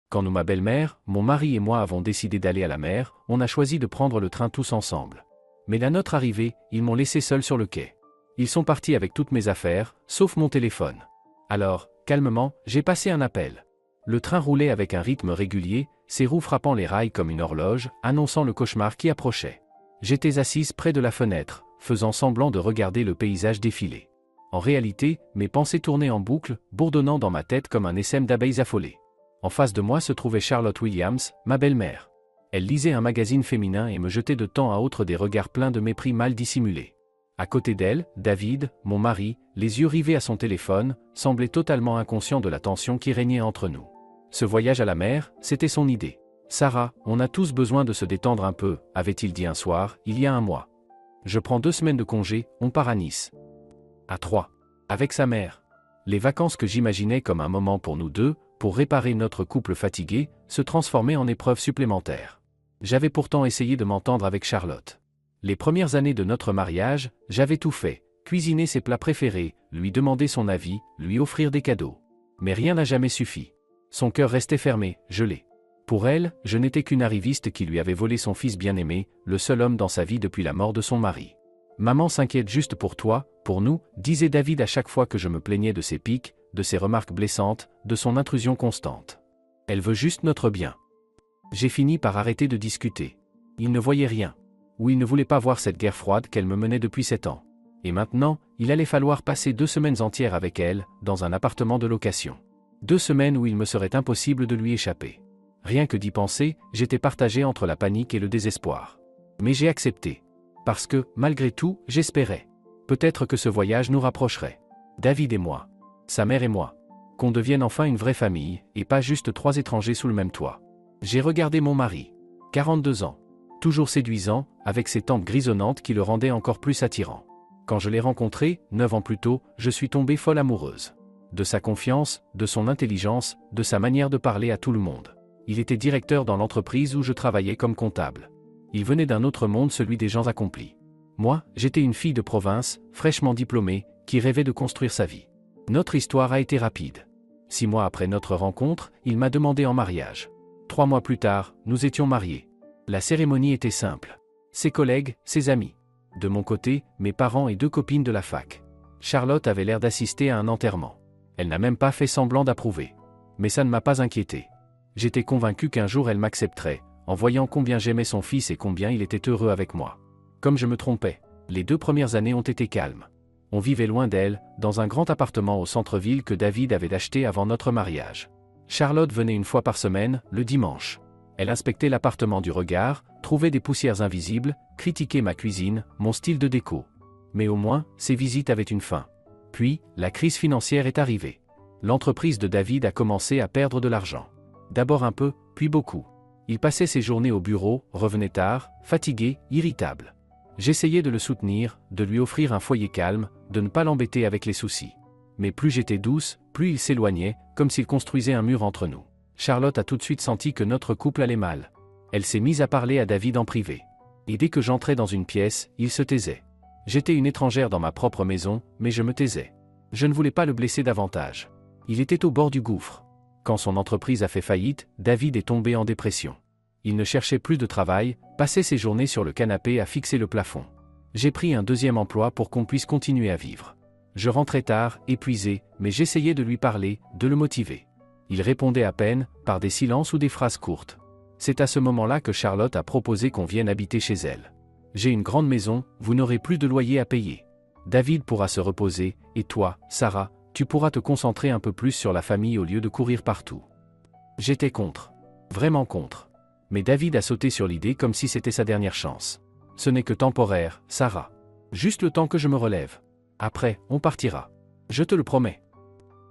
Quand ma belle-mère, mon mari et moi avons décidé d'aller à la mer, on a choisi de prendre le train tous ensemble. Mais à notre arrivée, ils m'ont laissé seul sur le quai. Ils sont partis avec toutes mes affaires, sauf mon téléphone. Alors, calmement, j'ai passé un appel. Le train roulait avec un rythme régulier, ses roues frappant les rails comme une horloge, annonçant le cauchemar qui approchait. J'étais assise près de la fenêtre, faisant semblant de regarder le paysage défiler. En réalité, mes pensées tournaient en boucle, bourdonnant dans ma tête comme un essaim d'abeilles affolées. En face de moi se trouvait Charlotte Williams, ma belle-mère. Elle lisait un magazine féminin et me jetait de temps à autre des regards pleins de mépris mal dissimulés. À côté d'elle, David, mon mari, les yeux rivés à son téléphone, semblait totalement inconscient de la tension qui régnait entre nous. Ce voyage à la mer, c'était son idée. « Sarah, on a tous besoin de se détendre un peu », avait-il dit un soir, il y a un mois. Je prends 2 semaines de congé, on part à Nice. À 3. Avec sa mère. Les vacances que j'imaginais comme un moment pour nous deux, pour réparer notre couple fatigué, se transformaient en épreuves supplémentaires. J'avais pourtant essayé de m'entendre avec Charlotte. Les premières années de notre mariage, j'avais tout fait, cuisiner ses plats préférés, lui demander son avis, lui offrir des cadeaux. Mais rien n'a jamais suffi. Son cœur restait fermé, gelé. Pour elle, je n'étais qu'une arriviste qui lui avait volé son fils bien-aimé, le seul homme dans sa vie depuis la mort de son mari. « Maman s'inquiète juste pour toi, pour nous », disait David à chaque fois que je me plaignais de ses piques, de ses remarques blessantes, de son intrusion constante. « Elle veut juste notre bien. » J'ai fini par arrêter de discuter. Il ne voyait rien. Ou il ne voulait pas voir cette guerre froide qu'elle me menait depuis 7 ans. Et maintenant, il allait falloir passer 2 semaines entières avec elle, dans un appartement de location. 2 semaines où il me serait impossible de lui échapper. Rien que d'y penser, j'étais partagé entre la panique et le désespoir. Mais j'ai accepté. Parce que, malgré tout, j'espérais. Peut-être que ce voyage nous rapprocherait. David et moi. Sa mère et moi. Qu'on devienne enfin une vraie famille, et pas juste 3 étrangers sous le même toit. J'ai regardé mon mari. 42 ans. Toujours séduisant, avec ses tempes grisonnantes qui le rendaient encore plus attirant. Quand je l'ai rencontré, 9 ans plus tôt, je suis tombée folle amoureuse. De sa confiance, de son intelligence, de sa manière de parler à tout le monde. Il était directeur dans l'entreprise où je travaillais comme comptable. Il venait d'un autre monde, celui des gens accomplis. Moi, j'étais une fille de province, fraîchement diplômée, qui rêvait de construire sa vie. Notre histoire a été rapide. 6 mois après notre rencontre, il m'a demandé en mariage. 3 mois plus tard, nous étions mariés. La cérémonie était simple. Ses collègues, ses amis. De mon côté, mes parents et 2 copines de la fac. Charlotte avait l'air d'assister à un enterrement. Elle n'a même pas fait semblant d'approuver. Mais ça ne m'a pas inquiété. J'étais convaincu qu'un jour elle m'accepterait, en voyant combien j'aimais son fils et combien il était heureux avec moi. Comme je me trompais, les 2 premières années ont été calmes. On vivait loin d'elle, dans un grand appartement au centre-ville que David avait acheté avant notre mariage. Charlotte venait 1 fois par semaine, le dimanche. Elle inspectait l'appartement du regard, trouvait des poussières invisibles, critiquait ma cuisine, mon style de déco. Mais au moins, ces visites avaient une fin. Puis, la crise financière est arrivée. L'entreprise de David a commencé à perdre de l'argent. D'abord un peu, puis beaucoup. Il passait ses journées au bureau, revenait tard, fatigué, irritable. J'essayais de le soutenir, de lui offrir un foyer calme, de ne pas l'embêter avec les soucis. Mais plus j'étais douce, plus il s'éloignait, comme s'il construisait un mur entre nous. Charlotte a tout de suite senti que notre couple allait mal. Elle s'est mise à parler à David en privé. Et dès que j'entrais dans une pièce, il se taisait. J'étais une étrangère dans ma propre maison, mais je me taisais. Je ne voulais pas le blesser davantage. Il était au bord du gouffre. Quand son entreprise a fait faillite, David est tombé en dépression. Il ne cherchait plus de travail, passait ses journées sur le canapé à fixer le plafond. J'ai pris un 2e emploi pour qu'on puisse continuer à vivre. Je rentrais tard, épuisé, mais j'essayais de lui parler, de le motiver. Il répondait à peine, par des silences ou des phrases courtes. C'est à ce moment-là que Charlotte a proposé qu'on vienne habiter chez elle. J'ai une grande maison, vous n'aurez plus de loyer à payer. David pourra se reposer, et toi, Sarah, tu pourras te concentrer un peu plus sur la famille au lieu de courir partout. J'étais contre. Vraiment contre. Mais David a sauté sur l'idée comme si c'était sa dernière chance. Ce n'est que temporaire, Sarah. Juste le temps que je me relève. Après, on partira. Je te le promets.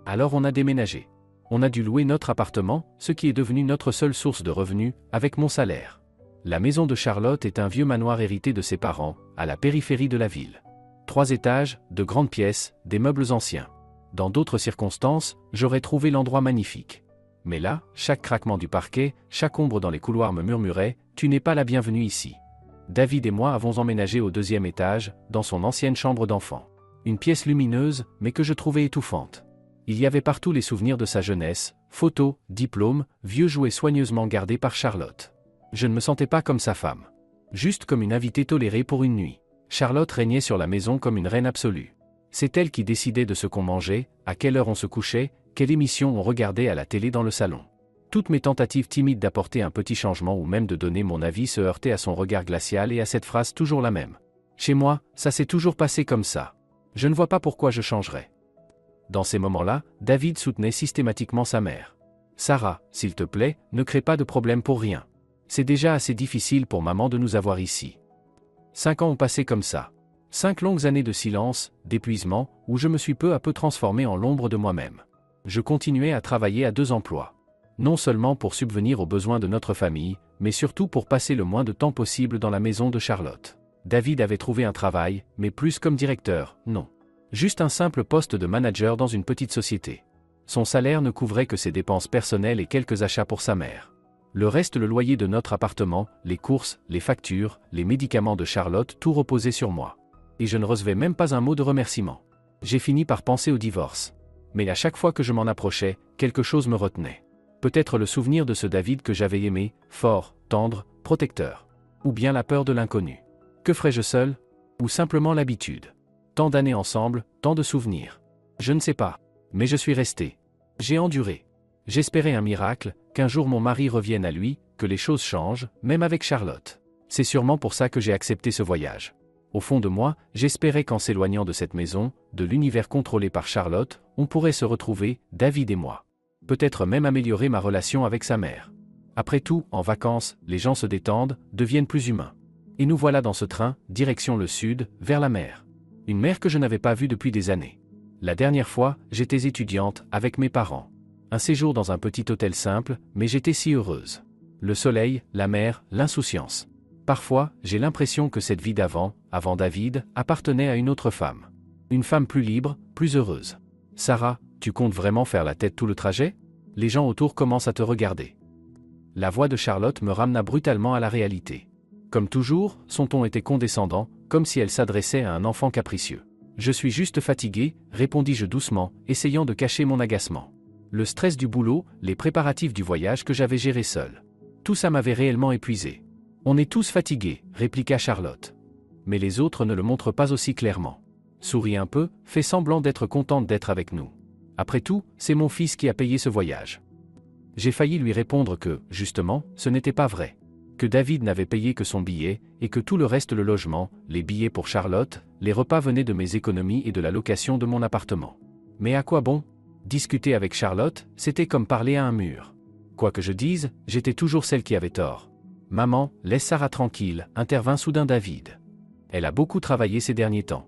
Alors on a déménagé. On a dû louer notre appartement, ce qui est devenu notre seule source de revenus, avec mon salaire. La maison de Charlotte est un vieux manoir hérité de ses parents, à la périphérie de la ville. 3 étages, de grandes pièces, des meubles anciens. Dans d'autres circonstances, j'aurais trouvé l'endroit magnifique. Mais là, chaque craquement du parquet, chaque ombre dans les couloirs me murmurait « Tu n'es pas la bienvenue ici ». David et moi avons emménagé au 2e étage, dans son ancienne chambre d'enfant. Une pièce lumineuse, mais que je trouvais étouffante. Il y avait partout les souvenirs de sa jeunesse, photos, diplômes, vieux jouets soigneusement gardés par Charlotte. Je ne me sentais pas comme sa femme. Juste comme une invitée tolérée pour une nuit. Charlotte régnait sur la maison comme une reine absolue. C'est elle qui décidait de ce qu'on mangeait, à quelle heure on se couchait, quelle émission on regardait à la télé dans le salon. Toutes mes tentatives timides d'apporter un petit changement ou même de donner mon avis se heurtaient à son regard glacial et à cette phrase toujours la même. Chez moi, ça s'est toujours passé comme ça. Je ne vois pas pourquoi je changerais. Dans ces moments-là, David soutenait systématiquement sa mère. Sarah, s'il te plaît, ne crée pas de problème pour rien. C'est déjà assez difficile pour maman de nous avoir ici. 5 ans ont passé comme ça. 5 longues années de silence, d'épuisement, où je me suis peu à peu transformé en l'ombre de moi-même. Je continuais à travailler à 2 emplois. Non seulement pour subvenir aux besoins de notre famille, mais surtout pour passer le moins de temps possible dans la maison de Charlotte. David avait trouvé un travail, mais plus comme directeur, non. Juste un simple poste de manager dans une petite société. Son salaire ne couvrait que ses dépenses personnelles et quelques achats pour sa mère. Le reste, le loyer de notre appartement, les courses, les factures, les médicaments de Charlotte, tout reposait sur moi. Et je ne recevais même pas un mot de remerciement. J'ai fini par penser au divorce. Mais à chaque fois que je m'en approchais, quelque chose me retenait. Peut-être le souvenir de ce David que j'avais aimé, fort, tendre, protecteur. Ou bien la peur de l'inconnu. Que ferais-je seul? Ou simplement l'habitude? Tant d'années ensemble, tant de souvenirs. Je ne sais pas. Mais je suis resté. J'ai enduré. J'espérais un miracle, qu'un jour mon mari revienne à lui, que les choses changent, même avec Charlotte. C'est sûrement pour ça que j'ai accepté ce voyage. Au fond de moi, j'espérais qu'en s'éloignant de cette maison, de l'univers contrôlé par Charlotte, on pourrait se retrouver, David et moi. Peut-être même améliorer ma relation avec sa mère. Après tout, en vacances, les gens se détendent, deviennent plus humains. Et nous voilà dans ce train, direction le sud, vers la mer. Une mer que je n'avais pas vue depuis des années. La dernière fois, j'étais étudiante, avec mes parents. Un séjour dans un petit hôtel simple, mais j'étais si heureuse. Le soleil, la mer, l'insouciance. Parfois, j'ai l'impression que cette vie d'avant, avant David, appartenait à une autre femme. Une femme plus libre, plus heureuse. Sarah, tu comptes vraiment faire la tête tout le trajet? Les gens autour commencent à te regarder. La voix de Charlotte me ramena brutalement à la réalité. Comme toujours, son ton était condescendant, comme si elle s'adressait à un enfant capricieux. Je suis juste fatigué, répondis-je doucement, essayant de cacher mon agacement. Le stress du boulot, les préparatifs du voyage que j'avais géré seul. Tout ça m'avait réellement épuisé. On est tous fatigués, répliqua Charlotte. Mais les autres ne le montrent pas aussi clairement. Souris un peu, fais semblant d'être contente d'être avec nous. Après tout, c'est mon fils qui a payé ce voyage. J'ai failli lui répondre que, justement, ce n'était pas vrai. Que David n'avait payé que son billet, et que tout le reste, le logement, les billets pour Charlotte, les repas venaient de mes économies et de la location de mon appartement. Mais à quoi bon? Discuter avec Charlotte, c'était comme parler à un mur. Quoi que je dise, j'étais toujours celle qui avait tort. Maman, laisse Sarah tranquille, intervint soudain David. Elle a beaucoup travaillé ces derniers temps.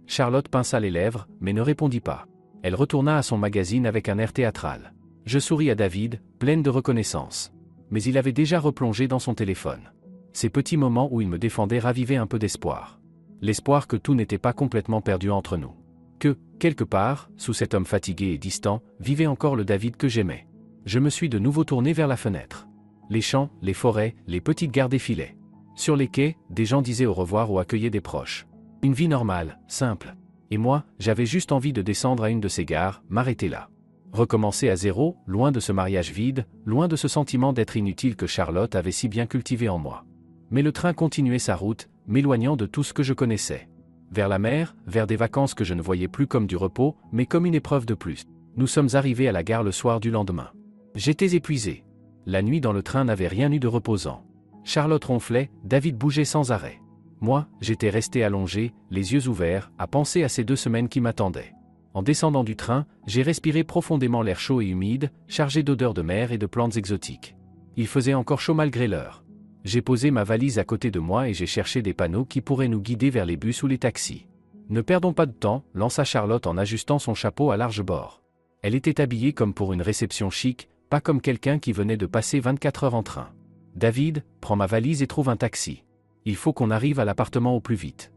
Charlotte pinça les lèvres, mais ne répondit pas. Elle retourna à son magazine avec un air théâtral. Je souris à David, pleine de reconnaissance. Mais il avait déjà replongé dans son téléphone. Ces petits moments où il me défendait ravivaient un peu d'espoir. L'espoir que tout n'était pas complètement perdu entre nous. Que, quelque part, sous cet homme fatigué et distant, vivait encore le David que j'aimais. Je me suis de nouveau tourné vers la fenêtre. Les champs, les forêts, les petites gares défilaient. Sur les quais, des gens disaient au revoir ou accueillaient des proches. Une vie normale, simple. Et moi, j'avais juste envie de descendre à une de ces gares, m'arrêter là. Recommencer à zéro, loin de ce mariage vide, loin de ce sentiment d'être inutile que Charlotte avait si bien cultivé en moi. Mais le train continuait sa route, m'éloignant de tout ce que je connaissais. Vers la mer, vers des vacances que je ne voyais plus comme du repos, mais comme une épreuve de plus. Nous sommes arrivés à la gare le soir du lendemain. J'étais épuisé. La nuit dans le train n'avait rien eu de reposant. Charlotte ronflait, David bougeait sans arrêt. Moi, j'étais resté allongé, les yeux ouverts, à penser à ces 2 semaines qui m'attendaient. En descendant du train, j'ai respiré profondément l'air chaud et humide, chargé d'odeurs de mer et de plantes exotiques. Il faisait encore chaud malgré l'heure. J'ai posé ma valise à côté de moi et j'ai cherché des panneaux qui pourraient nous guider vers les bus ou les taxis. Ne perdons pas de temps, lança Charlotte en ajustant son chapeau à large bord. Elle était habillée comme pour une réception chic, pas comme quelqu'un qui venait de passer 24 heures en train. David, prends ma valise et trouve un taxi. Il faut qu'on arrive à l'appartement au plus vite.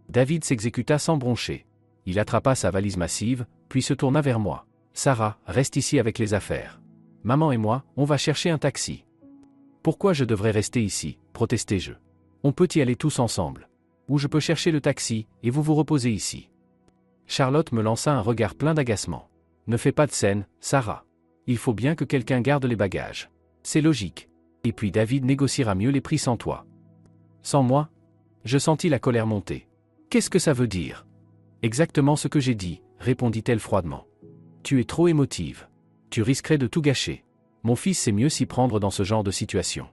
David s'exécuta sans broncher. Il attrapa sa valise massive, puis se tourna vers moi. Sarah, reste ici avec les affaires. Maman et moi, on va chercher un taxi. Pourquoi je devrais rester ici, protestai-je. On peut y aller tous ensemble. Ou je peux chercher le taxi, et vous vous reposez ici. Charlotte me lança un regard plein d'agacement. Ne fais pas de scène, Sarah. Il faut bien que quelqu'un garde les bagages. C'est logique. Et puis David négociera mieux les prix sans toi. Sans moi? Je sentis la colère monter. Qu'est-ce que ça veut dire? Exactement ce que j'ai dit, répondit-elle froidement. Tu es trop émotive. Tu risquerais de tout gâcher. Mon fils sait mieux s'y prendre dans ce genre de situation.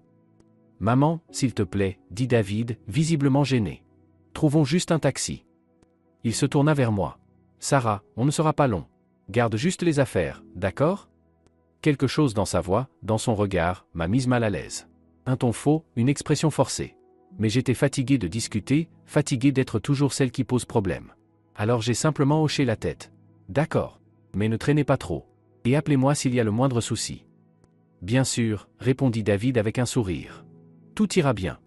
Maman, s'il te plaît, dit David, visiblement gêné. Trouvons juste un taxi. Il se tourna vers moi. Sarah, on ne sera pas long. Garde juste les affaires, d'accord? Quelque chose dans sa voix, dans son regard, m'a mise mal à l'aise. Un ton faux, une expression forcée. Mais j'étais fatigué de discuter, fatigué d'être toujours celle qui pose problème. Alors j'ai simplement hoché la tête. D'accord. Mais ne traînez pas trop. Et appelez-moi s'il y a le moindre souci. Bien sûr, répondit David avec un sourire. Tout ira bien.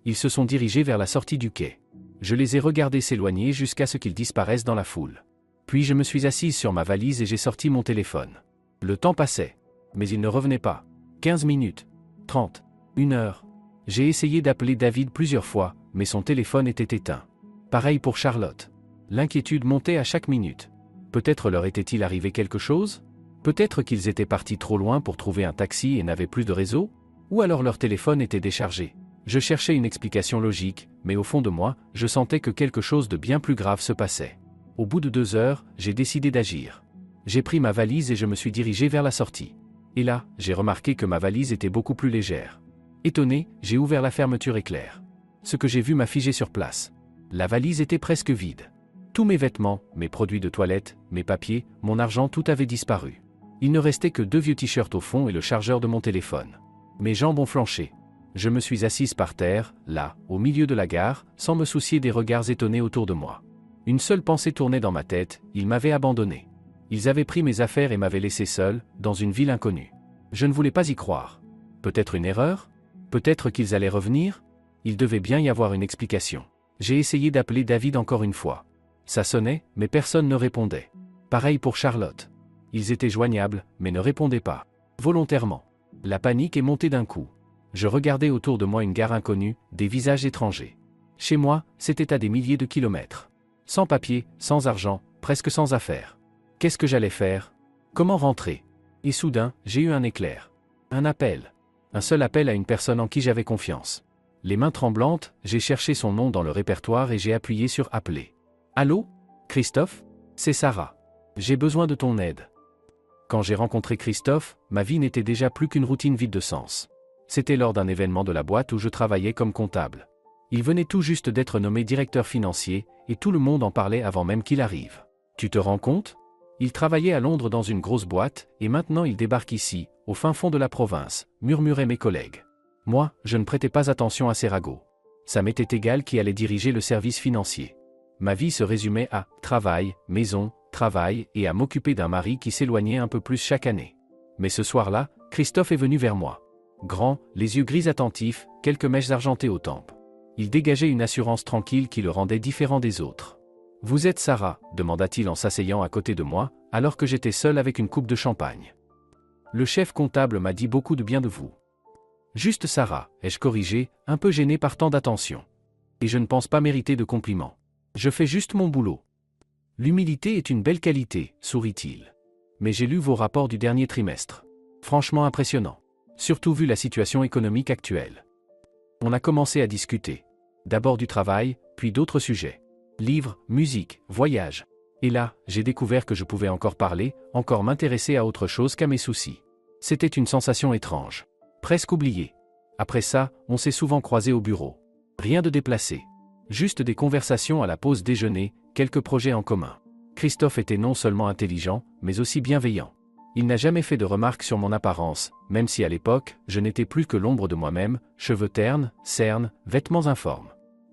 Ils se sont dirigés vers la sortie du quai. Je les ai regardés s'éloigner jusqu'à ce qu'ils disparaissent dans la foule. Puis je me suis assise sur ma valise et j'ai sorti mon téléphone. Le temps passait. Mais il ne revenait pas. 15 minutes. 30. 1 heure. J'ai essayé d'appeler David plusieurs fois, mais son téléphone était éteint. Pareil pour Charlotte. L'inquiétude montait à chaque minute. Peut-être leur était-il arrivé quelque chose? Peut-être qu'ils étaient partis trop loin pour trouver un taxi et n'avaient plus de réseau? Ou alors leur téléphone était déchargé. Je cherchais une explication logique, mais au fond de moi, je sentais que quelque chose de bien plus grave se passait. Au bout de 2 heures, j'ai décidé d'agir. J'ai pris ma valise et je me suis dirigé vers la sortie. Et là, j'ai remarqué que ma valise était beaucoup plus légère. Étonné, j'ai ouvert la fermeture éclair. Ce que j'ai vu m'a figé sur place. La valise était presque vide. Tous mes vêtements, mes produits de toilette, mes papiers, mon argent, tout avait disparu. Il ne restait que 2 vieux t-shirts au fond et le chargeur de mon téléphone. Mes jambes ont flanché. Je me suis assise par terre, là, au milieu de la gare, sans me soucier des regards étonnés autour de moi. Une seule pensée tournait dans ma tête, ils m'avaient abandonné. Ils avaient pris mes affaires et m'avaient laissé seul, dans une ville inconnue. Je ne voulais pas y croire. Peut-être une erreur? Peut-être qu'ils allaient revenir? Il devait bien y avoir une explication. J'ai essayé d'appeler David encore une fois. Ça sonnait, mais personne ne répondait. Pareil pour Charlotte. Ils étaient joignables, mais ne répondaient pas. Volontairement. La panique est montée d'un coup. Je regardais autour de moi une gare inconnue, des visages étrangers. Chez moi, c'était à des milliers de kilomètres. Sans papier, sans argent, presque sans affaires. Qu'est-ce que j'allais faire? Comment rentrer? Et soudain, j'ai eu un éclair. Un appel. Un seul appel à une personne en qui j'avais confiance. Les mains tremblantes, j'ai cherché son nom dans le répertoire et j'ai appuyé sur appeler. Allô? Christophe? C'est Sarah. J'ai besoin de ton aide. Quand j'ai rencontré Christophe, ma vie n'était déjà plus qu'une routine vide de sens. C'était lors d'un événement de la boîte où je travaillais comme comptable. Il venait tout juste d'être nommé directeur financier, et tout le monde en parlait avant même qu'il arrive. Tu te rends compte? Il travaillait à Londres dans une grosse boîte, et maintenant il débarque ici, au fin fond de la province, murmuraient mes collègues. Moi, je ne prêtais pas attention à ces ragots. Ça m'était égal qui allait diriger le service financier. Ma vie se résumait à travail, maison, travail, et à m'occuper d'un mari qui s'éloignait un peu plus chaque année. Mais ce soir-là, Christophe est venu vers moi. Grand, les yeux gris attentifs, quelques mèches argentées aux tempes. Il dégageait une assurance tranquille qui le rendait différent des autres. « Vous êtes Sarah ?» demanda-t-il en s'asseyant à côté de moi, alors que j'étais seul avec une coupe de champagne. « Le chef comptable m'a dit beaucoup de bien de vous. »« Juste Sarah » ai-je corrigé, un peu gêné par tant d'attention. « Et je ne pense pas mériter de compliments. Je fais juste mon boulot. »« L'humilité est une belle qualité, » sourit-il. « Mais j'ai lu vos rapports du dernier trimestre. Franchement impressionnant. Surtout vu la situation économique actuelle. » On a commencé à discuter. D'abord du travail, puis d'autres sujets. Livres, musique, voyages. Et là, j'ai découvert que je pouvais encore parler, encore m'intéresser à autre chose qu'à mes soucis. C'était une sensation étrange. Presque oubliée. Après ça, on s'est souvent croisés au bureau. Rien de déplacé. Juste des conversations à la pause déjeuner, quelques projets en commun. Christophe était non seulement intelligent, mais aussi bienveillant. Il n'a jamais fait de remarques sur mon apparence, même si à l'époque, je n'étais plus que l'ombre de moi-même, cheveux ternes, cernes, vêtements informes.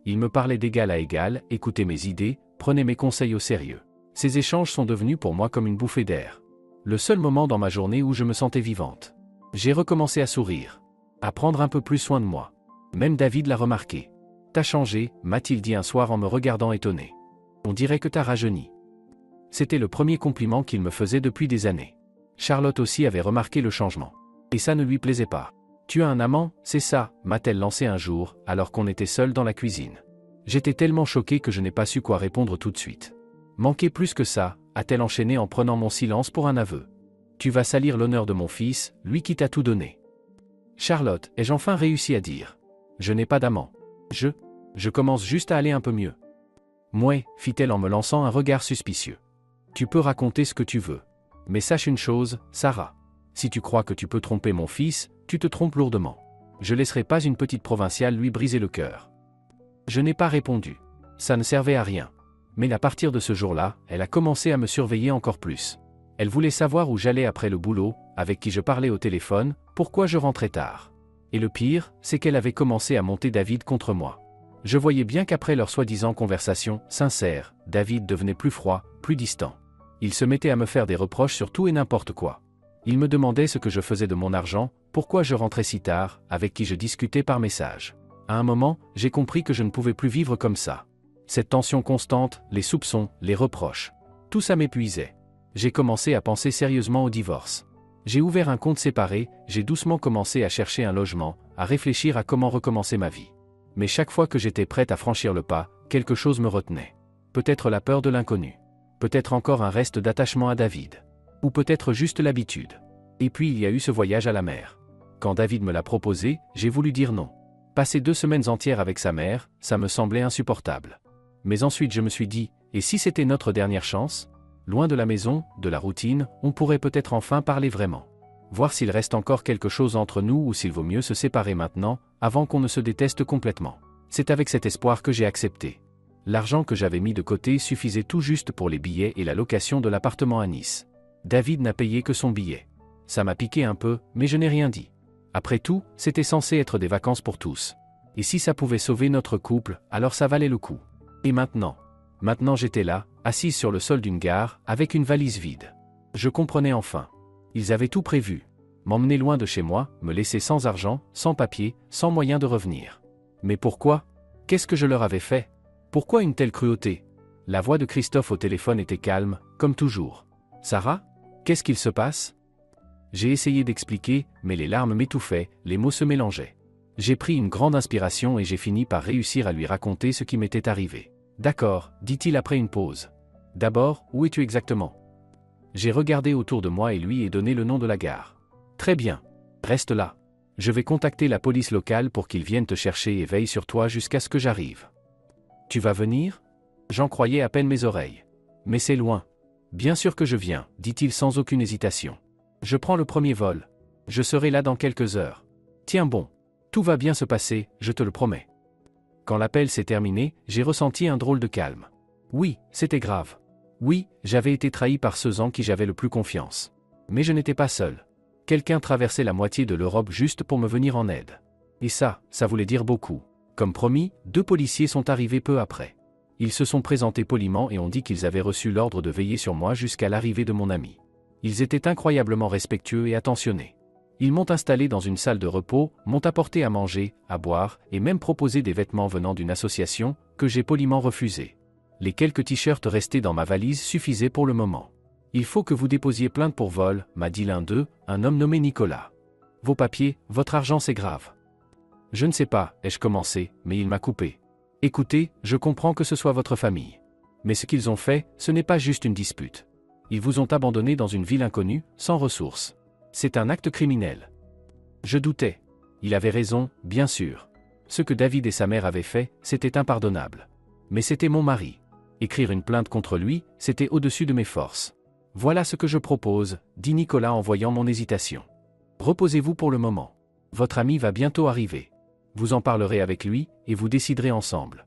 Il me parlait d'égal à égal, écoutait mes idées, prenait mes conseils au sérieux. Ces échanges sont devenus pour moi comme une bouffée d'air. Le seul moment dans ma journée où je me sentais vivante. J'ai recommencé à sourire. À prendre un peu plus soin de moi. Même David l'a remarqué. « T'as changé » m'a-t-il dit un soir en me regardant étonné. « On dirait que t'as rajeuni. » C'était le premier compliment qu'il me faisait depuis des années. Charlotte aussi avait remarqué le changement. Et ça ne lui plaisait pas. « Tu as un amant, c'est ça » m'a-t-elle lancé un jour, alors qu'on était seuls dans la cuisine. J'étais tellement choqué que je n'ai pas su quoi répondre tout de suite. « Manquer plus que ça » a-t-elle enchaîné en prenant mon silence pour un aveu. « Tu vas salir l'honneur de mon fils, lui qui t'a tout donné. Charlotte, ai-je enfin réussi à dire. Je n'ai pas d'amant. Je commence juste à aller un peu mieux. Mouais, fit-elle en me lançant un regard suspicieux. Tu peux raconter ce que tu veux. Mais sache une chose, Sarah. Si tu crois que tu peux tromper mon fils, tu te trompes lourdement. Je laisserai pas une petite provinciale lui briser le cœur. Je n'ai pas répondu. Ça ne servait à rien. Mais à partir de ce jour-là, elle a commencé à me surveiller encore plus. Elle voulait savoir où j'allais après le boulot, avec qui je parlais au téléphone, pourquoi je rentrais tard. Et le pire, c'est qu'elle avait commencé à monter David contre moi. Je voyais bien qu'après leur soi-disant conversation sincère, David devenait plus froid, plus distant. Il se mettait à me faire des reproches sur tout et n'importe quoi. Il me demandait ce que je faisais de mon argent, pourquoi je rentrais si tard, avec qui je discutais par message. À un moment, j'ai compris que je ne pouvais plus vivre comme ça. Cette tension constante, les soupçons, les reproches. Tout ça m'épuisait. J'ai commencé à penser sérieusement au divorce. J'ai ouvert un compte séparé, j'ai doucement commencé à chercher un logement, à réfléchir à comment recommencer ma vie. Mais chaque fois que j'étais prête à franchir le pas, quelque chose me retenait. Peut-être la peur de l'inconnu. Peut-être encore un reste d'attachement à David. Ou peut-être juste l'habitude. Et puis il y a eu ce voyage à la mer. Quand David me l'a proposé, j'ai voulu dire non. Passer 2 semaines entières avec sa mère, ça me semblait insupportable. Mais ensuite je me suis dit, et si c'était notre dernière chance ? Loin de la maison, de la routine, on pourrait peut-être enfin parler vraiment. Voir s'il reste encore quelque chose entre nous ou s'il vaut mieux se séparer maintenant, avant qu'on ne se déteste complètement. C'est avec cet espoir que j'ai accepté. L'argent que j'avais mis de côté suffisait tout juste pour les billets et la location de l'appartement à Nice. David n'a payé que son billet. Ça m'a piqué un peu, mais je n'ai rien dit. Après tout, c'était censé être des vacances pour tous. Et si ça pouvait sauver notre couple, alors ça valait le coup. Et maintenant ? Maintenant j'étais là, assise sur le sol d'une gare, avec une valise vide. Je comprenais enfin. Ils avaient tout prévu. M'emmener loin de chez moi, me laisser sans argent, sans papier, sans moyen de revenir. Mais pourquoi ? Qu'est-ce que je leur avais fait ? Pourquoi une telle cruauté ? La voix de Christophe au téléphone était calme, comme toujours. Sarah ? Qu'est-ce qu'il se passe ? J'ai essayé d'expliquer, mais les larmes m'étouffaient, les mots se mélangeaient. J'ai pris une grande inspiration et j'ai fini par réussir à lui raconter ce qui m'était arrivé. D'accord, dit-il après une pause. D'abord, où es-tu exactement ? J'ai regardé autour de moi et lui ai donné le nom de la gare. Très bien. Reste là. Je vais contacter la police locale pour qu'ils viennent te chercher et veillent sur toi jusqu'à ce que j'arrive. Tu vas venir ? J'en croyais à peine mes oreilles. Mais c'est loin. Bien sûr que je viens, dit-il sans aucune hésitation. Je prends le premier vol. Je serai là dans quelques heures. Tiens bon. Tout va bien se passer, je te le promets. Quand l'appel s'est terminé, j'ai ressenti un drôle de calme. Oui, c'était grave. Oui, j'avais été trahi par ceux en qui j'avais le plus confiance. Mais je n'étais pas seul. Quelqu'un traversait la moitié de l'Europe juste pour me venir en aide. Et ça voulait dire beaucoup. Comme promis, 2 policiers sont arrivés peu après. Ils se sont présentés poliment et ont dit qu'ils avaient reçu l'ordre de veiller sur moi jusqu'à l'arrivée de mon ami. Ils étaient incroyablement respectueux et attentionnés. Ils m'ont installé dans une salle de repos, m'ont apporté à manger, à boire, et même proposé des vêtements venant d'une association, que j'ai poliment refusé. Les quelques t-shirts restés dans ma valise suffisaient pour le moment. Il faut que vous déposiez plainte pour vol, m'a dit l'un d'eux, un homme nommé Nicolas. Vos papiers, votre argent c'est grave. Je ne sais pas, ai-je commencé, mais il m'a coupé. Écoutez, je comprends que ce soit votre famille. Mais ce qu'ils ont fait, ce n'est pas juste une dispute. Ils vous ont abandonné dans une ville inconnue, sans ressources. C'est un acte criminel. Je doutais. Il avait raison, bien sûr. Ce que David et sa mère avaient fait, c'était impardonnable. Mais c'était mon mari. Écrire une plainte contre lui, c'était au-dessus de mes forces. Voilà ce que je propose, dit Nicolas en voyant mon hésitation. Reposez-vous pour le moment. Votre ami va bientôt arriver. Vous en parlerez avec lui, et vous déciderez ensemble.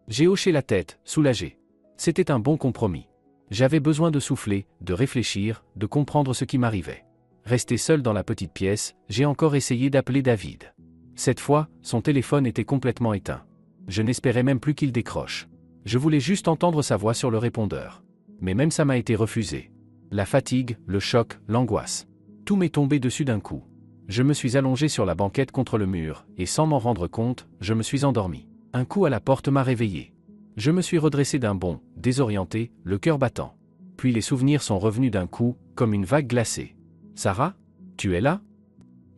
J'ai hoché la tête, soulagé. C'était un bon compromis. J'avais besoin de souffler, de réfléchir, de comprendre ce qui m'arrivait. Resté seul dans la petite pièce, j'ai encore essayé d'appeler David. Cette fois, son téléphone était complètement éteint. Je n'espérais même plus qu'il décroche. Je voulais juste entendre sa voix sur le répondeur. Mais même ça m'a été refusé. La fatigue, le choc, l'angoisse. Tout m'est tombé dessus d'un coup. Je me suis allongé sur la banquette contre le mur, et sans m'en rendre compte, je me suis endormi. Un coup à la porte m'a réveillé. Je me suis redressé d'un bond, désorienté, le cœur battant. Puis les souvenirs sont revenus d'un coup, comme une vague glacée. Sarah ? Tu es là ?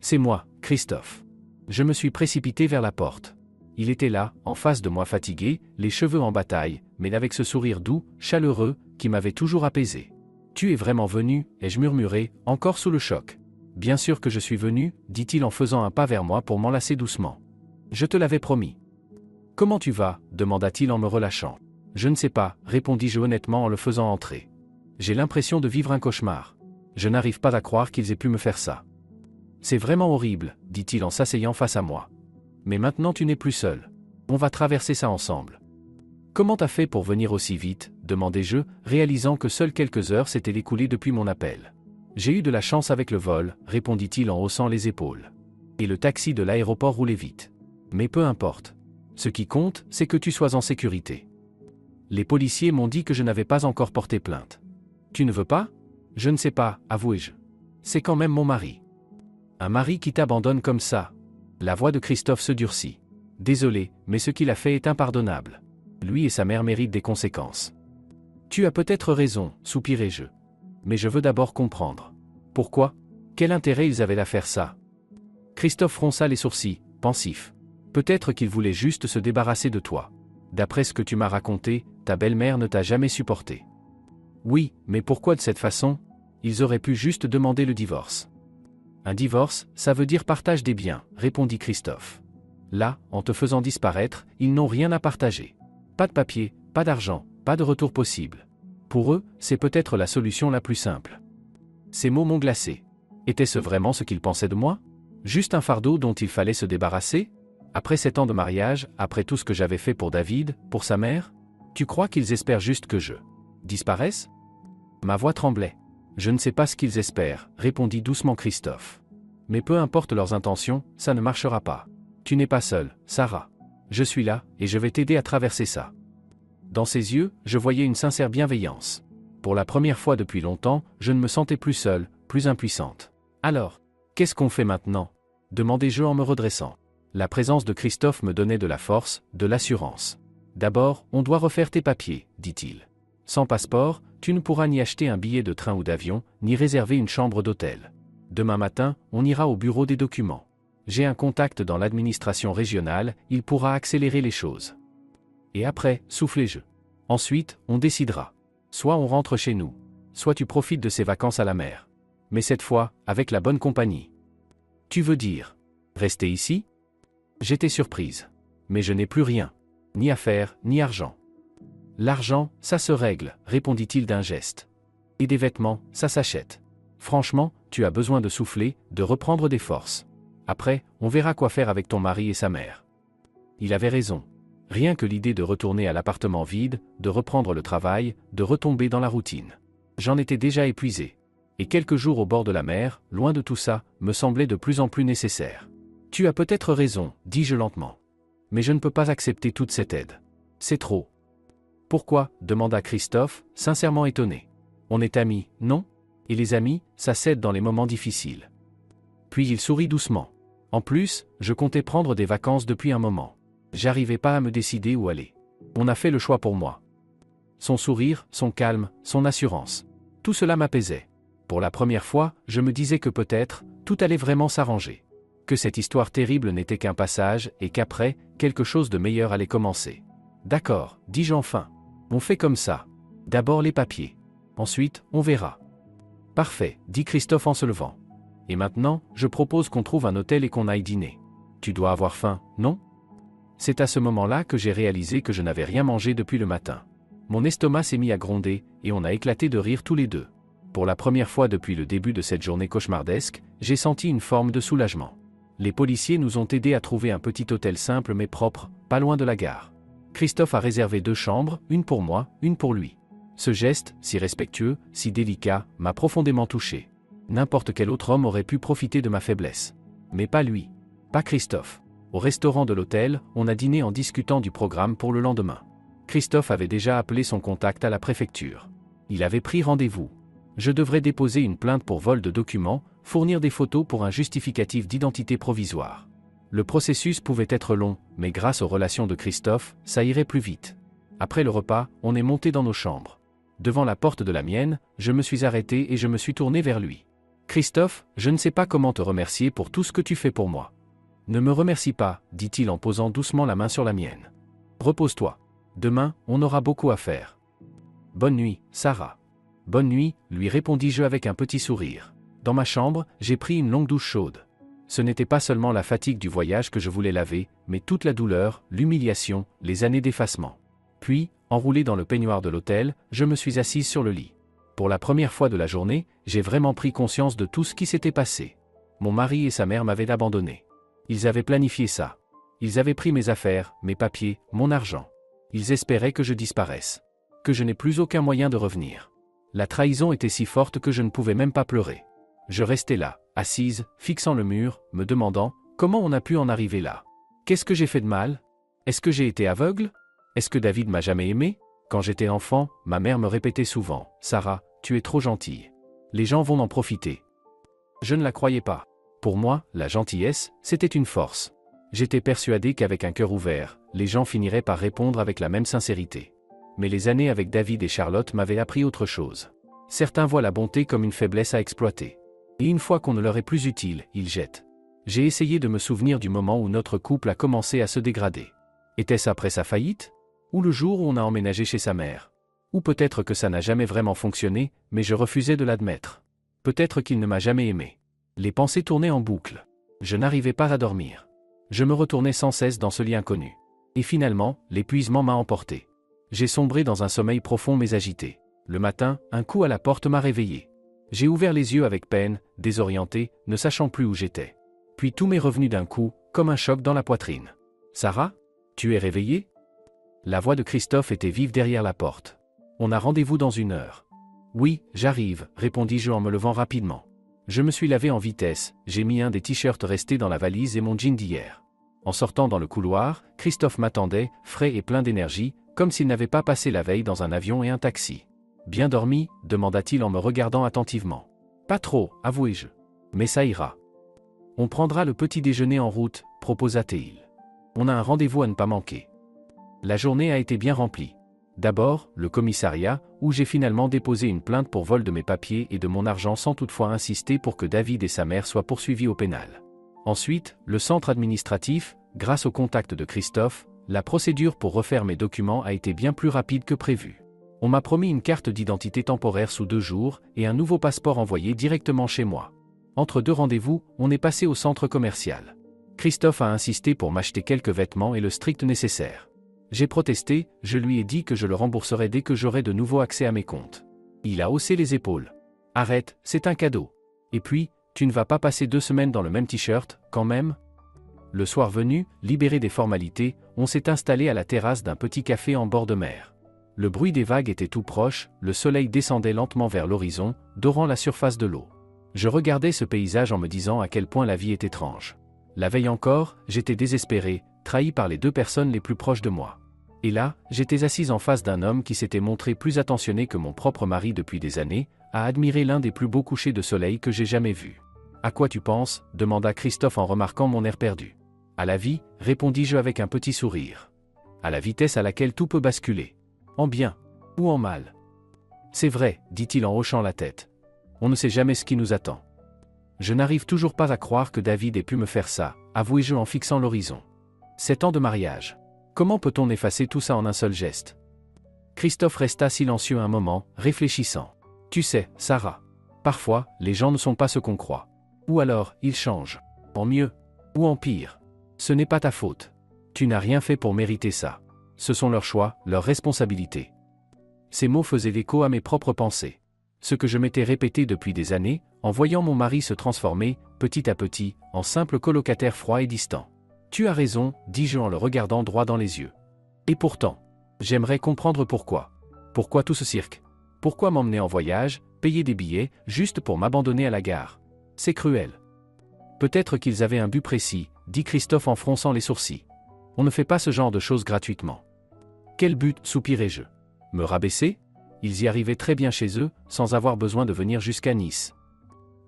C'est moi, Christophe. Je me suis précipité vers la porte. Il était là, en face de moi fatigué, les cheveux en bataille, mais avec ce sourire doux, chaleureux, qui m'avait toujours apaisé. Tu es vraiment venu, ai-je murmuré, encore sous le choc. Bien sûr que je suis venu, dit-il en faisant un pas vers moi pour m'enlacer doucement. Je te l'avais promis. Comment tu vas, demanda-t-il en me relâchant. Je ne sais pas, répondis-je honnêtement en le faisant entrer. J'ai l'impression de vivre un cauchemar. Je n'arrive pas à croire qu'ils aient pu me faire ça. C'est vraiment horrible, dit-il en s'asseyant face à moi. Mais maintenant tu n'es plus seul. On va traverser ça ensemble. Comment t'as fait pour venir aussi vite, demandai-je, réalisant que seules quelques heures s'étaient écoulées depuis mon appel. J'ai eu de la chance avec le vol, répondit-il en haussant les épaules. Et le taxi de l'aéroport roulait vite. Mais peu importe. Ce qui compte, c'est que tu sois en sécurité. Les policiers m'ont dit que je n'avais pas encore porté plainte. Tu ne veux pas? Je ne sais pas, avouai-je. C'est quand même mon mari. Un mari qui t'abandonne comme ça. La voix de Christophe se durcit. Désolé, mais ce qu'il a fait est impardonnable. Lui et sa mère méritent des conséquences. Tu as peut-être raison, soupirai-je. Mais je veux d'abord comprendre. Pourquoi? Quel intérêt ils avaient à faire ça? Christophe fronça les sourcils, pensif. Peut-être qu'ils voulaient juste se débarrasser de toi. D'après ce que tu m'as raconté, ta belle-mère ne t'a jamais supporté. Oui, mais pourquoi de cette façon? Ils auraient pu juste demander le divorce. Un divorce, ça veut dire partage des biens, répondit Christophe. Là, en te faisant disparaître, ils n'ont rien à partager. Pas de papier, pas d'argent, pas de retour possible. Pour eux, c'est peut-être la solution la plus simple. Ces mots m'ont glacé. Était-ce vraiment ce qu'ils pensaient de moi? Juste un fardeau dont il fallait se débarrasser? Après 7 ans de mariage, après tout ce que j'avais fait pour David, pour sa mère? Tu crois qu'ils espèrent juste que je disparaisse? Ma voix tremblait. Je ne sais pas ce qu'ils espèrent, répondit doucement Christophe. Mais peu importe leurs intentions, ça ne marchera pas. Tu n'es pas seule, Sarah. Je suis là, et je vais t'aider à traverser ça. Dans ses yeux, je voyais une sincère bienveillance. Pour la première fois depuis longtemps, je ne me sentais plus seule, plus impuissante. Alors, qu'est-ce qu'on fait maintenant? Demandai-je en me redressant. La présence de Christophe me donnait de la force, de l'assurance. D'abord, on doit refaire tes papiers, dit-il. Sans passeport, tu ne pourras ni acheter un billet de train ou d'avion, ni réserver une chambre d'hôtel. Demain matin, on ira au bureau des documents. J'ai un contact dans l'administration régionale, il pourra accélérer les choses. Et après, soufflai-je. Ensuite, on décidera. Soit on rentre chez nous, soit tu profites de ces vacances à la mer. Mais cette fois, avec la bonne compagnie. Tu veux dire, rester ici? J'étais surprise. Mais je n'ai plus rien. Ni affaires, ni argent. L'argent, ça se règle, répondit-il d'un geste. Et des vêtements, ça s'achète. Franchement, tu as besoin de souffler, de reprendre des forces. Après, on verra quoi faire avec ton mari et sa mère. Il avait raison. Rien que l'idée de retourner à l'appartement vide, de reprendre le travail, de retomber dans la routine. J'en étais déjà épuisé. Et quelques jours au bord de la mer, loin de tout ça, me semblaient de plus en plus nécessaires. Tu as peut-être raison, dis-je lentement. Mais je ne peux pas accepter toute cette aide. C'est trop. Pourquoi? Demanda Christophe, sincèrement étonné. On est amis, non? Et les amis, ça s'aide dans les moments difficiles. Puis il sourit doucement. En plus, je comptais prendre des vacances depuis un moment. J'arrivais pas à me décider où aller. On a fait le choix pour moi. Son sourire, son calme, son assurance. Tout cela m'apaisait. Pour la première fois, je me disais que peut-être, tout allait vraiment s'arranger. Que cette histoire terrible n'était qu'un passage et qu'après, quelque chose de meilleur allait commencer. D'accord, dis-je enfin. On fait comme ça. D'abord les papiers. Ensuite, on verra. Parfait, dit Christophe en se levant. Et maintenant, je propose qu'on trouve un hôtel et qu'on aille dîner. Tu dois avoir faim, non? C'est à ce moment-là que j'ai réalisé que je n'avais rien mangé depuis le matin. Mon estomac s'est mis à gronder, et on a éclaté de rire tous les deux. Pour la première fois depuis le début de cette journée cauchemardesque, j'ai senti une forme de soulagement. Les policiers nous ont aidés à trouver un petit hôtel simple mais propre, pas loin de la gare. Christophe a réservé 2 chambres, une pour moi, une pour lui. Ce geste, si respectueux, si délicat, m'a profondément touché. N'importe quel autre homme aurait pu profiter de ma faiblesse. Mais pas lui. Pas Christophe. Au restaurant de l'hôtel, on a dîné en discutant du programme pour le lendemain. Christophe avait déjà appelé son contact à la préfecture. Il avait pris rendez-vous. Je devrais déposer une plainte pour vol de documents, fournir des photos pour un justificatif d'identité provisoire. Le processus pouvait être long, mais grâce aux relations de Christophe, ça irait plus vite. Après le repas, on est monté dans nos chambres. Devant la porte de la mienne, je me suis arrêté et je me suis tourné vers lui. Christophe, je ne sais pas comment te remercier pour tout ce que tu fais pour moi. Ne me remercie pas, dit-il en posant doucement la main sur la mienne. Repose-toi. Demain, on aura beaucoup à faire. Bonne nuit, Sarah. Bonne nuit, lui répondis-je avec un petit sourire. Dans ma chambre, j'ai pris une longue douche chaude. Ce n'était pas seulement la fatigue du voyage que je voulais laver, mais toute la douleur, l'humiliation, les années d'effacement. Puis, enroulé dans le peignoir de l'hôtel, je me suis assise sur le lit. Pour la première fois de la journée, j'ai vraiment pris conscience de tout ce qui s'était passé. Mon mari et sa mère m'avaient abandonné. Ils avaient planifié ça. Ils avaient pris mes affaires, mes papiers, mon argent. Ils espéraient que je disparaisse. Que je n'ai plus aucun moyen de revenir. La trahison était si forte que je ne pouvais même pas pleurer. Je restais là, assise, fixant le mur, me demandant comment on a pu en arriver là. Qu'est-ce que j'ai fait de mal? Est-ce que j'ai été aveugle? Est-ce que David m'a jamais aimé? Quand j'étais enfant, ma mère me répétait souvent « Sarah, tu es trop gentille. Les gens vont en profiter. » Je ne la croyais pas. Pour moi, la gentillesse, c'était une force. J'étais persuadé qu'avec un cœur ouvert, les gens finiraient par répondre avec la même sincérité. Mais les années avec David et Charlotte m'avaient appris autre chose. Certains voient la bonté comme une faiblesse à exploiter. Et une fois qu'on ne leur est plus utile, ils jettent. J'ai essayé de me souvenir du moment où notre couple a commencé à se dégrader. Était-ce après sa faillite? Ou le jour où on a emménagé chez sa mère? Ou peut-être que ça n'a jamais vraiment fonctionné, mais je refusais de l'admettre. Peut-être qu'il ne m'a jamais aimé. Les pensées tournaient en boucle. Je n'arrivais pas à dormir. Je me retournais sans cesse dans ce lit inconnu. Et finalement, l'épuisement m'a emporté. J'ai sombré dans un sommeil profond mais agité. Le matin, un coup à la porte m'a réveillé. J'ai ouvert les yeux avec peine, désorienté, ne sachant plus où j'étais. Puis tout m'est revenu d'un coup, comme un choc dans la poitrine. « Sarah? Tu es réveillée ?» La voix de Christophe était vive derrière la porte. « On a rendez-vous dans 1 heure. »« Oui, j'arrive, » répondis-je en me levant rapidement. Je me suis lavé en vitesse, j'ai mis un des t-shirts restés dans la valise et mon jean d'hier. En sortant dans le couloir, Christophe m'attendait, frais et plein d'énergie, comme s'il n'avait pas passé la veille dans un avion et un taxi. « Bien dormi ?» demanda-t-il en me regardant attentivement. « Pas trop, avouai-je. Mais ça ira. »« On prendra le petit déjeuner en route, » proposa-t-il. « On a un rendez-vous à ne pas manquer. » La journée a été bien remplie. D'abord, le commissariat, où j'ai finalement déposé une plainte pour vol de mes papiers et de mon argent sans toutefois insister pour que David et sa mère soient poursuivis au pénal. Ensuite, le centre administratif, grâce au contact de Christophe, la procédure pour refaire mes documents a été bien plus rapide que prévu. On m'a promis une carte d'identité temporaire sous 2 jours et un nouveau passeport envoyé directement chez moi. Entre 2 rendez-vous, on est passé au centre commercial. Christophe a insisté pour m'acheter quelques vêtements et le strict nécessaire. J'ai protesté, je lui ai dit que je le rembourserais dès que j'aurais de nouveau accès à mes comptes. Il a haussé les épaules. « Arrête, c'est un cadeau. Et puis, tu ne vas pas passer 2 semaines dans le même t-shirt, quand même ?» Le soir venu, libéré des formalités, on s'est installé à la terrasse d'un petit café en bord de mer. Le bruit des vagues était tout proche, le soleil descendait lentement vers l'horizon, dorant la surface de l'eau. Je regardais ce paysage en me disant à quel point la vie est étrange. La veille encore, j'étais désespéré, trahi par les 2 personnes les plus proches de moi. Et là, j'étais assise en face d'un homme qui s'était montré plus attentionné que mon propre mari depuis des années, à admirer l'un des plus beaux couchers de soleil que j'ai jamais vus. « À quoi tu penses ?» demanda Christophe en remarquant mon air perdu. « À la vie » répondis-je avec un petit sourire. « À la vitesse à laquelle tout peut basculer. En bien. Ou en mal. » « C'est vrai, » dit-il en hochant la tête. « On ne sait jamais ce qui nous attend. » Je n'arrive toujours pas à croire que David ait pu me faire ça, avouai-je en fixant l'horizon. 7 ans de mariage. Comment peut-on effacer tout ça en un seul geste? Christophe resta silencieux un moment, réfléchissant. « Tu sais, Sarah, parfois, les gens ne sont pas ce qu'on croit. Ou alors, ils changent. En mieux. Ou en pire. Ce n'est pas ta faute. Tu n'as rien fait pour mériter ça. Ce sont leurs choix, leurs responsabilités. » Ces mots faisaient écho à mes propres pensées. Ce que je m'étais répété depuis des années, en voyant mon mari se transformer, petit à petit, en simple colocataire froid et distant. « Tu as raison, » dis-je en le regardant droit dans les yeux. Et pourtant, j'aimerais comprendre pourquoi. Pourquoi tout ce cirque? Pourquoi m'emmener en voyage, payer des billets, juste pour m'abandonner à la gare? C'est cruel. Peut-être qu'ils avaient un but précis, dit Christophe en fronçant les sourcils. On ne fait pas ce genre de choses gratuitement. Quel but, soupirai-je? Me rabaisser? Ils y arrivaient très bien chez eux, sans avoir besoin de venir jusqu'à Nice.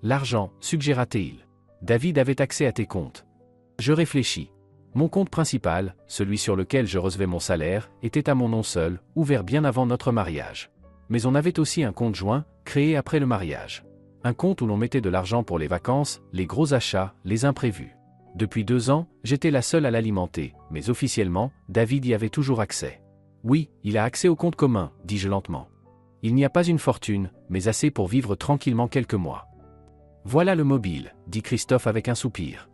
L'argent, suggéra-t-il. David avait accès à tes comptes. Je réfléchis. Mon compte principal, celui sur lequel je recevais mon salaire, était à mon nom seul, ouvert bien avant notre mariage. Mais on avait aussi un compte joint, créé après le mariage. Un compte où l'on mettait de l'argent pour les vacances, les gros achats, les imprévus. Depuis 2 ans, j'étais la seule à l'alimenter, mais officiellement, David y avait toujours accès. Oui, il a accès au compte commun, dis-je lentement. Il n'y a pas une fortune, mais assez pour vivre tranquillement quelques mois. Voilà le mobile, dit Christophe avec un soupir.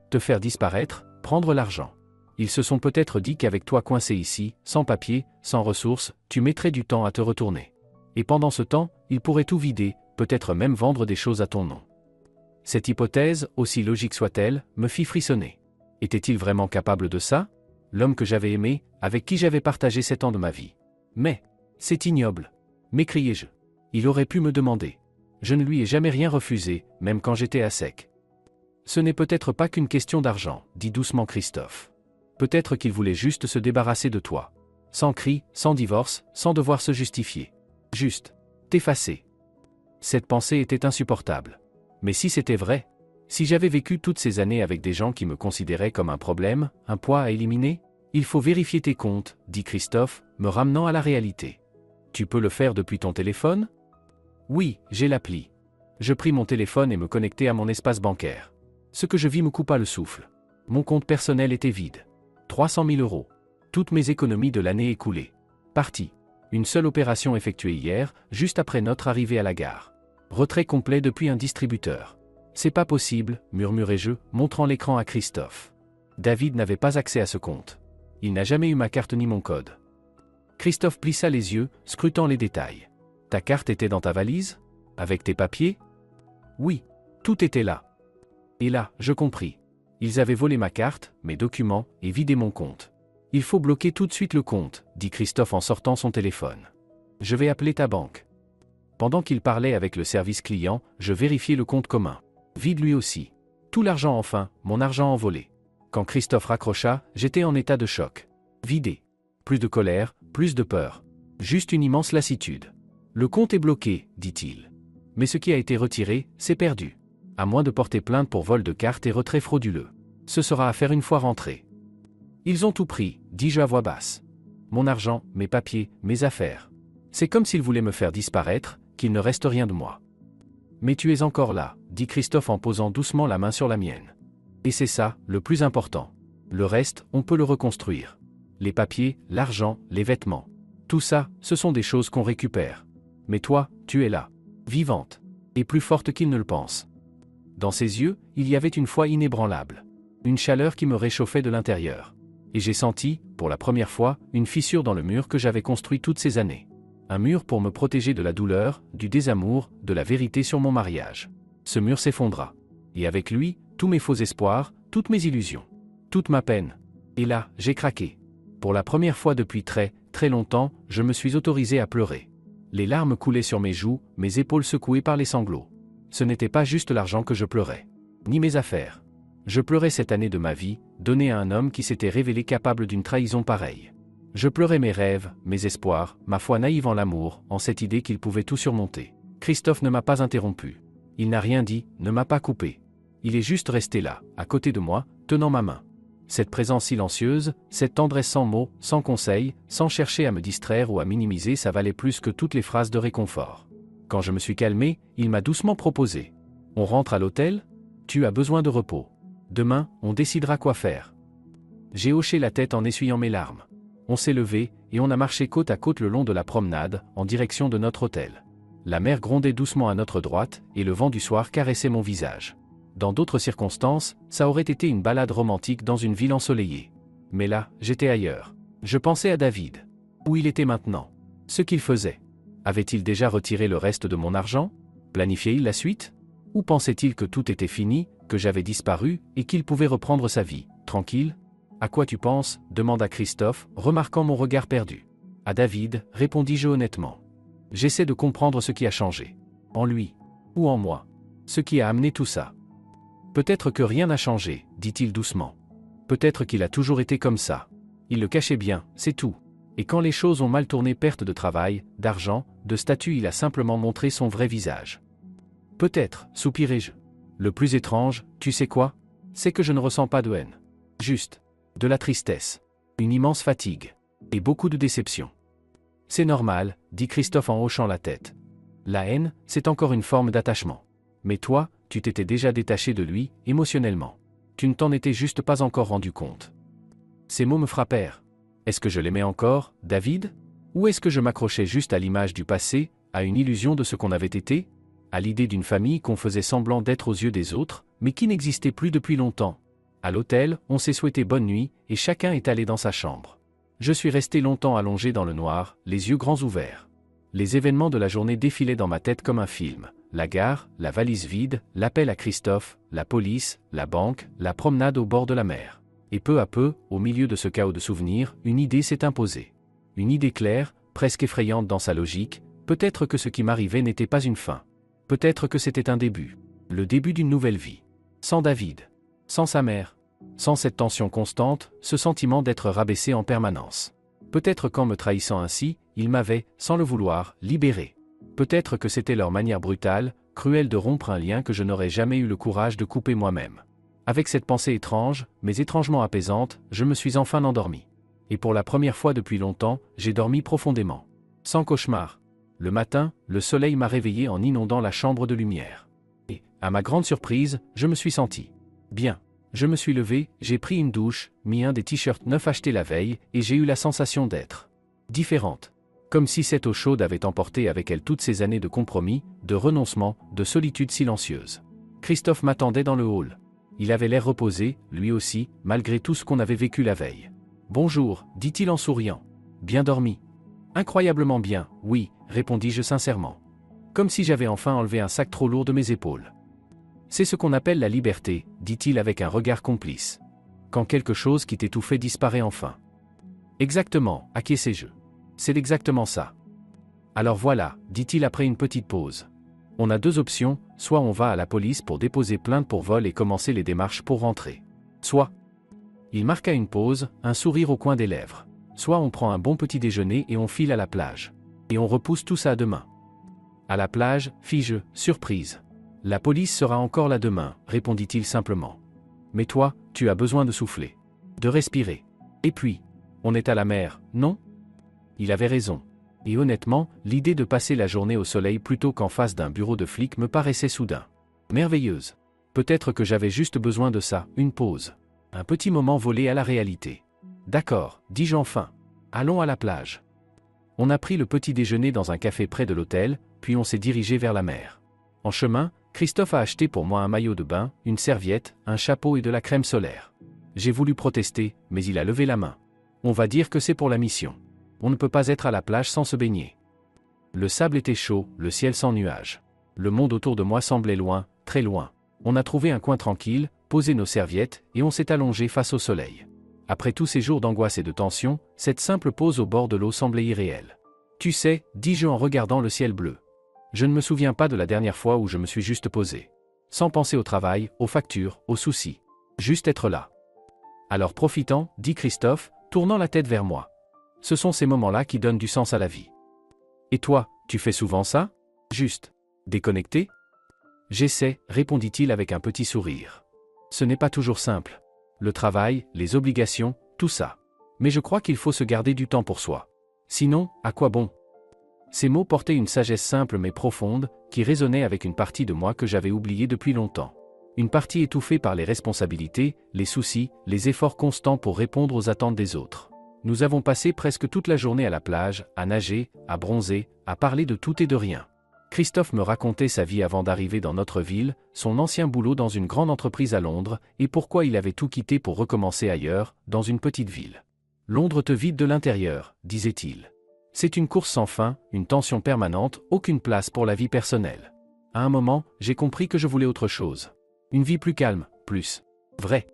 Te faire disparaître, prendre l'argent. Ils se sont peut-être dit qu'avec toi coincé ici, sans papier, sans ressources, tu mettrais du temps à te retourner. Et pendant ce temps, ils pourraient tout vider, peut-être même vendre des choses à ton nom. Cette hypothèse, aussi logique soit-elle, me fit frissonner. Était-il vraiment capable de ça? L'homme que j'avais aimé, avec qui j'avais partagé 7 ans de ma vie. Mais, c'est ignoble, m'écriai-je. Il aurait pu me demander. Je ne lui ai jamais rien refusé, même quand j'étais à sec. Ce n'est peut-être pas qu'une question d'argent, dit doucement Christophe. Peut-être qu'il voulait juste se débarrasser de toi. Sans cri, sans divorce, sans devoir se justifier. Juste. T'effacer. Cette pensée était insupportable. Mais si c'était vrai, si j'avais vécu toutes ces années avec des gens qui me considéraient comme un problème, un poids à éliminer, il faut vérifier tes comptes, dit Christophe, me ramenant à la réalité. Tu peux le faire depuis ton téléphone? Oui, j'ai l'appli. Je pris mon téléphone et me connectai à mon espace bancaire. Ce que je vis me coupa le souffle. Mon compte personnel était vide. 300 000 €. Toutes mes économies de l'année écoulées. Parti. Une seule opération effectuée hier, juste après notre arrivée à la gare. Retrait complet depuis un distributeur. C'est pas possible, murmurai-je, montrant l'écran à Christophe. David n'avait pas accès à ce compte. Il n'a jamais eu ma carte ni mon code. Christophe plissa les yeux, scrutant les détails. Ta carte était dans ta valise? Avec tes papiers? Oui. Tout était là. Et là, je compris. Ils avaient volé ma carte, mes documents, et vidé mon compte. Il faut bloquer tout de suite le compte, dit Christophe en sortant son téléphone. Je vais appeler ta banque. Pendant qu'il parlait avec le service client, je vérifiai le compte commun. Vide lui aussi. Tout l'argent enfin, mon argent envolé. Quand Christophe raccrocha, j'étais en état de choc. Vidé. Plus de colère, plus de peur. Juste une immense lassitude. Le compte est bloqué, dit-il. Mais ce qui a été retiré, c'est perdu. À moins de porter plainte pour vol de carte et retrait frauduleux. Ce sera à faire une fois rentré. Ils ont tout pris, dis-je à voix basse. Mon argent, mes papiers, mes affaires. C'est comme s'ils voulaient me faire disparaître, qu'il ne reste rien de moi. Mais tu es encore là, dit Christophe en posant doucement la main sur la mienne. Et c'est ça, le plus important. Le reste, on peut le reconstruire. Les papiers, l'argent, les vêtements. Tout ça, ce sont des choses qu'on récupère. Mais toi, tu es là. Vivante. Et plus forte qu'il ne le pense. Dans ses yeux, il y avait une foi inébranlable. Une chaleur qui me réchauffait de l'intérieur. Et j'ai senti, pour la première fois, une fissure dans le mur que j'avais construit toutes ces années. Un mur pour me protéger de la douleur, du désamour, de la vérité sur mon mariage. Ce mur s'effondra. Et avec lui, tous mes faux espoirs, toutes mes illusions. Toute ma peine. Et là, j'ai craqué. Pour la première fois depuis très, très longtemps, je me suis autorisé à pleurer. Les larmes coulaient sur mes joues, mes épaules secouées par les sanglots. Ce n'était pas juste l'argent que je pleurais. Ni mes affaires. Je pleurais cette année de ma vie, donnée à un homme qui s'était révélé capable d'une trahison pareille. Je pleurais mes rêves, mes espoirs, ma foi naïve en l'amour, en cette idée qu'il pouvait tout surmonter. Christophe ne m'a pas interrompu. Il n'a rien dit, ne m'a pas coupé. Il est juste resté là, à côté de moi, tenant ma main. Cette présence silencieuse, cette tendresse sans mots, sans conseil, sans chercher à me distraire ou à minimiser, ça valait plus que toutes les phrases de réconfort. Quand je me suis calmé, il m'a doucement proposé. On rentre à l'hôtel? Tu as besoin de repos. Demain, on décidera quoi faire. J'ai hoché la tête en essuyant mes larmes. On s'est levé, et on a marché côte à côte le long de la promenade, en direction de notre hôtel. La mer grondait doucement à notre droite, et le vent du soir caressait mon visage. Dans d'autres circonstances, ça aurait été une balade romantique dans une ville ensoleillée. Mais là, j'étais ailleurs. Je pensais à David. Où il était maintenant? Ce qu'il faisait. Avait-il déjà retiré le reste de mon argent? Planifiait-il la suite? Ou pensait-il que tout était fini, que j'avais disparu, et qu'il pouvait reprendre sa vie, tranquille? À quoi tu penses? Demanda Christophe, remarquant mon regard perdu. À David, répondis-je honnêtement. J'essaie de comprendre ce qui a changé. En lui. Ou en moi. Ce qui a amené tout ça. Peut-être que rien n'a changé, dit-il doucement. Peut-être qu'il a toujours été comme ça. Il le cachait bien, c'est tout. Et quand les choses ont mal tourné, perte de travail, d'argent, de statut, il a simplement montré son vrai visage. Peut-être, soupirai-je. Le plus étrange, tu sais quoi? C'est que je ne ressens pas de haine. Juste. De la tristesse. Une immense fatigue. Et beaucoup de déception. C'est normal, dit Christophe en hochant la tête. La haine, c'est encore une forme d'attachement. Mais toi, tu t'étais déjà détaché de lui, émotionnellement. Tu ne t'en étais juste pas encore rendu compte. Ces mots me frappèrent. Est-ce que je l'aimais encore, David? Ou est-ce que je m'accrochais juste à l'image du passé, À une illusion de ce qu'on avait été? À l'idée d'une famille qu'on faisait semblant d'être aux yeux des autres, mais qui n'existait plus depuis longtemps? À l'hôtel, on s'est souhaité bonne nuit, et chacun est allé dans sa chambre. Je suis resté longtemps allongé dans le noir, les yeux grands ouverts. Les événements de la journée défilaient dans ma tête comme un film. La gare, la valise vide, l'appel à Christophe, la police, la banque, la promenade au bord de la mer. Et peu à peu, au milieu de ce chaos de souvenirs, une idée s'est imposée. Une idée claire, presque effrayante dans sa logique, peut-être que ce qui m'arrivait n'était pas une fin. Peut-être que c'était un début. Le début d'une nouvelle vie. Sans David. Sans sa mère. Sans cette tension constante, ce sentiment d'être rabaissé en permanence. Peut-être qu'en me trahissant ainsi, ils m'avaient, sans le vouloir, libéré. Peut-être que c'était leur manière brutale, cruelle de rompre un lien que je n'aurais jamais eu le courage de couper moi-même. Avec cette pensée étrange, mais étrangement apaisante, je me suis enfin endormi. Et pour la première fois depuis longtemps, j'ai dormi profondément. Sans cauchemar. Le matin, le soleil m'a réveillé en inondant la chambre de lumière. Et, à ma grande surprise, je me suis senti bien. Je me suis levé, j'ai pris une douche, mis un des t-shirts neufs achetés la veille, et j'ai eu la sensation d'être différente. Comme si cette eau chaude avait emporté avec elle toutes ces années de compromis, de renoncement, de solitude silencieuse. Christophe m'attendait dans le hall. Il avait l'air reposé, lui aussi, malgré tout ce qu'on avait vécu la veille. « Bonjour », dit-il en souriant. « Bien dormi ?»« Incroyablement bien, oui », répondis-je sincèrement. Comme si j'avais enfin enlevé un sac trop lourd de mes épaules. « C'est ce qu'on appelle la liberté », dit-il avec un regard complice. « Quand quelque chose qui t'étouffait disparaît enfin. »« Exactement, acquiesçai-je. C'est exactement ça. »« Alors voilà, » dit-il après une petite pause. « On a deux options, soit on va à la police pour déposer plainte pour vol et commencer les démarches pour rentrer. Soit... » Il marqua une pause, un sourire au coin des lèvres. « Soit on prend un bon petit déjeuner et on file à la plage. Et on repousse tout ça à demain. » « À la plage, fis-je, surprise. »« La police sera encore là demain, » répondit-il simplement. « Mais toi, tu as besoin de souffler. De respirer. Et puis, on est à la mer, non ?» Il avait raison. Et honnêtement, l'idée de passer la journée au soleil plutôt qu'en face d'un bureau de flic me paraissait soudain merveilleuse. Peut-être que j'avais juste besoin de ça, une pause. Un petit moment volé à la réalité. « D'accord, » dis-je enfin. « Allons à la plage. » On a pris le petit déjeuner dans un café près de l'hôtel, puis on s'est dirigé vers la mer. En chemin, Christophe a acheté pour moi un maillot de bain, une serviette, un chapeau et de la crème solaire. J'ai voulu protester, mais il a levé la main. On va dire que c'est pour la mission. On ne peut pas être à la plage sans se baigner. Le sable était chaud, le ciel sans nuages. Le monde autour de moi semblait loin, très loin. On a trouvé un coin tranquille, posé nos serviettes, et on s'est allongé face au soleil. Après tous ces jours d'angoisse et de tension, cette simple pause au bord de l'eau semblait irréelle. « Tu sais, » dis-je en regardant le ciel bleu. Je ne me souviens pas de la dernière fois où je me suis juste posé. Sans penser au travail, aux factures, aux soucis. Juste être là. Alors profitant, dit Christophe, tournant la tête vers moi. Ce sont ces moments-là qui donnent du sens à la vie. Et toi, tu fais souvent ça? Juste. Déconnecté? J'essaie, répondit-il avec un petit sourire. Ce n'est pas toujours simple. Le travail, les obligations, tout ça. Mais je crois qu'il faut se garder du temps pour soi. Sinon, à quoi bon? Ces mots portaient une sagesse simple mais profonde, qui résonnait avec une partie de moi que j'avais oubliée depuis longtemps. Une partie étouffée par les responsabilités, les soucis, les efforts constants pour répondre aux attentes des autres. Nous avons passé presque toute la journée à la plage, à nager, à bronzer, à parler de tout et de rien. Christophe me racontait sa vie avant d'arriver dans notre ville, son ancien boulot dans une grande entreprise à Londres, et pourquoi il avait tout quitté pour recommencer ailleurs, dans une petite ville. « Londres te vide de l'intérieur », disait-il. C'est une course sans fin, une tension permanente, aucune place pour la vie personnelle. À un moment, j'ai compris que je voulais autre chose. Une vie plus calme, plus vraie.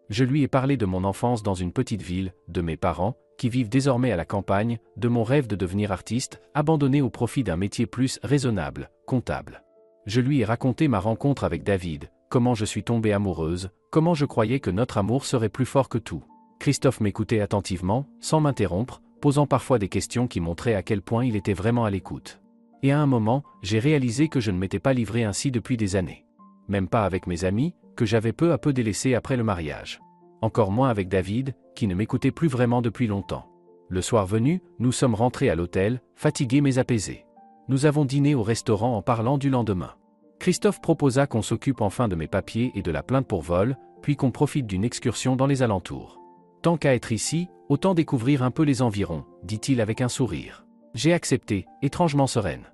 Je lui ai parlé de mon enfance dans une petite ville, de mes parents, qui vivent désormais à la campagne, de mon rêve de devenir artiste, abandonné au profit d'un métier plus raisonnable, comptable. Je lui ai raconté ma rencontre avec David, comment je suis tombée amoureuse, comment je croyais que notre amour serait plus fort que tout. Christophe m'écoutait attentivement, sans m'interrompre, posant parfois des questions qui montraient à quel point il était vraiment à l'écoute. Et à un moment, j'ai réalisé que je ne m'étais pas livré ainsi depuis des années. Même pas avec mes amis, que j'avais peu à peu délaissés après le mariage. Encore moins avec David, qui ne m'écoutait plus vraiment depuis longtemps. Le soir venu, nous sommes rentrés à l'hôtel, fatigués mais apaisés. Nous avons dîné au restaurant en parlant du lendemain. Christophe proposa qu'on s'occupe enfin de mes papiers et de la plainte pour vol, puis qu'on profite d'une excursion dans les alentours. Tant qu'à être ici, autant découvrir un peu les environs, dit-il avec un sourire. J'ai accepté, étrangement sereine.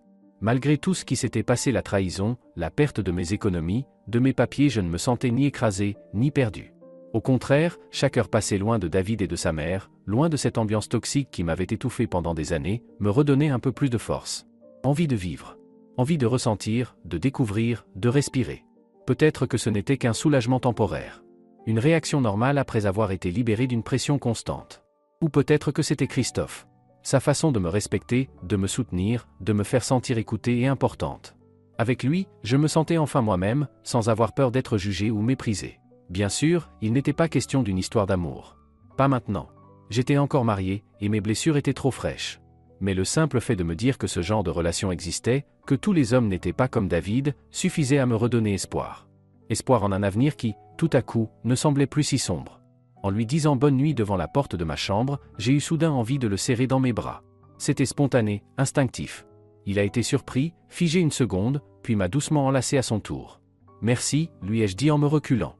Malgré tout ce qui s'était passé, la trahison, la perte de mes économies, de mes papiers, je ne me sentais ni écrasé, ni perdu. Au contraire, chaque heure passée loin de David et de sa mère, loin de cette ambiance toxique qui m'avait étouffé pendant des années, me redonnait un peu plus de force. Envie de vivre. Envie de ressentir, de découvrir, de respirer. Peut-être que ce n'était qu'un soulagement temporaire. Une réaction normale après avoir été libéré d'une pression constante. Ou peut-être que c'était Christophe. Sa façon de me respecter, de me soutenir, de me faire sentir écoutée et importante. Avec lui, je me sentais enfin moi-même, sans avoir peur d'être jugé ou méprisé. Bien sûr, il n'était pas question d'une histoire d'amour. Pas maintenant. J'étais encore marié, et mes blessures étaient trop fraîches. Mais le simple fait de me dire que ce genre de relation existait, que tous les hommes n'étaient pas comme David, suffisait à me redonner espoir. Espoir en un avenir qui, tout à coup, ne semblait plus si sombre. En lui disant bonne nuit devant la porte de ma chambre, j'ai eu soudain envie de le serrer dans mes bras. C'était spontané, instinctif. Il a été surpris, figé une seconde, puis m'a doucement enlacé à son tour. Merci, lui ai-je dit en me reculant.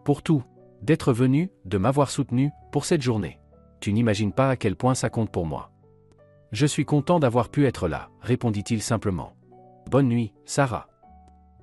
Pour tout. D'être venu, de m'avoir soutenu, pour cette journée. Tu n'imagines pas à quel point ça compte pour moi. Je suis content d'avoir pu être là, répondit-il simplement. Bonne nuit, Sarah.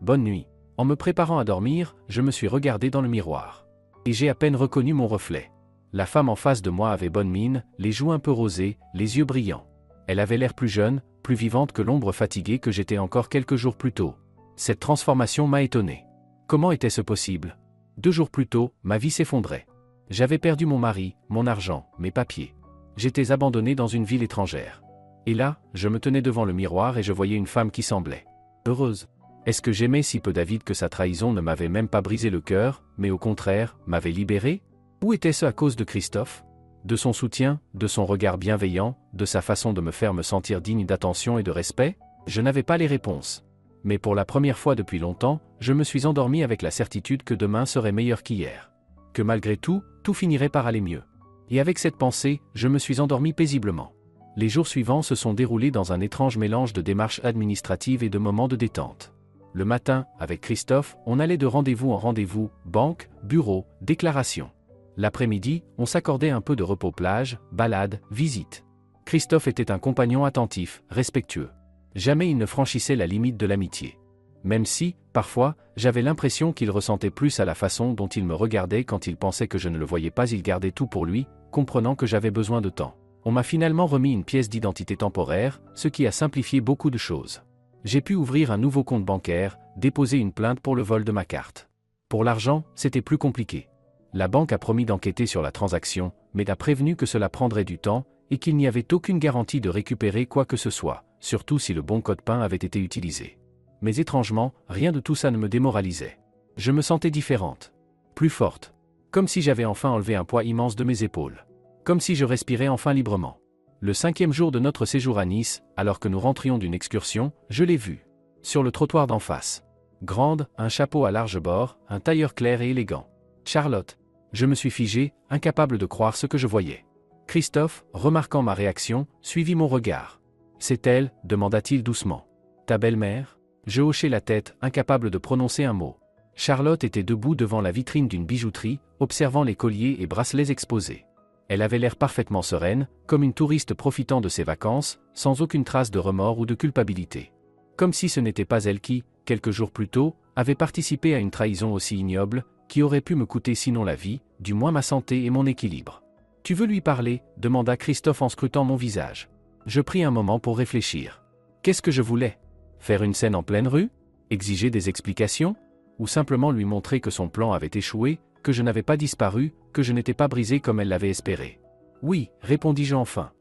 Bonne nuit. En me préparant à dormir, je me suis regardé dans le miroir. Et j'ai à peine reconnu mon reflet. La femme en face de moi avait bonne mine, les joues un peu rosées, les yeux brillants. Elle avait l'air plus jeune, plus vivante que l'ombre fatiguée que j'étais encore quelques jours plus tôt. Cette transformation m'a étonné. Comment était-ce possible ? 2 jours plus tôt, ma vie s'effondrait. J'avais perdu mon mari, mon argent, mes papiers. J'étais abandonné dans une ville étrangère. Et là, je me tenais devant le miroir et je voyais une femme qui semblait heureuse. Est-ce que j'aimais si peu David que sa trahison ne m'avait même pas brisé le cœur, mais au contraire, m'avait libéré ? Ou était-ce à cause de Christophe ? De son soutien, de son regard bienveillant, de sa façon de me faire me sentir digne d'attention et de respect ? Je n'avais pas les réponses. Mais pour la première fois depuis longtemps, je me suis endormi avec la certitude que demain serait meilleur qu'hier. Que malgré tout, tout finirait par aller mieux. Et avec cette pensée, je me suis endormi paisiblement. Les jours suivants se sont déroulés dans un étrange mélange de démarches administratives et de moments de détente. Le matin, avec Christophe, on allait de rendez-vous en rendez-vous, banque, bureau, déclaration. L'après-midi, on s'accordait un peu de repos plage, balade, visite. Christophe était un compagnon attentif, respectueux. Jamais il ne franchissait la limite de l'amitié. Même si, parfois, j'avais l'impression qu'il ressentait plus à la façon dont il me regardait quand il pensait que je ne le voyais pas, il gardait tout pour lui, comprenant que j'avais besoin de temps. On m'a finalement remis une pièce d'identité temporaire, ce qui a simplifié beaucoup de choses. J'ai pu ouvrir un nouveau compte bancaire, déposer une plainte pour le vol de ma carte. Pour l'argent, c'était plus compliqué. La banque a promis d'enquêter sur la transaction, mais a prévenu que cela prendrait du temps, et qu'il n'y avait aucune garantie de récupérer quoi que ce soit, surtout si le bon code-PIN avait été utilisé. Mais étrangement, rien de tout ça ne me démoralisait. Je me sentais différente. Plus forte. Comme si j'avais enfin enlevé un poids immense de mes épaules. Comme si je respirais enfin librement. Le 5e jour de notre séjour à Nice, alors que nous rentrions d'une excursion, je l'ai vue. Sur le trottoir d'en face. Grande, un chapeau à large bord, un tailleur clair et élégant. Charlotte. Je me suis figé, incapable de croire ce que je voyais. Christophe, remarquant ma réaction, suivit mon regard. « C'est elle » demanda-t-il doucement. « Ta belle-mère » Je hochai la tête, incapable de prononcer un mot. Charlotte était debout devant la vitrine d'une bijouterie, observant les colliers et bracelets exposés. Elle avait l'air parfaitement sereine, comme une touriste profitant de ses vacances, sans aucune trace de remords ou de culpabilité. Comme si ce n'était pas elle qui, quelques jours plus tôt, avait participé à une trahison aussi ignoble, qui aurait pu me coûter sinon la vie, du moins ma santé et mon équilibre. « Tu veux lui parler » demanda Christophe en scrutant mon visage. Je pris un moment pour réfléchir. Qu'est-ce que je voulais ? Faire une scène en pleine rue ? Exiger des explications ? Ou simplement lui montrer que son plan avait échoué, que je n'avais pas disparu, que je n'étais pas brisé comme elle l'avait espéré ? Oui, répondis-je enfin.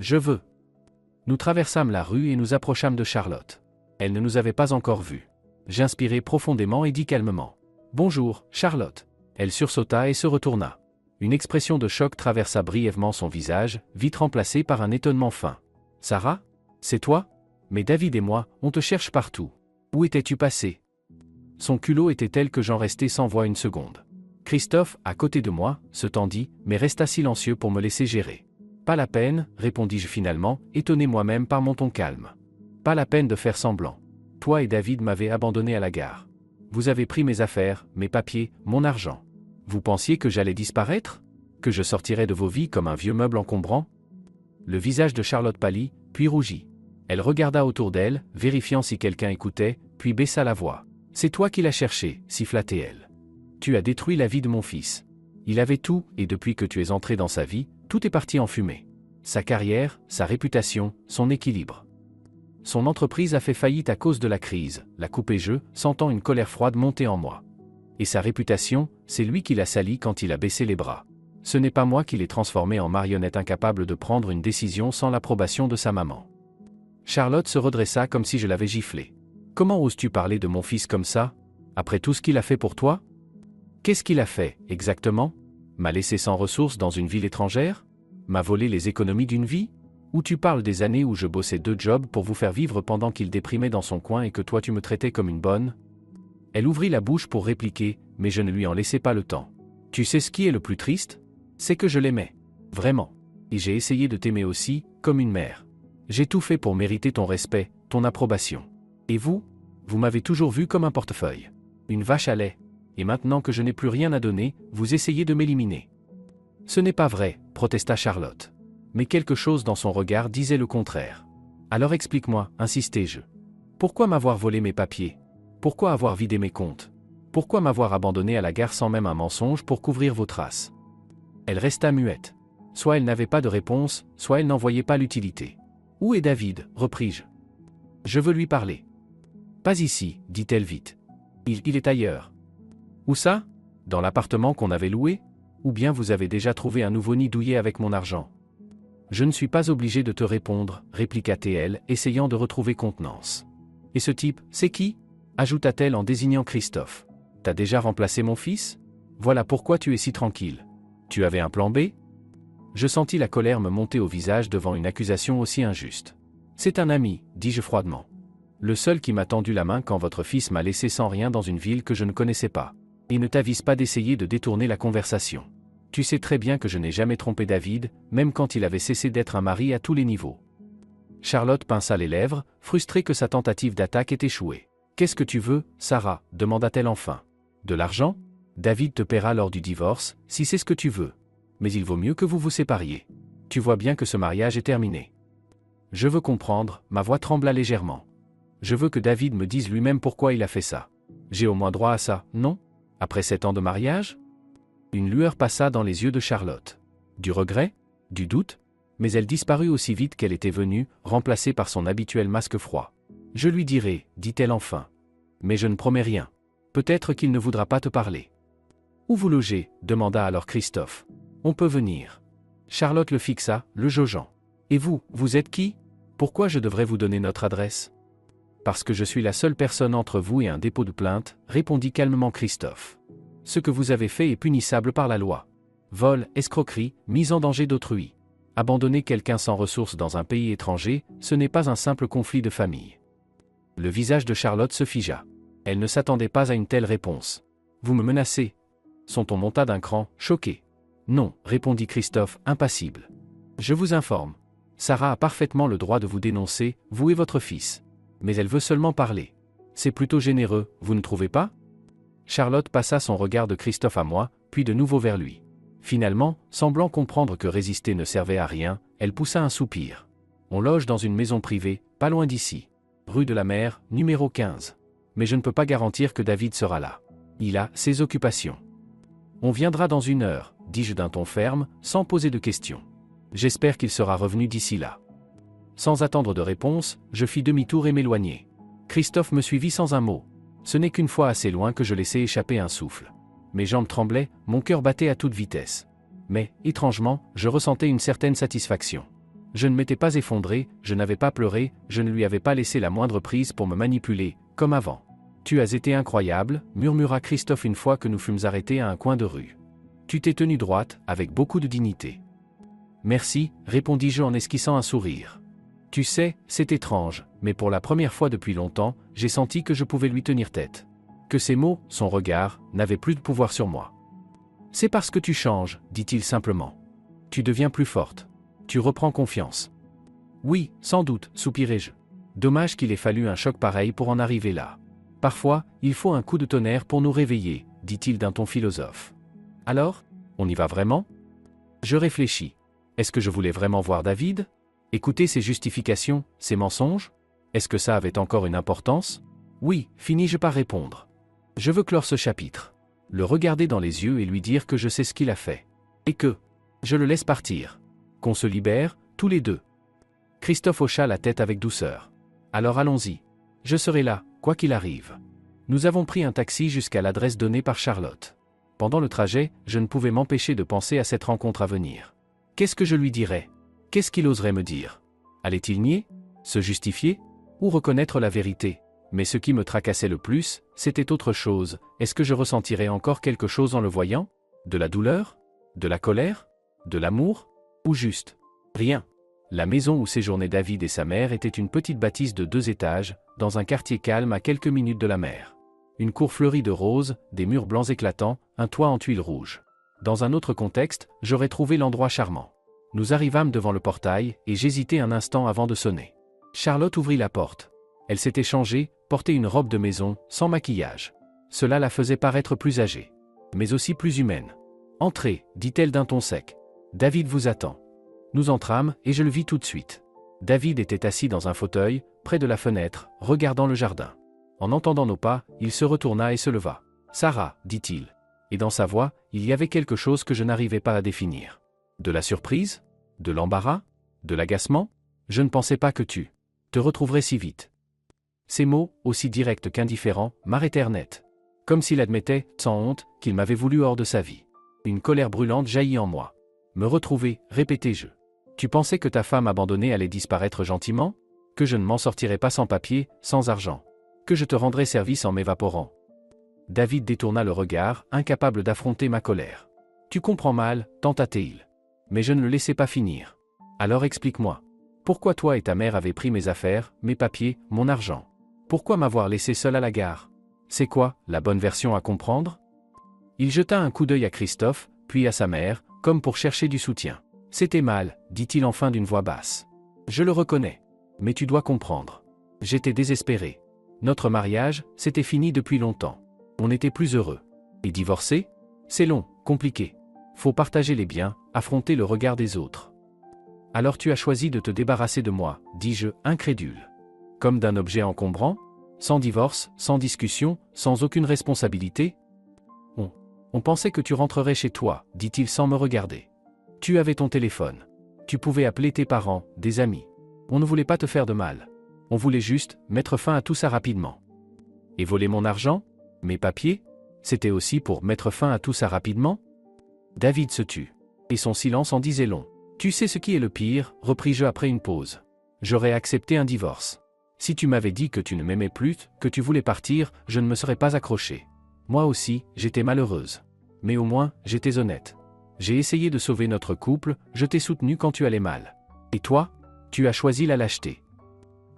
Je veux. Nous traversâmes la rue et nous approchâmes de Charlotte. Elle ne nous avait pas encore vus. J'inspirai profondément et dis calmement. « Bonjour, Charlotte. » Elle sursauta et se retourna. Une expression de choc traversa brièvement son visage, vite remplacée par un étonnement fin. « Sarah ? C'est toi ? Mais David et moi, on te cherche partout. Où étais-tu passé ?» Son culot était tel que j'en restai sans voix une seconde. Christophe, à côté de moi, se tendit, mais resta silencieux pour me laisser gérer. « Pas la peine, répondis-je finalement, étonné moi-même par mon ton calme. Pas la peine de faire semblant. Toi et David m'avez abandonné à la gare. Vous avez pris mes affaires, mes papiers, mon argent. Vous pensiez que j'allais disparaître ? Que je sortirais de vos vies comme un vieux meuble encombrant ? Le visage de Charlotte pâlit, puis rougit. Elle regarda autour d'elle, vérifiant si quelqu'un écoutait, puis baissa la voix. « C'est toi qui l'as cherché, siffla-t-elle. Tu as détruit la vie de mon fils. Il avait tout, et depuis que tu es entré dans sa vie, tout est parti en fumée. Sa carrière, sa réputation, son équilibre. Son entreprise a fait faillite à cause de la crise, la coupé-jeu, sentant une colère froide monter en moi. Et sa réputation, c'est lui qui l'a salie quand il a baissé les bras. Ce n'est pas moi qui l'ai transformé en marionnette incapable de prendre une décision sans l'approbation de sa maman. » Charlotte se redressa comme si je l'avais giflé. « Comment oses-tu parler de mon fils comme ça, après tout ce qu'il a fait pour toi ? Qu'est-ce qu'il a fait, exactement ? M'a laissé sans ressources dans une ville étrangère ? M'a volé les économies d'une vie ? Ou tu parles des années où je bossais 2 jobs pour vous faire vivre pendant qu'il déprimait dans son coin et que toi tu me traitais comme une bonne ? » Elle ouvrit la bouche pour répliquer, mais je ne lui en laissai pas le temps. « Tu sais ce qui est le plus triste ? C'est que je l'aimais. Vraiment. Et j'ai essayé de t'aimer aussi, comme une mère. J'ai tout fait pour mériter ton respect, ton approbation. Et vous ? Vous m'avez toujours vu comme un portefeuille. Une vache à lait. Et maintenant que je n'ai plus rien à donner, vous essayez de m'éliminer. » « Ce n'est pas vrai, » protesta Charlotte. Mais quelque chose dans son regard disait le contraire. « Alors explique-moi, insistai-je. Pourquoi m'avoir volé mes papiers ? Pourquoi avoir vidé mes comptes ? Pourquoi m'avoir abandonné à la gare sans même un mensonge pour couvrir vos traces ? » Elle resta muette. Soit elle n'avait pas de réponse, soit elle n'en voyait pas l'utilité. « Où est David ?» repris-je. « Je veux lui parler. »« Pas ici, » dit-elle vite. « Il est ailleurs. »« Où ça ? Dans l'appartement qu'on avait loué ? Ou bien vous avez déjà trouvé un nouveau nid douillet avec mon argent ? » « Je ne suis pas obligé de te répondre, » répliqua-t-elle, essayant de retrouver contenance. « Et ce type, c'est qui ? » ajouta-t-elle en désignant Christophe. « T'as déjà remplacé mon fils ? Voilà pourquoi tu es si tranquille. Tu avais un plan B ? » Je sentis la colère me monter au visage devant une accusation aussi injuste. « C'est un ami, » dis-je froidement. « Le seul qui m'a tendu la main quand votre fils m'a laissé sans rien dans une ville que je ne connaissais pas. Et ne t'avise pas d'essayer de détourner la conversation. Tu sais très bien que je n'ai jamais trompé David, même quand il avait cessé d'être un mari à tous les niveaux. » Charlotte pinça les lèvres, frustrée que sa tentative d'attaque ait échoué. « Qu'est-ce que tu veux, Sarah ? » demanda-t-elle enfin. « De l'argent ? David te paiera lors du divorce, si c'est ce que tu veux. Mais il vaut mieux que vous vous sépariez. Tu vois bien que ce mariage est terminé. » Je veux comprendre, ma voix trembla légèrement. Je veux que David me dise lui-même pourquoi il a fait ça. J'ai au moins droit à ça, non ? Après 7 ans de mariage ? Une lueur passa dans les yeux de Charlotte. Du regret ? Du doute ? Mais elle disparut aussi vite qu'elle était venue, remplacée par son habituel masque froid. « Je lui dirai, » dit-elle enfin. « Mais je ne promets rien. Peut-être qu'il ne voudra pas te parler. »« Où vous logez ? » demanda alors Christophe. « On peut venir. » Charlotte le fixa, le jaugeant. « Et vous, vous êtes qui ? Pourquoi je devrais vous donner notre adresse ? » « Parce que je suis la seule personne entre vous et un dépôt de plainte, » répondit calmement Christophe. « Ce que vous avez fait est punissable par la loi. Vol, escroquerie, mise en danger d'autrui. Abandonner quelqu'un sans ressources dans un pays étranger, ce n'est pas un simple conflit de famille. » Le visage de Charlotte se figea. Elle ne s'attendait pas à une telle réponse. « Vous me menacez ?» Son ton monta d'un cran, choqué. « Non, » répondit Christophe, impassible. « Je vous informe. Sarah a parfaitement le droit de vous dénoncer, vous et votre fils. Mais elle veut seulement parler. C'est plutôt généreux, vous ne trouvez pas ? » Charlotte passa son regard de Christophe à moi, puis de nouveau vers lui. Finalement, semblant comprendre que résister ne servait à rien, elle poussa un soupir. « On loge dans une maison privée, pas loin d'ici. Rue de la Mer, numéro 15. Mais je ne peux pas garantir que David sera là. Il a ses occupations. »« On viendra dans 1 heure, » dis-je d'un ton ferme, sans poser de questions. « J'espère qu'il sera revenu d'ici là. » Sans attendre de réponse, je fis demi-tour et m'éloignai. Christophe me suivit sans un mot. Ce n'est qu'une fois assez loin que je laissai échapper un souffle. Mes jambes tremblaient, mon cœur battait à toute vitesse. Mais, étrangement, je ressentais une certaine satisfaction. Je ne m'étais pas effondré, je n'avais pas pleuré, je ne lui avais pas laissé la moindre prise pour me manipuler, comme avant. « Tu as été incroyable, » murmura Christophe une fois que nous fûmes arrêtés à un coin de rue. « Tu t'es tenu droite, avec beaucoup de dignité. »« Merci, » répondis-je en esquissant un sourire. Tu sais, c'est étrange, mais pour la première fois depuis longtemps, j'ai senti que je pouvais lui tenir tête. Que ses mots, son regard, n'avaient plus de pouvoir sur moi. « C'est parce que tu changes, » dit-il simplement. « Tu deviens plus forte. Tu reprends confiance. »« Oui, sans doute, » soupirai-je. Dommage qu'il ait fallu un choc pareil pour en arriver là. Parfois, il faut un coup de tonnerre pour nous réveiller, dit-il d'un ton philosophe. « Alors, on y va vraiment ? » Je réfléchis. Est-ce que je voulais vraiment voir David ? Écoutez ces justifications, ces mensonges? Est-ce que ça avait encore une importance? Oui, finis-je par répondre. Je veux clore ce chapitre. Le regarder dans les yeux et lui dire que je sais ce qu'il a fait. Et que je le laisse partir. Qu'on se libère, tous les deux. Christophe hocha la tête avec douceur. Alors allons-y. Je serai là, quoi qu'il arrive. Nous avons pris un taxi jusqu'à l'adresse donnée par Charlotte. Pendant le trajet, je ne pouvais m'empêcher de penser à cette rencontre à venir. Qu'est-ce que je lui dirais? Qu'est-ce qu'il oserait me dire? Allait-il nier? Se justifier? Ou reconnaître la vérité? Mais ce qui me tracassait le plus, c'était autre chose. Est-ce que je ressentirais encore quelque chose en le voyant? De la douleur? De la colère? De l'amour? Ou juste rien? La maison où séjournaient David et sa mère était une petite bâtisse de 2 étages, dans un quartier calme à quelques minutes de la mer. Une cour fleurie de roses, des murs blancs éclatants, un toit en tuiles rouges. Dans un autre contexte, j'aurais trouvé l'endroit charmant. Nous arrivâmes devant le portail, et j'hésitai un instant avant de sonner. Charlotte ouvrit la porte. Elle s'était changée, portait une robe de maison, sans maquillage. Cela la faisait paraître plus âgée, mais aussi plus humaine. « Entrez », dit-elle d'un ton sec. « David vous attend. » Nous entrâmes, et je le vis tout de suite. David était assis dans un fauteuil, près de la fenêtre, regardant le jardin. En entendant nos pas, il se retourna et se leva. « Sarah », dit-il. Et dans sa voix, il y avait quelque chose que je n'arrivais pas à définir. De la surprise? De l'embarras? De l'agacement? Je ne pensais pas que tu te retrouverais si vite. Ces mots, aussi directs qu'indifférents, m'arrêtèrent net. Comme s'il admettait, sans honte, qu'il m'avait voulu hors de sa vie. Une colère brûlante jaillit en moi. Me retrouver, répétai-je. Tu pensais que ta femme abandonnée allait disparaître gentiment? Que je ne m'en sortirais pas sans papier, sans argent? Que je te rendrais service en m'évaporant? David détourna le regard, incapable d'affronter ma colère. Tu comprends mal, tenta-t-il. Mais je ne le laissai pas finir. Alors explique-moi. Pourquoi toi et ta mère avez pris mes affaires, mes papiers, mon argent? Pourquoi m'avoir laissé seul à la gare? C'est quoi, la bonne version à comprendre? Il jeta un coup d'œil à Christophe, puis à sa mère, comme pour chercher du soutien. C'était mal, dit-il enfin d'une voix basse. Je le reconnais. Mais tu dois comprendre. J'étais désespéré. Notre mariage, c'était fini depuis longtemps. On n'était plus heureux. Et divorcer? C'est long, compliqué. Faut partager les biens, affronter le regard des autres. Alors tu as choisi de te débarrasser de moi, dis-je, incrédule. Comme d'un objet encombrant? Sans divorce, sans discussion, sans aucune responsabilité? On pensait que tu rentrerais chez toi, dit-il sans me regarder. Tu avais ton téléphone. Tu pouvais appeler tes parents, des amis. On ne voulait pas te faire de mal. On voulait juste mettre fin à tout ça rapidement. Et voler mon argent? Mes papiers? C'était aussi pour mettre fin à tout ça rapidement? David se tut. Et son silence en disait long. Tu sais ce qui est le pire, repris-je après une pause. J'aurais accepté un divorce. Si tu m'avais dit que tu ne m'aimais plus, que tu voulais partir, je ne me serais pas accroché. Moi aussi, j'étais malheureuse. Mais au moins, j'étais honnête. J'ai essayé de sauver notre couple, je t'ai soutenu quand tu allais mal. Et toi? Tu as choisi la lâcheté.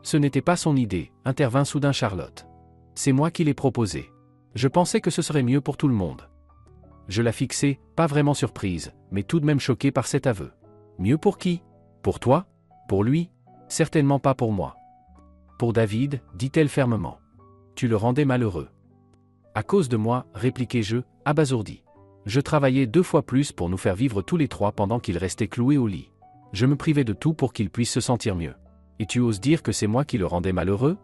Ce n'était pas son idée, intervint soudain Charlotte. C'est moi qui l'ai proposé. Je pensais que ce serait mieux pour tout le monde. Je la fixai, pas vraiment surprise, mais tout de même choquée par cet aveu. Mieux pour qui? Pour toi? Pour lui? Certainement pas pour moi. Pour David, dit-elle fermement. Tu le rendais malheureux. À cause de moi, répliquai-je, abasourdi. Je travaillais 2 fois plus pour nous faire vivre tous les 3 pendant qu'il restait cloué au lit. Je me privais de tout pour qu'il puisse se sentir mieux. Et tu oses dire que c'est moi qui le rendais malheureux?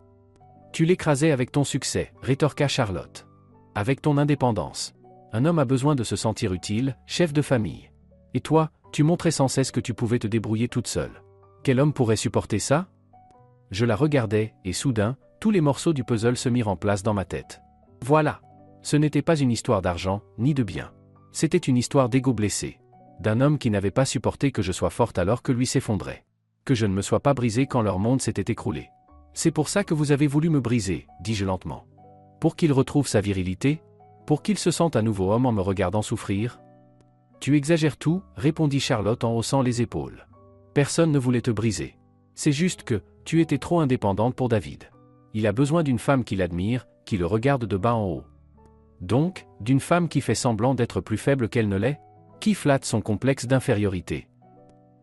Tu l'écrasais avec ton succès, rétorqua Charlotte. Avec ton indépendance. Un homme a besoin de se sentir utile, chef de famille. Et toi, tu montrais sans cesse que tu pouvais te débrouiller toute seule. Quel homme pourrait supporter ça? Je la regardais, et soudain, tous les morceaux du puzzle se mirent en place dans ma tête. Voilà. Ce n'était pas une histoire d'argent, ni de biens. C'était une histoire d'ego blessé. D'un homme qui n'avait pas supporté que je sois forte alors que lui s'effondrait. Que je ne me sois pas brisée quand leur monde s'était écroulé. C'est pour ça que vous avez voulu me briser, dis-je lentement. Pour qu'il retrouve sa virilité? Pour qu'il se sente à nouveau homme en me regardant souffrir? Tu exagères tout, répondit Charlotte en haussant les épaules. Personne ne voulait te briser. C'est juste que, tu étais trop indépendante pour David. Il a besoin d'une femme qui l'admire, qui le regarde de bas en haut. Donc, d'une femme qui fait semblant d'être plus faible qu'elle ne l'est? Qui flatte son complexe d'infériorité?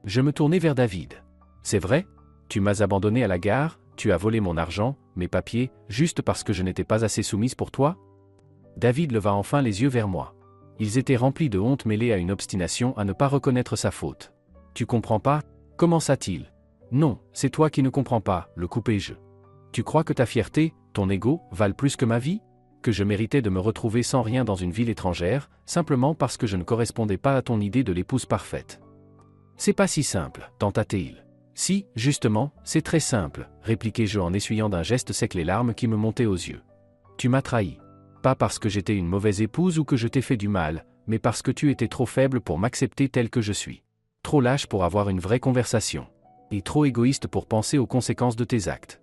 Je me tournai vers David. C'est vrai? Tu m'as abandonné à la gare, tu as volé mon argent, mes papiers, juste parce que je n'étais pas assez soumise pour toi? David leva enfin les yeux vers moi. Ils étaient remplis de honte mêlée à une obstination à ne pas reconnaître sa faute. Tu comprends pas? Commença-t-il. Non, c'est toi qui ne comprends pas, le coupai-je. Tu crois que ta fierté, ton ego, valent plus que ma vie? Que je méritais de me retrouver sans rien dans une ville étrangère, simplement parce que je ne correspondais pas à ton idée de l'épouse parfaite. C'est pas si simple, tenta-t-il. Si, justement, c'est très simple, répliquai-je en essuyant d'un geste sec les larmes qui me montaient aux yeux. Tu m'as trahi. Pas parce que j'étais une mauvaise épouse ou que je t'ai fait du mal, mais parce que tu étais trop faible pour m'accepter tel que je suis. Trop lâche pour avoir une vraie conversation. Et trop égoïste pour penser aux conséquences de tes actes.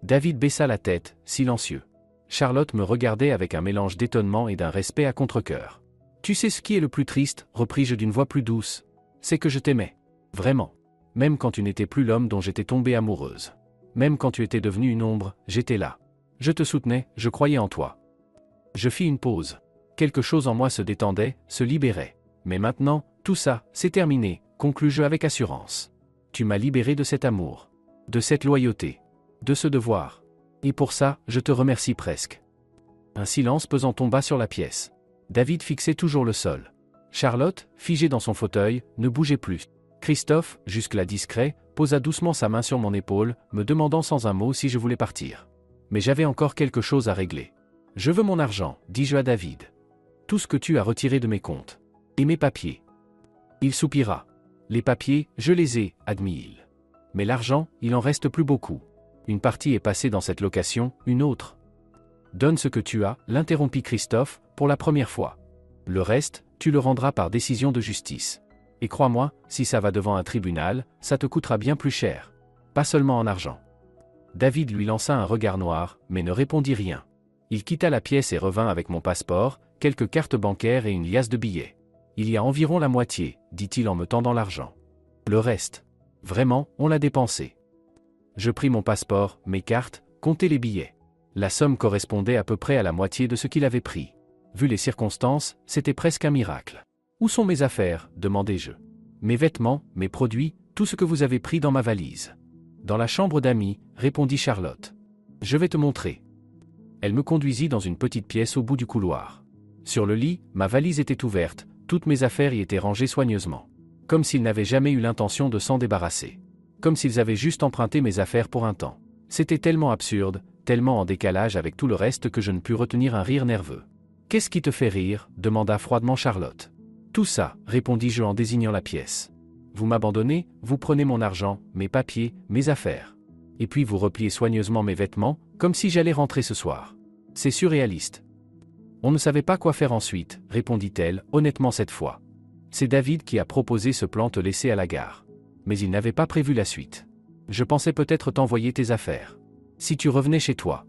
David baissa la tête, silencieux. Charlotte me regardait avec un mélange d'étonnement et d'un respect à contre-cœur. Tu sais ce qui est le plus triste, repris-je d'une voix plus douce. C'est que je t'aimais. Vraiment. Même quand tu n'étais plus l'homme dont j'étais tombée amoureuse. Même quand tu étais devenu une ombre, j'étais là. Je te soutenais, je croyais en toi. Je fis une pause. Quelque chose en moi se détendait, se libérait. Mais maintenant, tout ça, c'est terminé, conclus-je avec assurance. Tu m'as libéré de cet amour. De cette loyauté. De ce devoir. Et pour ça, je te remercie presque. Un silence pesant tomba sur la pièce. David fixait toujours le sol. Charlotte, figée dans son fauteuil, ne bougeait plus. Christophe, jusque-là discret, posa doucement sa main sur mon épaule, me demandant sans un mot si je voulais partir. Mais j'avais encore quelque chose à régler. Je veux mon argent, dis-je à David. Tout ce que tu as retiré de mes comptes. Et mes papiers. Il soupira. Les papiers, je les ai, admit-il. Mais l'argent, il en reste plus beaucoup. Une partie est passée dans cette location, une autre. Donne ce que tu as, l'interrompit Christophe, pour la première fois. Le reste, tu le rendras par décision de justice. Et crois-moi, si ça va devant un tribunal, ça te coûtera bien plus cher. Pas seulement en argent. David lui lança un regard noir, mais ne répondit rien. Il quitta la pièce et revint avec mon passeport, quelques cartes bancaires et une liasse de billets. Il y a environ la moitié, dit-il en me tendant l'argent. Le reste. Vraiment, on l'a dépensé. Je pris mon passeport, mes cartes, comptai les billets. La somme correspondait à peu près à la moitié de ce qu'il avait pris. Vu les circonstances, c'était presque un miracle. Où sont mes affaires, demandai-je. Mes vêtements, mes produits, tout ce que vous avez pris dans ma valise. Dans la chambre d'amis, répondit Charlotte. Je vais te montrer. Elle me conduisit dans une petite pièce au bout du couloir. Sur le lit, ma valise était ouverte, toutes mes affaires y étaient rangées soigneusement. Comme s'ils n'avaient jamais eu l'intention de s'en débarrasser. Comme s'ils avaient juste emprunté mes affaires pour un temps. C'était tellement absurde, tellement en décalage avec tout le reste que je ne pus retenir un rire nerveux. « Qu'est-ce qui te fait rire » demanda froidement Charlotte. « Tout ça, répondis-je en désignant la pièce. Vous m'abandonnez, vous prenez mon argent, mes papiers, mes affaires. Et puis vous repliez soigneusement mes vêtements, comme si j'allais rentrer ce soir. C'est surréaliste. » On ne savait pas quoi faire ensuite, répondit-elle, honnêtement cette fois. C'est David qui a proposé ce plan te laisser à la gare. Mais il n'avait pas prévu la suite. Je pensais peut-être t'envoyer tes affaires. Si tu revenais chez toi.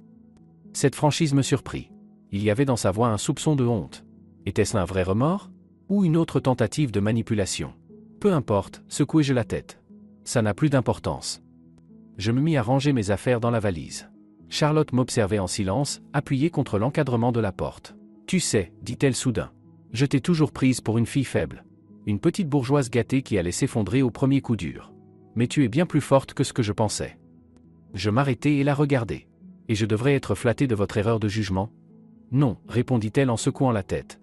Cette franchise me surprit. Il y avait dans sa voix un soupçon de honte. Était-ce un vrai remords? Ou une autre tentative de manipulation? Peu importe, secouai-je la tête. Ça n'a plus d'importance. Je me mis à ranger mes affaires dans la valise. Charlotte m'observait en silence, appuyée contre l'encadrement de la porte. Tu sais, dit-elle soudain. Je t'ai toujours prise pour une fille faible. Une petite bourgeoise gâtée qui allait s'effondrer au premier coup dur. Mais tu es bien plus forte que ce que je pensais. Je m'arrêtai et la regardai. Et je devrais être flatté de votre erreur de jugement? Non, répondit-elle en secouant la tête.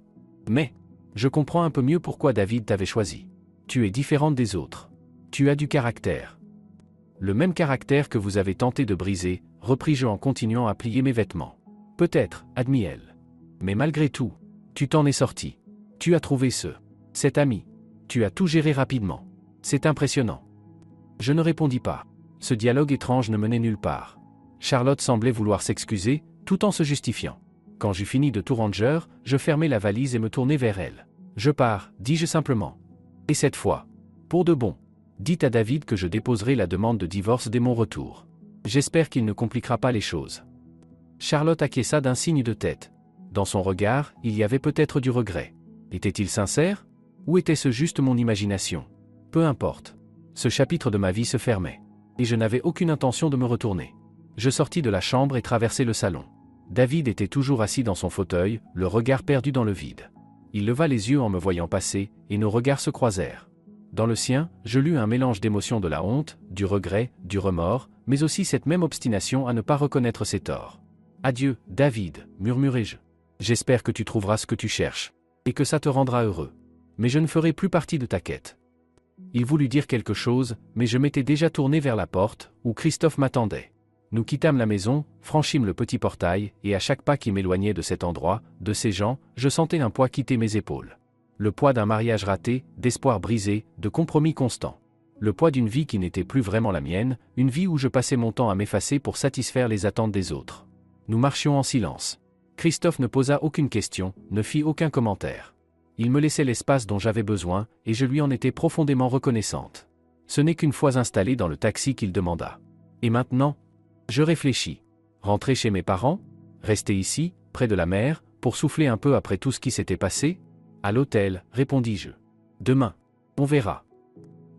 Mais, je comprends un peu mieux pourquoi David t'avait choisi. Tu es différente des autres. Tu as du caractère. Le même caractère que vous avez tenté de briser, repris-je en continuant à plier mes vêtements. Peut-être, admit-elle. Mais malgré tout, tu t'en es sorti. Tu as trouvé cet ami. Tu as tout géré rapidement. C'est impressionnant. Je ne répondis pas. Ce dialogue étrange ne menait nulle part. Charlotte semblait vouloir s'excuser, tout en se justifiant. Quand j'eus fini de tout ranger, je fermai la valise et me tournai vers elle. Je pars, dis-je simplement. Et cette fois, pour de bon, dites à David que je déposerai la demande de divorce dès mon retour. J'espère qu'il ne compliquera pas les choses. Charlotte acquiesça d'un signe de tête. Dans son regard, il y avait peut-être du regret. Était-il sincère? Ou était-ce juste mon imagination? Peu importe. Ce chapitre de ma vie se fermait. Et je n'avais aucune intention de me retourner. Je sortis de la chambre et traversai le salon. David était toujours assis dans son fauteuil, le regard perdu dans le vide. Il leva les yeux en me voyant passer, et nos regards se croisèrent. Dans le sien, je lus un mélange d'émotions de la honte, du regret, du remords, mais aussi cette même obstination à ne pas reconnaître ses torts. « Adieu, David, murmurai-je. J'espère que tu trouveras ce que tu cherches, et que ça te rendra heureux. Mais je ne ferai plus partie de ta quête. Il voulut dire quelque chose, mais je m'étais déjà tourné vers la porte, où Christophe m'attendait. Nous quittâmes la maison, franchîmes le petit portail, et à chaque pas qui m'éloignait de cet endroit, de ces gens, je sentais un poids quitter mes épaules. Le poids d'un mariage raté, d'espoir brisé, de compromis constant. Le poids d'une vie qui n'était plus vraiment la mienne, une vie où je passais mon temps à m'effacer pour satisfaire les attentes des autres. Nous marchions en silence. Christophe ne posa aucune question, ne fit aucun commentaire. Il me laissait l'espace dont j'avais besoin, et je lui en étais profondément reconnaissante. Ce n'est qu'une fois installé dans le taxi qu'il demanda. Et maintenant ? Je réfléchis. Rentrer chez mes parents ? Rester ici, près de la mer, pour souffler un peu après tout ce qui s'était passé ? À l'hôtel, répondis-je. Demain. On verra.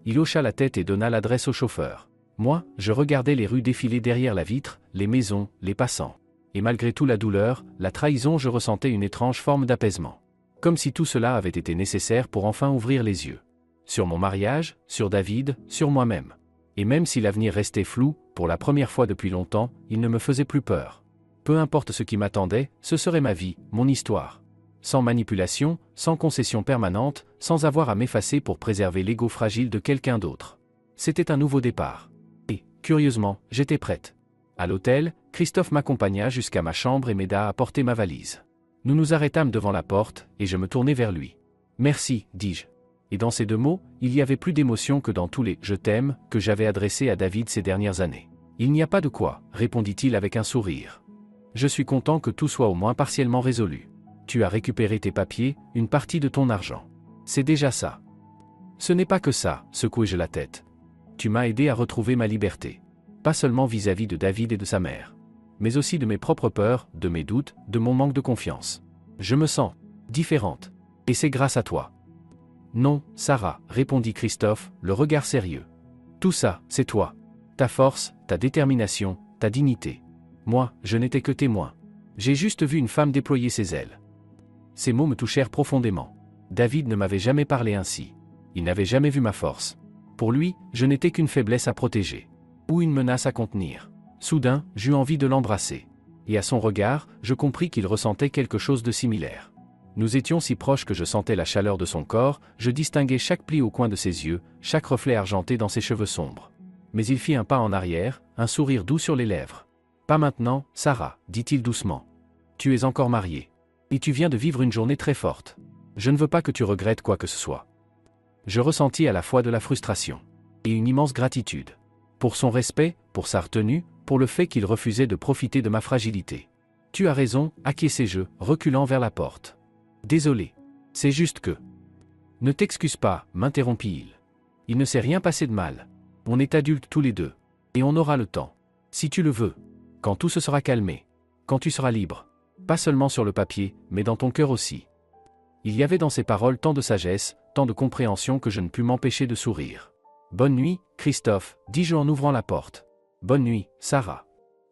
Il hocha la tête et donna l'adresse au chauffeur. Moi, je regardais les rues défiler derrière la vitre, les maisons, les passants. Et malgré tout la douleur, la trahison, je ressentais une étrange forme d'apaisement. Comme si tout cela avait été nécessaire pour enfin ouvrir les yeux. Sur mon mariage, sur David, sur moi-même. Et même si l'avenir restait flou, pour la première fois depuis longtemps, il ne me faisait plus peur. Peu importe ce qui m'attendait, ce serait ma vie, mon histoire. Sans manipulation, sans concession permanente, sans avoir à m'effacer pour préserver l'ego fragile de quelqu'un d'autre. C'était un nouveau départ. Et, curieusement, j'étais prête. À l'hôtel, Christophe m'accompagna jusqu'à ma chambre et m'aida à porter ma valise. Nous nous arrêtâmes devant la porte, et je me tournai vers lui. « Merci », dis-je. Et dans ces deux mots, il y avait plus d'émotion que dans tous les « je t'aime » que j'avais adressés à David ces dernières années. « Il n'y a pas de quoi », répondit-il avec un sourire. « Je suis content que tout soit au moins partiellement résolu. Tu as récupéré tes papiers, une partie de ton argent. C'est déjà ça. » « Ce n'est pas que ça, secouai-je la tête. Tu m'as aidé à retrouver ma liberté. Pas seulement vis-à-vis de David et de sa mère. Mais aussi de mes propres peurs, de mes doutes, de mon manque de confiance. Je me sens différente. Et c'est grâce à toi. » « Non, Sarah, répondit Christophe, le regard sérieux. Tout ça, c'est toi. Ta force, ta détermination, ta dignité. Moi, je n'étais que témoin. J'ai juste vu une femme déployer ses ailes. Ces mots me touchèrent profondément. David ne m'avait jamais parlé ainsi. Il n'avait jamais vu ma force. Pour lui, je n'étais qu'une faiblesse à protéger. Ou une menace à contenir. Soudain, j'eus envie de l'embrasser. Et à son regard, je compris qu'il ressentait quelque chose de similaire. Nous étions si proches que je sentais la chaleur de son corps, je distinguais chaque pli au coin de ses yeux, chaque reflet argenté dans ses cheveux sombres. Mais il fit un pas en arrière, un sourire doux sur les lèvres. « Pas maintenant, Sarah, dit-il doucement. Tu es encore mariée. Et tu viens de vivre une journée très forte. Je ne veux pas que tu regrettes quoi que ce soit. » Je ressentis à la fois de la frustration et une immense gratitude. Pour son respect, pour sa retenue, pour le fait qu'il refusait de profiter de ma fragilité. « Tu as raison, acquiesçai-je, reculant vers la porte. Désolé. C'est juste que... » « Ne t'excuse pas, m'interrompit-il. Il ne s'est rien passé de mal. On est adultes tous les deux. Et on aura le temps. Si tu le veux. Quand tout se sera calmé. Quand tu seras libre. Pas seulement sur le papier, mais dans ton cœur aussi. » Il y avait dans ces paroles tant de sagesse, tant de compréhension que je ne pus m'empêcher de sourire. « Bonne nuit, Christophe, dis-je en ouvrant la porte. Bonne nuit, Sarah. »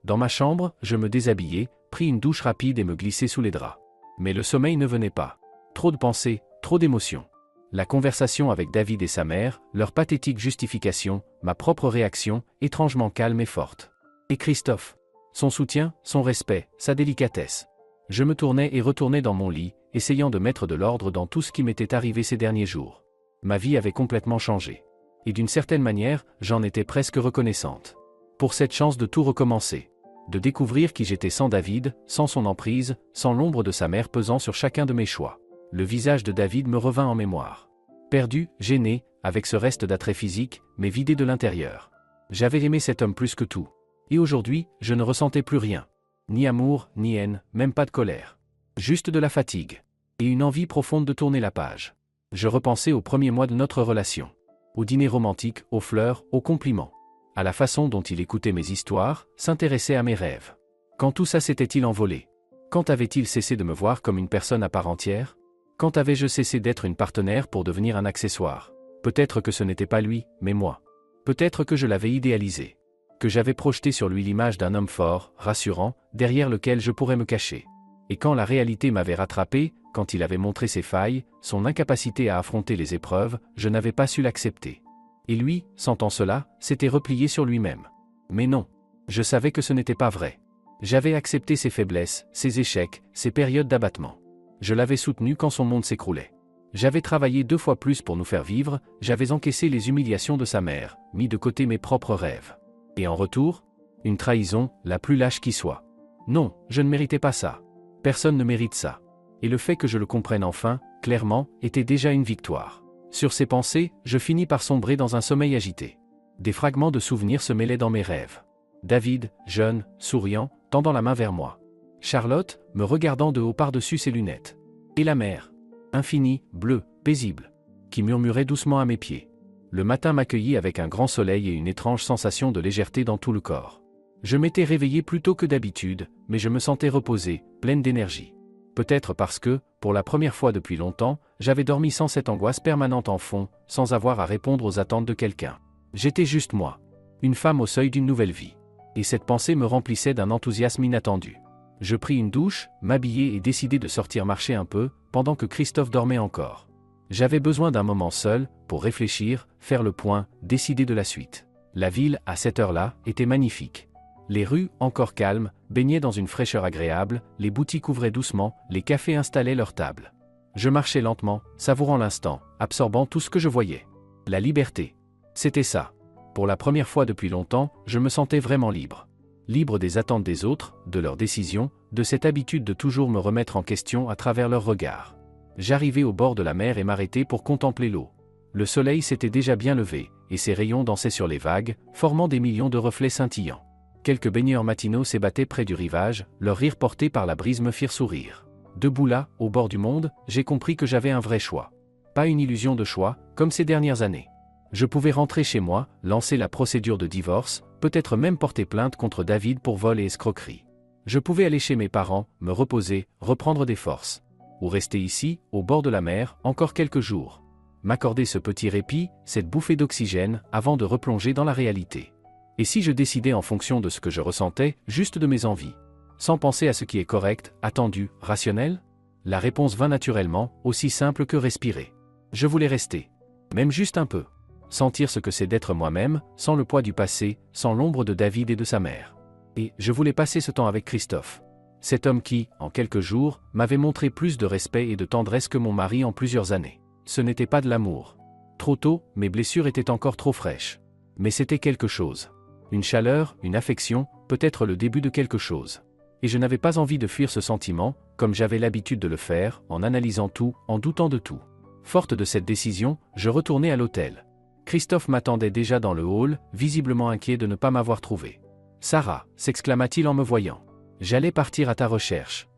Dans ma chambre, je me déshabillai, pris une douche rapide et me glissai sous les draps. Mais le sommeil ne venait pas. Trop de pensées, trop d'émotions. La conversation avec David et sa mère, leur pathétique justification, ma propre réaction, étrangement calme et forte. Et Christophe. Son soutien, son respect, sa délicatesse. Je me tournais et retournais dans mon lit, essayant de mettre de l'ordre dans tout ce qui m'était arrivé ces derniers jours. Ma vie avait complètement changé. Et d'une certaine manière, j'en étais presque reconnaissante. Pour cette chance de tout recommencer. De découvrir qui j'étais sans David, sans son emprise, sans l'ombre de sa mère pesant sur chacun de mes choix. Le visage de David me revint en mémoire. Perdu, gêné, avec ce reste d'attrait physique, mais vidé de l'intérieur. J'avais aimé cet homme plus que tout. Et aujourd'hui, je ne ressentais plus rien. Ni amour, ni haine, même pas de colère. Juste de la fatigue. Et une envie profonde de tourner la page. Je repensais aux premiers mois de notre relation. Au dîner romantique, aux fleurs, aux compliments. À la façon dont il écoutait mes histoires, s'intéressait à mes rêves. Quand tout ça s'était-il envolé? Quand avait-il cessé de me voir comme une personne à part entière? Quand avais-je cessé d'être une partenaire pour devenir un accessoire? Peut-être que ce n'était pas lui, mais moi. Peut-être que je l'avais idéalisé. Que j'avais projeté sur lui l'image d'un homme fort, rassurant, derrière lequel je pourrais me cacher. Et quand la réalité m'avait rattrapé, quand il avait montré ses failles, son incapacité à affronter les épreuves, je n'avais pas su l'accepter. Et lui, sentant cela, s'était replié sur lui-même. Mais non. Je savais que ce n'était pas vrai. J'avais accepté ses faiblesses, ses échecs, ses périodes d'abattement. Je l'avais soutenu quand son monde s'écroulait. J'avais travaillé 2 fois plus pour nous faire vivre, j'avais encaissé les humiliations de sa mère, mis de côté mes propres rêves. Et en retour, une trahison, la plus lâche qui soit. Non, je ne méritais pas ça. Personne ne mérite ça. Et le fait que je le comprenne enfin, clairement, était déjà une victoire. Sur ces pensées, je finis par sombrer dans un sommeil agité. Des fragments de souvenirs se mêlaient dans mes rêves. David, jeune, souriant, tendant la main vers moi. Charlotte, me regardant de haut par-dessus ses lunettes. Et la mer, infinie, bleue, paisible, qui murmurait doucement à mes pieds. Le matin m'accueillit avec un grand soleil et une étrange sensation de légèreté dans tout le corps. Je m'étais réveillé plus tôt que d'habitude, mais je me sentais reposé, pleine d'énergie. Peut-être parce que, pour la première fois depuis longtemps, j'avais dormi sans cette angoisse permanente en fond, sans avoir à répondre aux attentes de quelqu'un. J'étais juste moi. Une femme au seuil d'une nouvelle vie. Et cette pensée me remplissait d'un enthousiasme inattendu. Je pris une douche, m'habillai et décidai de sortir marcher un peu, pendant que Christophe dormait encore. J'avais besoin d'un moment seul, pour réfléchir, faire le point, décider de la suite. La ville, à cette heure-là, était magnifique. Les rues, encore calmes, baignaient dans une fraîcheur agréable, les boutiques ouvraient doucement, les cafés installaient leurs tables. Je marchais lentement, savourant l'instant, absorbant tout ce que je voyais. La liberté. C'était ça. Pour la première fois depuis longtemps, je me sentais vraiment libre. Libre des attentes des autres, de leurs décisions, de cette habitude de toujours me remettre en question à travers leurs regards. J'arrivais au bord de la mer et m'arrêtais pour contempler l'eau. Le soleil s'était déjà bien levé, et ses rayons dansaient sur les vagues, formant des millions de reflets scintillants. Quelques baigneurs matinaux s'ébattaient près du rivage, leurs rires portés par la brise me firent sourire. Debout là, au bord du monde, j'ai compris que j'avais un vrai choix. Pas une illusion de choix, comme ces dernières années. Je pouvais rentrer chez moi, lancer la procédure de divorce, peut-être même porter plainte contre David pour vol et escroquerie. Je pouvais aller chez mes parents, me reposer, reprendre des forces. Ou rester ici, au bord de la mer, encore quelques jours. M'accorder ce petit répit, cette bouffée d'oxygène, avant de replonger dans la réalité. Et si je décidais en fonction de ce que je ressentais, juste de mes envies, sans penser à ce qui est correct, attendu, rationnel? La réponse vint naturellement, aussi simple que respirer. Je voulais rester. Même juste un peu. Sentir ce que c'est d'être moi-même, sans le poids du passé, sans l'ombre de David et de sa mère. Et je voulais passer ce temps avec Christophe. Cet homme qui, en quelques jours, m'avait montré plus de respect et de tendresse que mon mari en plusieurs années. Ce n'était pas de l'amour. Trop tôt, mes blessures étaient encore trop fraîches. Mais c'était quelque chose. Une chaleur, une affection, peut-être le début de quelque chose. Et je n'avais pas envie de fuir ce sentiment, comme j'avais l'habitude de le faire, en analysant tout, en doutant de tout. Forte de cette décision, je retournai à l'hôtel. Christophe m'attendait déjà dans le hall, visiblement inquiet de ne pas m'avoir trouvé. « Sarah » s'exclama-t-il en me voyant. « J'allais partir à ta recherche. »«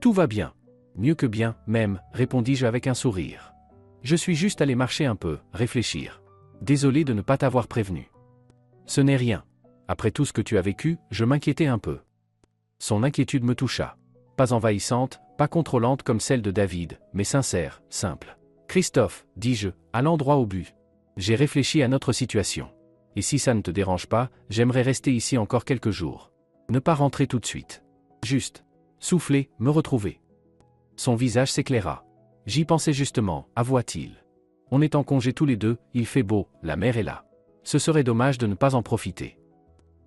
Tout va bien. »« Mieux que bien, même, » répondis-je avec un sourire. « Je suis juste allé marcher un peu, réfléchir. Désolé de ne pas t'avoir prévenu. »« Ce n'est rien. Après tout ce que tu as vécu, je m'inquiétais un peu. » Son inquiétude me toucha. Pas envahissante, pas contrôlante comme celle de David, mais sincère, simple. « Christophe, dis-je, allant droit au but. J'ai réfléchi à notre situation. Et si ça ne te dérange pas, j'aimerais rester ici encore quelques jours. Ne pas rentrer tout de suite. Juste. Souffler, me retrouver. » Son visage s'éclaira. « J'y pensais justement, avoua-t-il. On est en congé tous les deux, il fait beau, la mer est là. Ce serait dommage de ne pas en profiter. »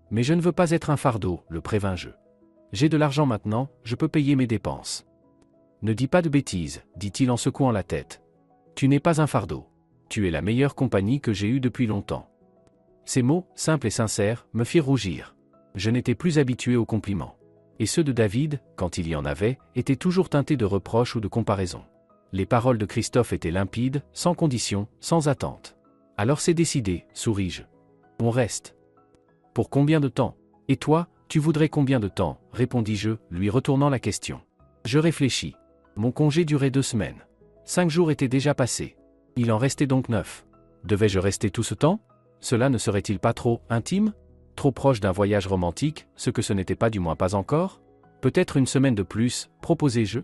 « Mais je ne veux pas être un fardeau, le prévins-je. J'ai de l'argent maintenant, je peux payer mes dépenses. »« Ne dis pas de bêtises, dit-il en secouant la tête. Tu n'es pas un fardeau. Tu es la meilleure compagnie que j'ai eue depuis longtemps. » Ces mots, simples et sincères, me firent rougir. Je n'étais plus habitué aux compliments. Et ceux de David, quand il y en avait, étaient toujours teintés de reproches ou de comparaisons. Les paroles de Christophe étaient limpides, sans condition, sans attente. « Alors c'est décidé, souris-je. On reste. » « Pour combien de temps? Et toi, tu voudrais combien de temps ?» répondis-je, lui retournant la question. Je réfléchis. Mon congé durait 2 semaines. 5 jours étaient déjà passés. Il en restait donc 9. Devais-je rester tout ce temps? Cela ne serait-il pas trop intime? Trop proche d'un voyage romantique, ce que ce n'était pas du moins pas encore? Peut-être une semaine de plus, proposai-je.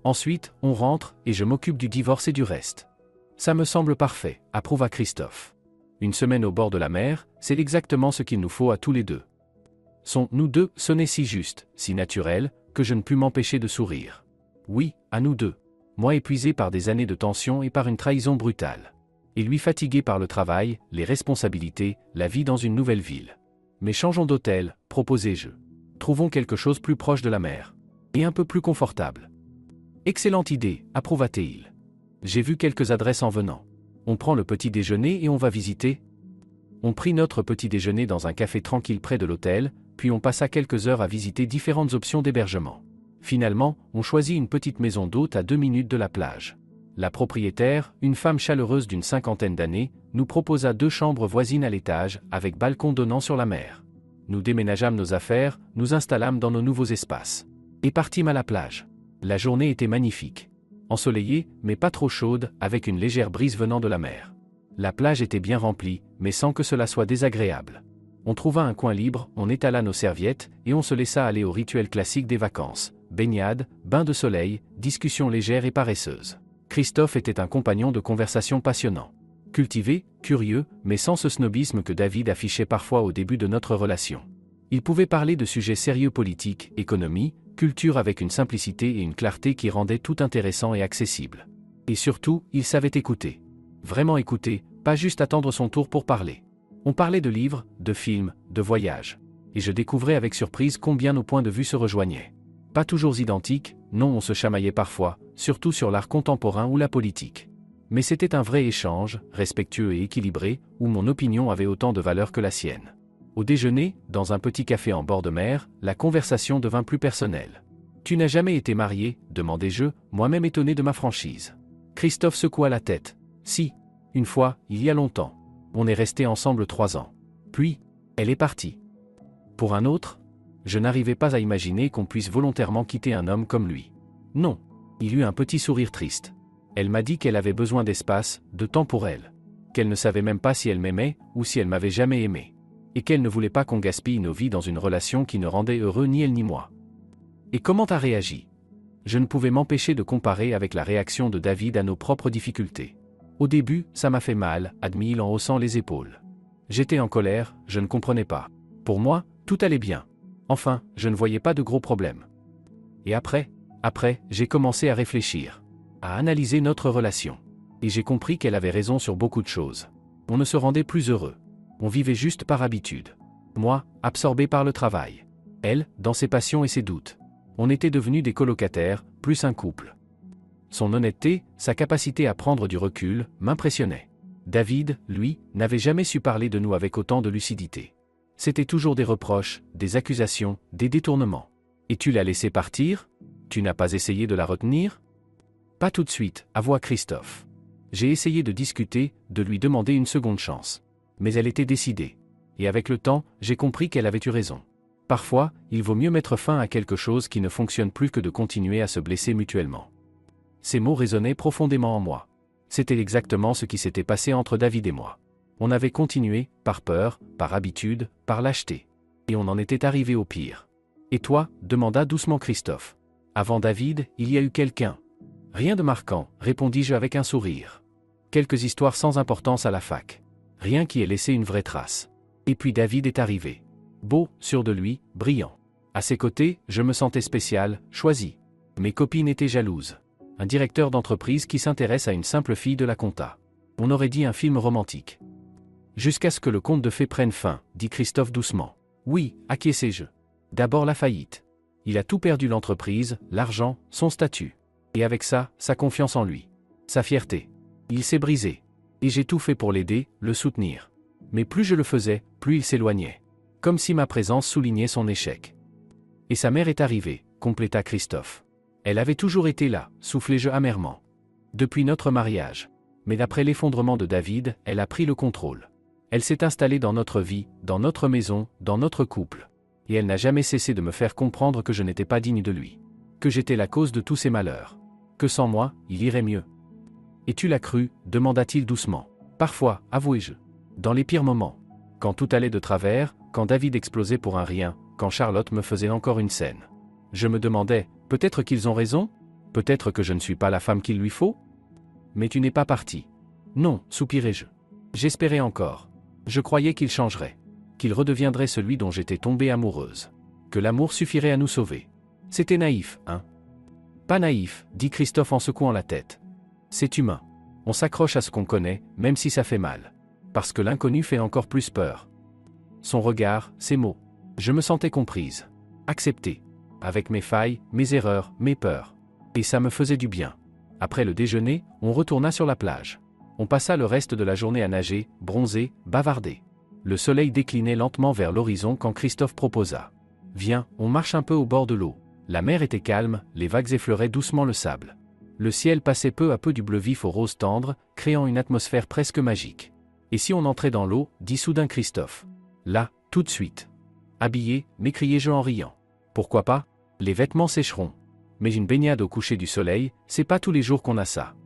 Ensuite, on rentre, et je m'occupe du divorce et du reste. Ça me semble parfait, approuva Christophe. Une semaine au bord de la mer, c'est exactement ce qu'il nous faut à tous les deux. Nous deux sonnait si juste, si naturel, que je ne pus m'empêcher de sourire. Oui, à nous deux. Moi épuisé par des années de tension et par une trahison brutale. Et lui fatigué par le travail, les responsabilités, la vie dans une nouvelle ville. Mais changeons d'hôtel, proposai-je. Trouvons quelque chose plus proche de la mer. Et un peu plus confortable. Excellente idée, approuva-t-il. J'ai vu quelques adresses en venant. On prend le petit déjeuner et on va visiter. On prit notre petit déjeuner dans un café tranquille près de l'hôtel, puis on passa quelques heures à visiter différentes options d'hébergement. Finalement, on choisit une petite maison d'hôte à 2 minutes de la plage. La propriétaire, une femme chaleureuse d'une 50aine d'années, nous proposa 2 chambres voisines à l'étage, avec balcon donnant sur la mer. Nous déménageâmes nos affaires, nous installâmes dans nos nouveaux espaces. Et partîmes à la plage. La journée était magnifique. Ensoleillée, mais pas trop chaude, avec une légère brise venant de la mer. La plage était bien remplie, mais sans que cela soit désagréable. On trouva un coin libre, on étala nos serviettes, et on se laissa aller au rituel classique des vacances. Baignade, bain de soleil, discussion légère et paresseuse. Christophe était un compagnon de conversation passionnant. Cultivé, curieux, mais sans ce snobisme que David affichait parfois au début de notre relation. Il pouvait parler de sujets sérieux politiques, économie, culture avec une simplicité et une clarté qui rendaient tout intéressant et accessible. Et surtout, il savait écouter. Vraiment écouter, pas juste attendre son tour pour parler. On parlait de livres, de films, de voyages. Et je découvrais avec surprise combien nos points de vue se rejoignaient. Pas toujours identiques, non, on se chamaillait parfois, surtout sur l'art contemporain ou la politique. Mais c'était un vrai échange, respectueux et équilibré, où mon opinion avait autant de valeur que la sienne. Au déjeuner, dans un petit café en bord de mer, la conversation devint plus personnelle. « Tu n'as jamais été marié ?» demandai-je, moi-même étonné de ma franchise. Christophe secoua la tête. « Si. Une fois, il y a longtemps. On est restés ensemble 3 ans. Puis, elle est partie. » Pour un autre, je n'arrivais pas à imaginer qu'on puisse volontairement quitter un homme comme lui. Non. Il eut un petit sourire triste. Elle m'a dit qu'elle avait besoin d'espace, de temps pour elle. Qu'elle ne savait même pas si elle m'aimait, ou si elle m'avait jamais aimé. Et qu'elle ne voulait pas qu'on gaspille nos vies dans une relation qui ne rendait heureux ni elle ni moi. Et comment t'as réagi ? Je ne pouvais m'empêcher de comparer avec la réaction de David à nos propres difficultés. Au début, ça m'a fait mal, admit-il en haussant les épaules. J'étais en colère, je ne comprenais pas. Pour moi, tout allait bien. Enfin, je ne voyais pas de gros problèmes. Et après, j'ai commencé à réfléchir, à analyser notre relation. Et j'ai compris qu'elle avait raison sur beaucoup de choses. On ne se rendait plus heureux. On vivait juste par habitude. Moi, absorbé par le travail. Elle, dans ses passions et ses doutes. On était devenus des colocataires, plus un couple. Son honnêteté, sa capacité à prendre du recul, m'impressionnaient. David, lui, n'avait jamais su parler de nous avec autant de lucidité. C'était toujours des reproches, des accusations, des détournements. Et tu l'as laissée partir ? Tu n'as pas essayé de la retenir ? Pas tout de suite, avoua Christophe. J'ai essayé de discuter, de lui demander une seconde chance. Mais elle était décidée. Et avec le temps, j'ai compris qu'elle avait eu raison. Parfois, il vaut mieux mettre fin à quelque chose qui ne fonctionne plus que de continuer à se blesser mutuellement. Ces mots résonnaient profondément en moi. C'était exactement ce qui s'était passé entre David et moi. On avait continué, par peur, par habitude, par lâcheté. Et on en était arrivé au pire. Et toi ? Demanda doucement Christophe. Avant David, il y a eu quelqu'un. Rien de marquant, répondis-je avec un sourire. Quelques histoires sans importance à la fac. Rien qui ait laissé une vraie trace. Et puis David est arrivé. Beau, sûr de lui, brillant. À ses côtés, je me sentais spécial, choisi. Mes copines étaient jalouses. Un directeur d'entreprise qui s'intéresse à une simple fille de la compta. On aurait dit un film romantique. Jusqu'à ce que le conte de fées prenne fin, dit Christophe doucement. Oui, acquiesçai-je. D'abord la faillite. Il a tout perdu, l'entreprise, l'argent, son statut. Et avec ça, sa confiance en lui. Sa fierté. Il s'est brisé. Et j'ai tout fait pour l'aider, le soutenir. Mais plus je le faisais, plus il s'éloignait. Comme si ma présence soulignait son échec. Et sa mère est arrivée, compléta Christophe. Elle avait toujours été là, soufflai-je amèrement. Depuis notre mariage. Mais d'après l'effondrement de David, elle a pris le contrôle. Elle s'est installée dans notre vie, dans notre maison, dans notre couple. Et elle n'a jamais cessé de me faire comprendre que je n'étais pas digne de lui. Que j'étais la cause de tous ses malheurs. Que sans moi, il irait mieux. Et tu l'as cru ? Demanda-t-il doucement. Parfois, avouai-je. Dans les pires moments. Quand tout allait de travers, quand David explosait pour un rien, quand Charlotte me faisait encore une scène. Je me demandais, peut-être qu'ils ont raison ? Peut-être que je ne suis pas la femme qu'il lui faut ? Mais tu n'es pas parti. Non, soupirai-je. J'espérais encore. Je croyais qu'il changerait. Qu'il redeviendrait celui dont j'étais tombée amoureuse. Que l'amour suffirait à nous sauver. C'était naïf, hein ? Pas naïf, dit Christophe en secouant la tête. C'est humain. On s'accroche à ce qu'on connaît, même si ça fait mal. Parce que l'inconnu fait encore plus peur. Son regard, ses mots. Je me sentais comprise. Acceptée. Avec mes failles, mes erreurs, mes peurs. Et ça me faisait du bien. Après le déjeuner, on retourna sur la plage. On passa le reste de la journée à nager, bronzer, bavarder. Le soleil déclinait lentement vers l'horizon quand Christophe proposa. « Viens, on marche un peu au bord de l'eau. » La mer était calme, les vagues effleuraient doucement le sable. Le ciel passait peu à peu du bleu vif au rose tendre, créant une atmosphère presque magique. « Et si on entrait dans l'eau » dit soudain Christophe. « Là, tout de suite. »« Habillé » m'écriai-je en riant. « Pourquoi pas ? Les vêtements sécheront. Mais une baignade au coucher du soleil, c'est pas tous les jours qu'on a ça. »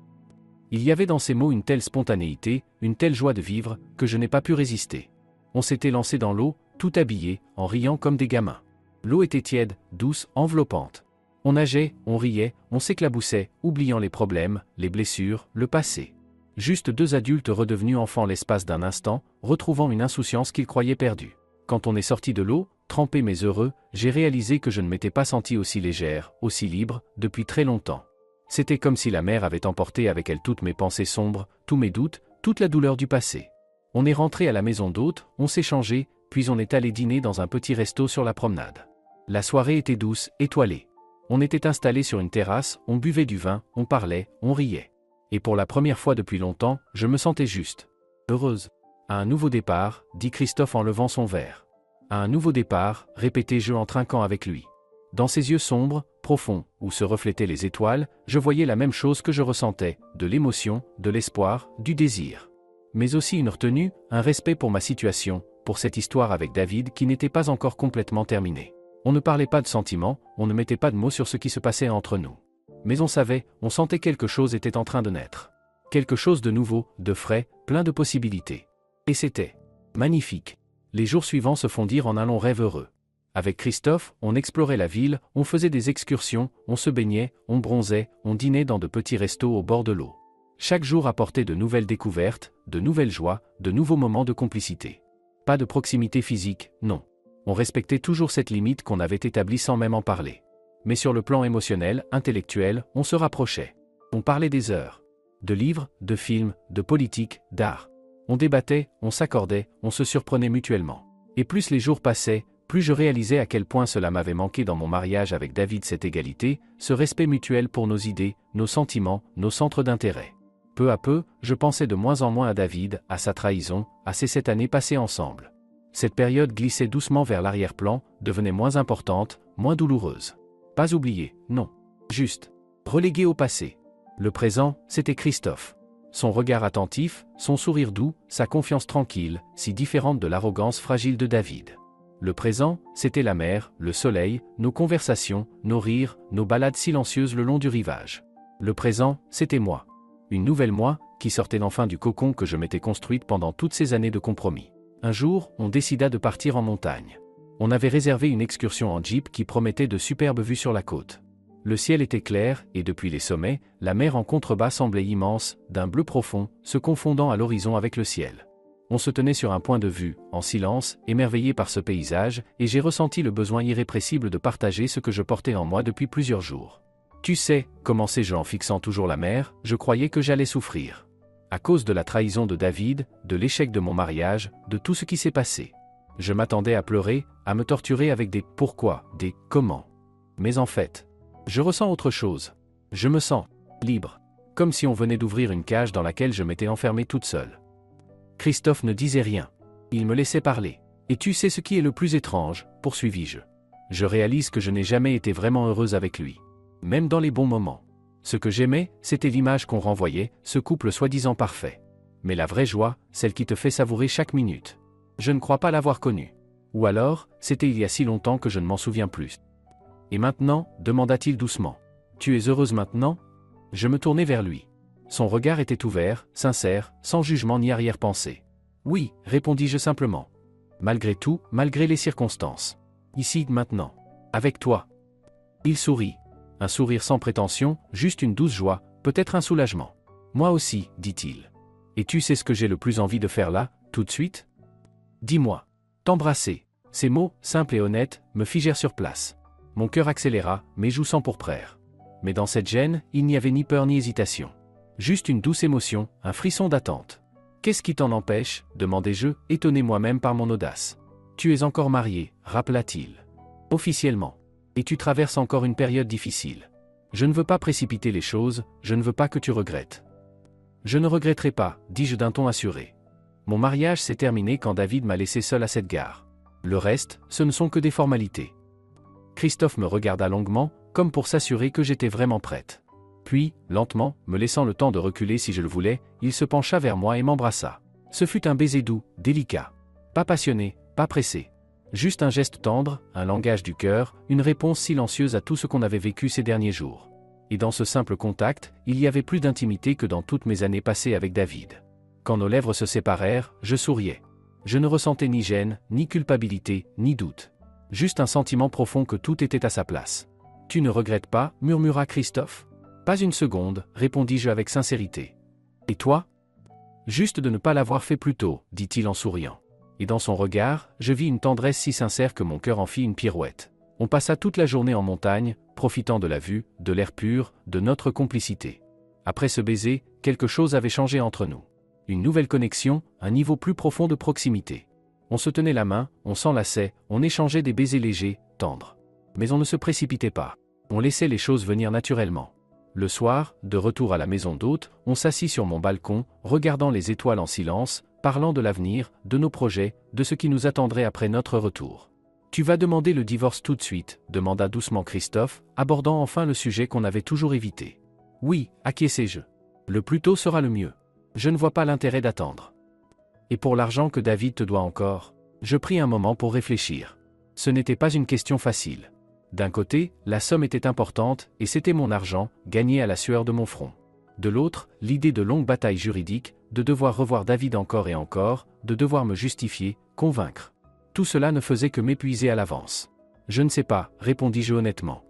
Il y avait dans ces mots une telle spontanéité, une telle joie de vivre, que je n'ai pas pu résister. On s'était lancé dans l'eau, tout habillé, en riant comme des gamins. L'eau était tiède, douce, enveloppante. On nageait, on riait, on s'éclaboussait, oubliant les problèmes, les blessures, le passé. Juste deux adultes redevenus enfants l'espace d'un instant, retrouvant une insouciance qu'ils croyaient perdue. Quand on est sorti de l'eau, trempé mais heureux, j'ai réalisé que je ne m'étais pas senti aussi légère, aussi libre, depuis très longtemps. C'était comme si la mer avait emporté avec elle toutes mes pensées sombres, tous mes doutes, toute la douleur du passé. On est rentré à la maison d'hôtes, on s'est changé, puis on est allé dîner dans un petit resto sur la promenade. La soirée était douce, étoilée. On était installé sur une terrasse, on buvait du vin, on parlait, on riait. Et pour la première fois depuis longtemps, je me sentais juste. Heureuse. À un nouveau départ, dit Christophe en levant son verre. À un nouveau départ, répétai-je en trinquant avec lui. Dans ses yeux sombres, profonds, où se reflétaient les étoiles, je voyais la même chose que je ressentais, de l'émotion, de l'espoir, du désir. Mais aussi une retenue, un respect pour ma situation, pour cette histoire avec David qui n'était pas encore complètement terminée. On ne parlait pas de sentiments, on ne mettait pas de mots sur ce qui se passait entre nous. Mais on savait, on sentait quelque chose était en train de naître. Quelque chose de nouveau, de frais, plein de possibilités. Et c'était magnifique. Les jours suivants se fondirent en un long rêve heureux. Avec Christophe, on explorait la ville, on faisait des excursions, on se baignait, on bronzait, on dînait dans de petits restos au bord de l'eau. Chaque jour apportait de nouvelles découvertes, de nouvelles joies, de nouveaux moments de complicité. Pas de proximité physique, non. On respectait toujours cette limite qu'on avait établie sans même en parler. Mais sur le plan émotionnel, intellectuel, on se rapprochait. On parlait des heures. De livres, de films, de politique, d'art. On débattait, on s'accordait, on se surprenait mutuellement. Et plus les jours passaient, plus je réalisais à quel point cela m'avait manqué dans mon mariage avec David, cette égalité, ce respect mutuel pour nos idées, nos sentiments, nos centres d'intérêt. Peu à peu, je pensais de moins en moins à David, à sa trahison, à ces 7 années passées ensemble. Cette période glissait doucement vers l'arrière-plan, devenait moins importante, moins douloureuse. Pas oubliée, non. Juste. Reléguée au passé. Le présent, c'était Christophe. Son regard attentif, son sourire doux, sa confiance tranquille, si différente de l'arrogance fragile de David. Le présent, c'était la mer, le soleil, nos conversations, nos rires, nos balades silencieuses le long du rivage. Le présent, c'était moi. Une nouvelle moi, qui sortait enfin du cocon que je m'étais construite pendant toutes ces années de compromis. Un jour, on décida de partir en montagne. On avait réservé une excursion en jeep qui promettait de superbes vues sur la côte. Le ciel était clair, et depuis les sommets, la mer en contrebas semblait immense, d'un bleu profond, se confondant à l'horizon avec le ciel. On se tenait sur un point de vue, en silence, émerveillé par ce paysage, et j'ai ressenti le besoin irrépressible de partager ce que je portais en moi depuis plusieurs jours. Tu sais, commençai-je en fixant toujours la mer, je croyais que j'allais souffrir. À cause de la trahison de David, de l'échec de mon mariage, de tout ce qui s'est passé. Je m'attendais à pleurer, à me torturer avec des « pourquoi », des « comment ». Mais en fait, je ressens autre chose. Je me sens libre. Comme si on venait d'ouvrir une cage dans laquelle je m'étais enfermée toute seule. Christophe ne disait rien. Il me laissait parler. Et tu sais ce qui est le plus étrange, poursuivis-je. Je réalise que je n'ai jamais été vraiment heureuse avec lui. Même dans les bons moments. Ce que j'aimais, c'était l'image qu'on renvoyait, ce couple soi-disant parfait. Mais la vraie joie, celle qui te fait savourer chaque minute. Je ne crois pas l'avoir connue. Ou alors, c'était il y a si longtemps que je ne m'en souviens plus. Et maintenant, demanda-t-il doucement. Tu es heureuse maintenant ? Je me tournai vers lui. Son regard était ouvert, sincère, sans jugement ni arrière-pensée. Oui, répondis-je simplement. Malgré tout, malgré les circonstances. Ici, maintenant. Avec toi. Il sourit. Un sourire sans prétention, juste une douce joie, peut-être un soulagement. Moi aussi, dit-il. Et tu sais ce que j'ai le plus envie de faire là, tout de suite ? Dis-moi. T'embrasser. Ces mots, simples et honnêtes, me figèrent sur place. Mon cœur accéléra, mes joues s'empourprèrent. Mais dans cette gêne, il n'y avait ni peur ni hésitation. Juste une douce émotion, un frisson d'attente. Qu'est-ce qui t'en empêche ? Demandai-je, étonné moi-même par mon audace. Tu es encore marié, rappela-t-il. Officiellement. Et tu traverses encore une période difficile. Je ne veux pas précipiter les choses, je ne veux pas que tu regrettes. Je ne regretterai pas, dis-je d'un ton assuré. Mon mariage s'est terminé quand David m'a laissé seul à cette gare. Le reste, ce ne sont que des formalités. Christophe me regarda longuement, comme pour s'assurer que j'étais vraiment prête. Puis, lentement, me laissant le temps de reculer si je le voulais, il se pencha vers moi et m'embrassa. Ce fut un baiser doux, délicat. Pas passionné, pas pressé. Juste un geste tendre, un langage du cœur, une réponse silencieuse à tout ce qu'on avait vécu ces derniers jours. Et dans ce simple contact, il y avait plus d'intimité que dans toutes mes années passées avec David. Quand nos lèvres se séparèrent, je souriais. Je ne ressentais ni gêne, ni culpabilité, ni doute. Juste un sentiment profond que tout était à sa place. « Tu ne regrettes pas » murmura Christophe. « Pas une seconde » répondis-je avec sincérité. « Et toi ?»« Juste de ne pas l'avoir fait plus tôt » dit-il en souriant. Et dans son regard, je vis une tendresse si sincère que mon cœur en fit une pirouette. On passa toute la journée en montagne, profitant de la vue, de l'air pur, de notre complicité. Après ce baiser, quelque chose avait changé entre nous. Une nouvelle connexion, un niveau plus profond de proximité. On se tenait la main, on s'enlaçait, on échangeait des baisers légers, tendres. Mais on ne se précipitait pas. On laissait les choses venir naturellement. Le soir, de retour à la maison d'hôte, on s'assit sur mon balcon, regardant les étoiles en silence, parlant de l'avenir, de nos projets, de ce qui nous attendrait après notre retour. « Tu vas demander le divorce tout de suite » demanda doucement Christophe, abordant enfin le sujet qu'on avait toujours évité. « Oui » acquiesçai-je. « Le plus tôt sera le mieux. Je ne vois pas l'intérêt d'attendre. » « Et pour l'argent que David te doit encore ?» Je pris un moment pour réfléchir. Ce n'était pas une question facile. D'un côté, la somme était importante, et c'était mon argent, gagné à la sueur de mon front. De l'autre, l'idée de longues batailles juridiques, de devoir revoir David encore et encore, de devoir me justifier, convaincre. Tout cela ne faisait que m'épuiser à l'avance. « Je ne sais pas » répondis-je honnêtement.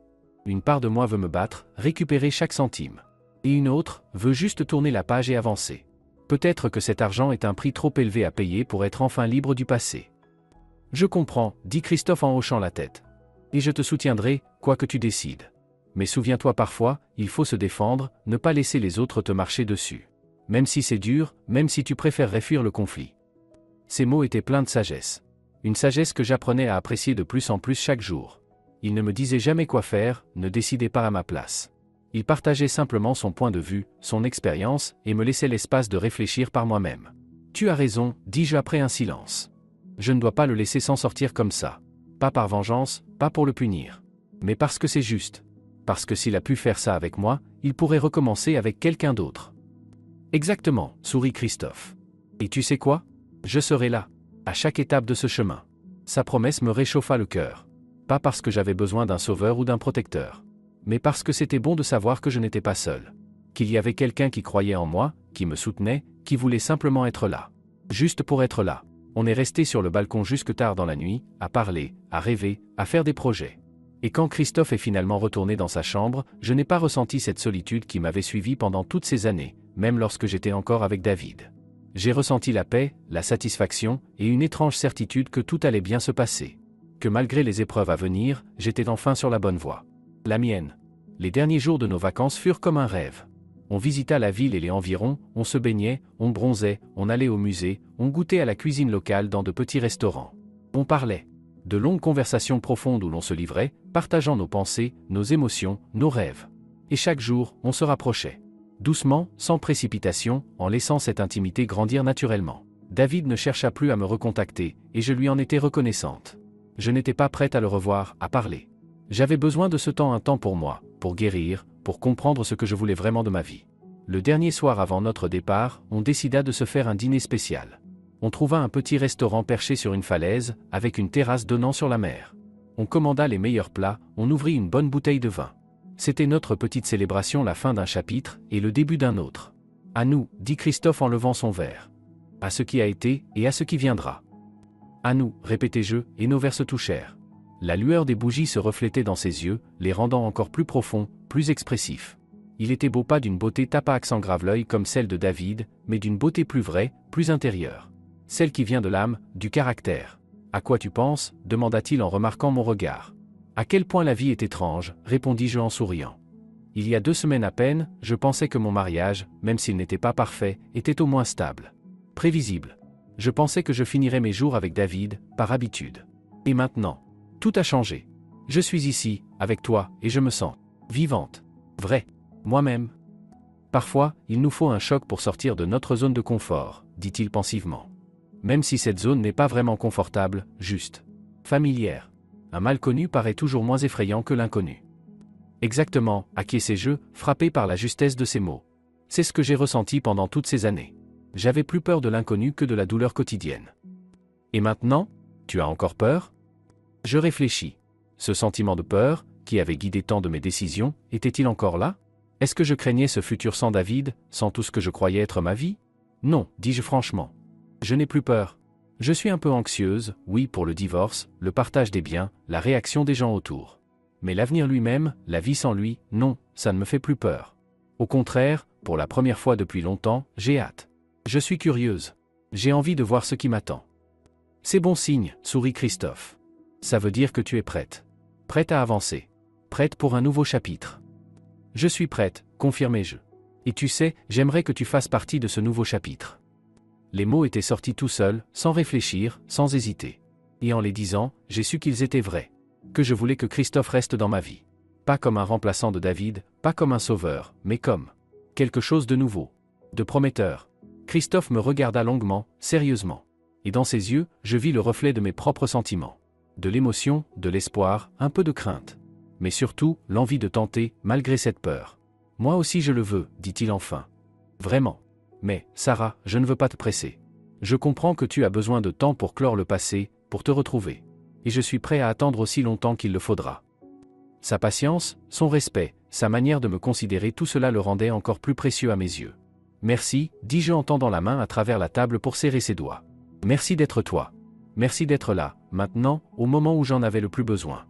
Une part de moi veut me battre, récupérer chaque centime. Et une autre, veut juste tourner la page et avancer. Peut-être que cet argent est un prix trop élevé à payer pour être enfin libre du passé. « Je comprends » dit Christophe en hochant la tête. « Et je te soutiendrai, quoi que tu décides. Mais souviens-toi parfois, il faut se défendre, ne pas laisser les autres te marcher dessus. Même si c'est dur, même si tu préférerais fuir le conflit. » Ces mots étaient pleins de sagesse. Une sagesse que j'apprenais à apprécier de plus en plus chaque jour. Il ne me disait jamais quoi faire, ne décidait pas à ma place. Il partageait simplement son point de vue, son expérience, et me laissait l'espace de réfléchir par moi-même. « Tu as raison » dis-je après un silence. Je ne dois pas le laisser s'en sortir comme ça. Pas par vengeance, pas pour le punir. Mais parce que c'est juste. Parce que s'il a pu faire ça avec moi, il pourrait recommencer avec quelqu'un d'autre. Exactement, sourit Christophe. Et tu sais quoi ? Je serai là, à chaque étape de ce chemin. Sa promesse me réchauffa le cœur. Pas parce que j'avais besoin d'un sauveur ou d'un protecteur. Mais parce que c'était bon de savoir que je n'étais pas seul. Qu'il y avait quelqu'un qui croyait en moi, qui me soutenait, qui voulait simplement être là. Juste pour être là. On est resté sur le balcon jusque tard dans la nuit, à parler, à rêver, à faire des projets. Et quand Christophe est finalement retourné dans sa chambre, je n'ai pas ressenti cette solitude qui m'avait suivi pendant toutes ces années, même lorsque j'étais encore avec David. J'ai ressenti la paix, la satisfaction, et une étrange certitude que tout allait bien se passer. Que malgré les épreuves à venir, j'étais enfin sur la bonne voie. La mienne. Les derniers jours de nos vacances furent comme un rêve. On visita la ville et les environs, on se baignait, on bronzait, on allait au musée, on goûtait à la cuisine locale dans de petits restaurants. On parlait. De longues conversations profondes où l'on se livrait, partageant nos pensées, nos émotions, nos rêves. Et chaque jour, on se rapprochait. Doucement, sans précipitation, en laissant cette intimité grandir naturellement. David ne chercha plus à me recontacter, et je lui en étais reconnaissante. Je n'étais pas prête à le revoir, à parler. J'avais besoin de ce temps, un temps pour moi, pour guérir, pour comprendre ce que je voulais vraiment de ma vie. Le dernier soir avant notre départ, on décida de se faire un dîner spécial. On trouva un petit restaurant perché sur une falaise, avec une terrasse donnant sur la mer. On commanda les meilleurs plats, on ouvrit une bonne bouteille de vin. C'était notre petite célébration, la fin d'un chapitre, et le début d'un autre. À nous, dit Christophe en levant son verre. À ce qui a été, et à ce qui viendra. À nous, répétai-je, et nos verres se touchèrent. La lueur des bougies se reflétait dans ses yeux, les rendant encore plus profonds, plus expressifs. Il était beau, pas d'une beauté tape à accent grave l'œil comme celle de David, mais d'une beauté plus vraie, plus intérieure. Celle qui vient de l'âme, du caractère. « À quoi tu penses ?» demanda-t-il en remarquant mon regard. « À quel point la vie est étrange ?» répondis-je en souriant. Il y a 2 semaines à peine, je pensais que mon mariage, même s'il n'était pas parfait, était au moins stable. Prévisible. Je pensais que je finirais mes jours avec David, par habitude. Et maintenant, tout a changé. Je suis ici, avec toi, et je me sens vivante. Vrai. Moi-même. Parfois, il nous faut un choc pour sortir de notre zone de confort, dit-il pensivement. Même si cette zone n'est pas vraiment confortable, juste familière. Un mal connu paraît toujours moins effrayant que l'inconnu. Exactement, acquiesçai-je, frappé par la justesse de ces mots. C'est ce que j'ai ressenti pendant toutes ces années. J'avais plus peur de l'inconnu que de la douleur quotidienne. Et maintenant, tu as encore peur ? Je réfléchis. Ce sentiment de peur, qui avait guidé tant de mes décisions, était-il encore là ? Est-ce que je craignais ce futur sans David, sans tout ce que je croyais être ma vie ? Non, dis-je franchement. Je n'ai plus peur. Je suis un peu anxieuse, oui, pour le divorce, le partage des biens, la réaction des gens autour. Mais l'avenir lui-même, la vie sans lui, non, ça ne me fait plus peur. Au contraire, pour la première fois depuis longtemps, j'ai hâte. Je suis curieuse. J'ai envie de voir ce qui m'attend. C'est bon signe, sourit Christophe. Ça veut dire que tu es prête. Prête à avancer. Prête pour un nouveau chapitre. Je suis prête, confirmai-je. Et tu sais, j'aimerais que tu fasses partie de ce nouveau chapitre. Les mots étaient sortis tout seuls, sans réfléchir, sans hésiter. Et en les disant, j'ai su qu'ils étaient vrais. Que je voulais que Christophe reste dans ma vie. Pas comme un remplaçant de David, pas comme un sauveur, mais comme quelque chose de nouveau, de prometteur. Christophe me regarda longuement, sérieusement. Et dans ses yeux, je vis le reflet de mes propres sentiments. De l'émotion, de l'espoir, un peu de crainte. Mais surtout, l'envie de tenter, malgré cette peur. Moi aussi je le veux, dit-il enfin. Vraiment. Mais, Sarah, je ne veux pas te presser. Je comprends que tu as besoin de temps pour clore le passé, pour te retrouver. Et je suis prêt à attendre aussi longtemps qu'il le faudra. Sa patience, son respect, sa manière de me considérer, tout cela le rendait encore plus précieux à mes yeux. Merci, dis-je en tendant la main à travers la table pour serrer ses doigts. Merci d'être toi. Merci d'être là, maintenant, au moment où j'en avais le plus besoin.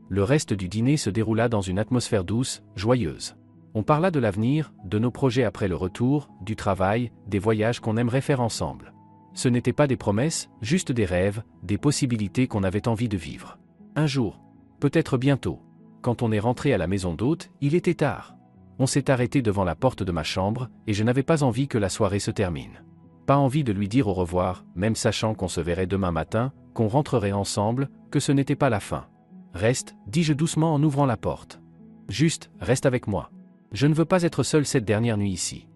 Le reste du dîner se déroula dans une atmosphère douce, joyeuse. On parla de l'avenir, de nos projets après le retour, du travail, des voyages qu'on aimerait faire ensemble. Ce n'étaient pas des promesses, juste des rêves, des possibilités qu'on avait envie de vivre. Un jour. Peut-être bientôt. Quand on est rentré à la maison d'hôte, il était tard. On s'est arrêté devant la porte de ma chambre, et je n'avais pas envie que la soirée se termine. Pas envie de lui dire au revoir, même sachant qu'on se verrait demain matin, qu'on rentrerait ensemble, que ce n'était pas la fin. Reste, dis-je doucement en ouvrant la porte. Juste, reste avec moi. Je ne veux pas être seul cette dernière nuit ici.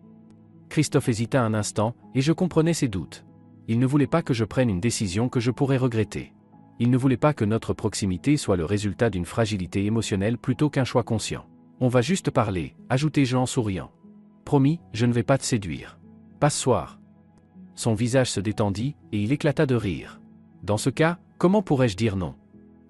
Christophe hésita un instant, et je comprenais ses doutes. Il ne voulait pas que je prenne une décision que je pourrais regretter. Il ne voulait pas que notre proximité soit le résultat d'une fragilité émotionnelle plutôt qu'un choix conscient. On va juste parler, ajoutai-je en souriant. Promis, je ne vais pas te séduire. Pas ce soir. Son visage se détendit, et il éclata de rire. Dans ce cas, comment pourrais-je dire non ?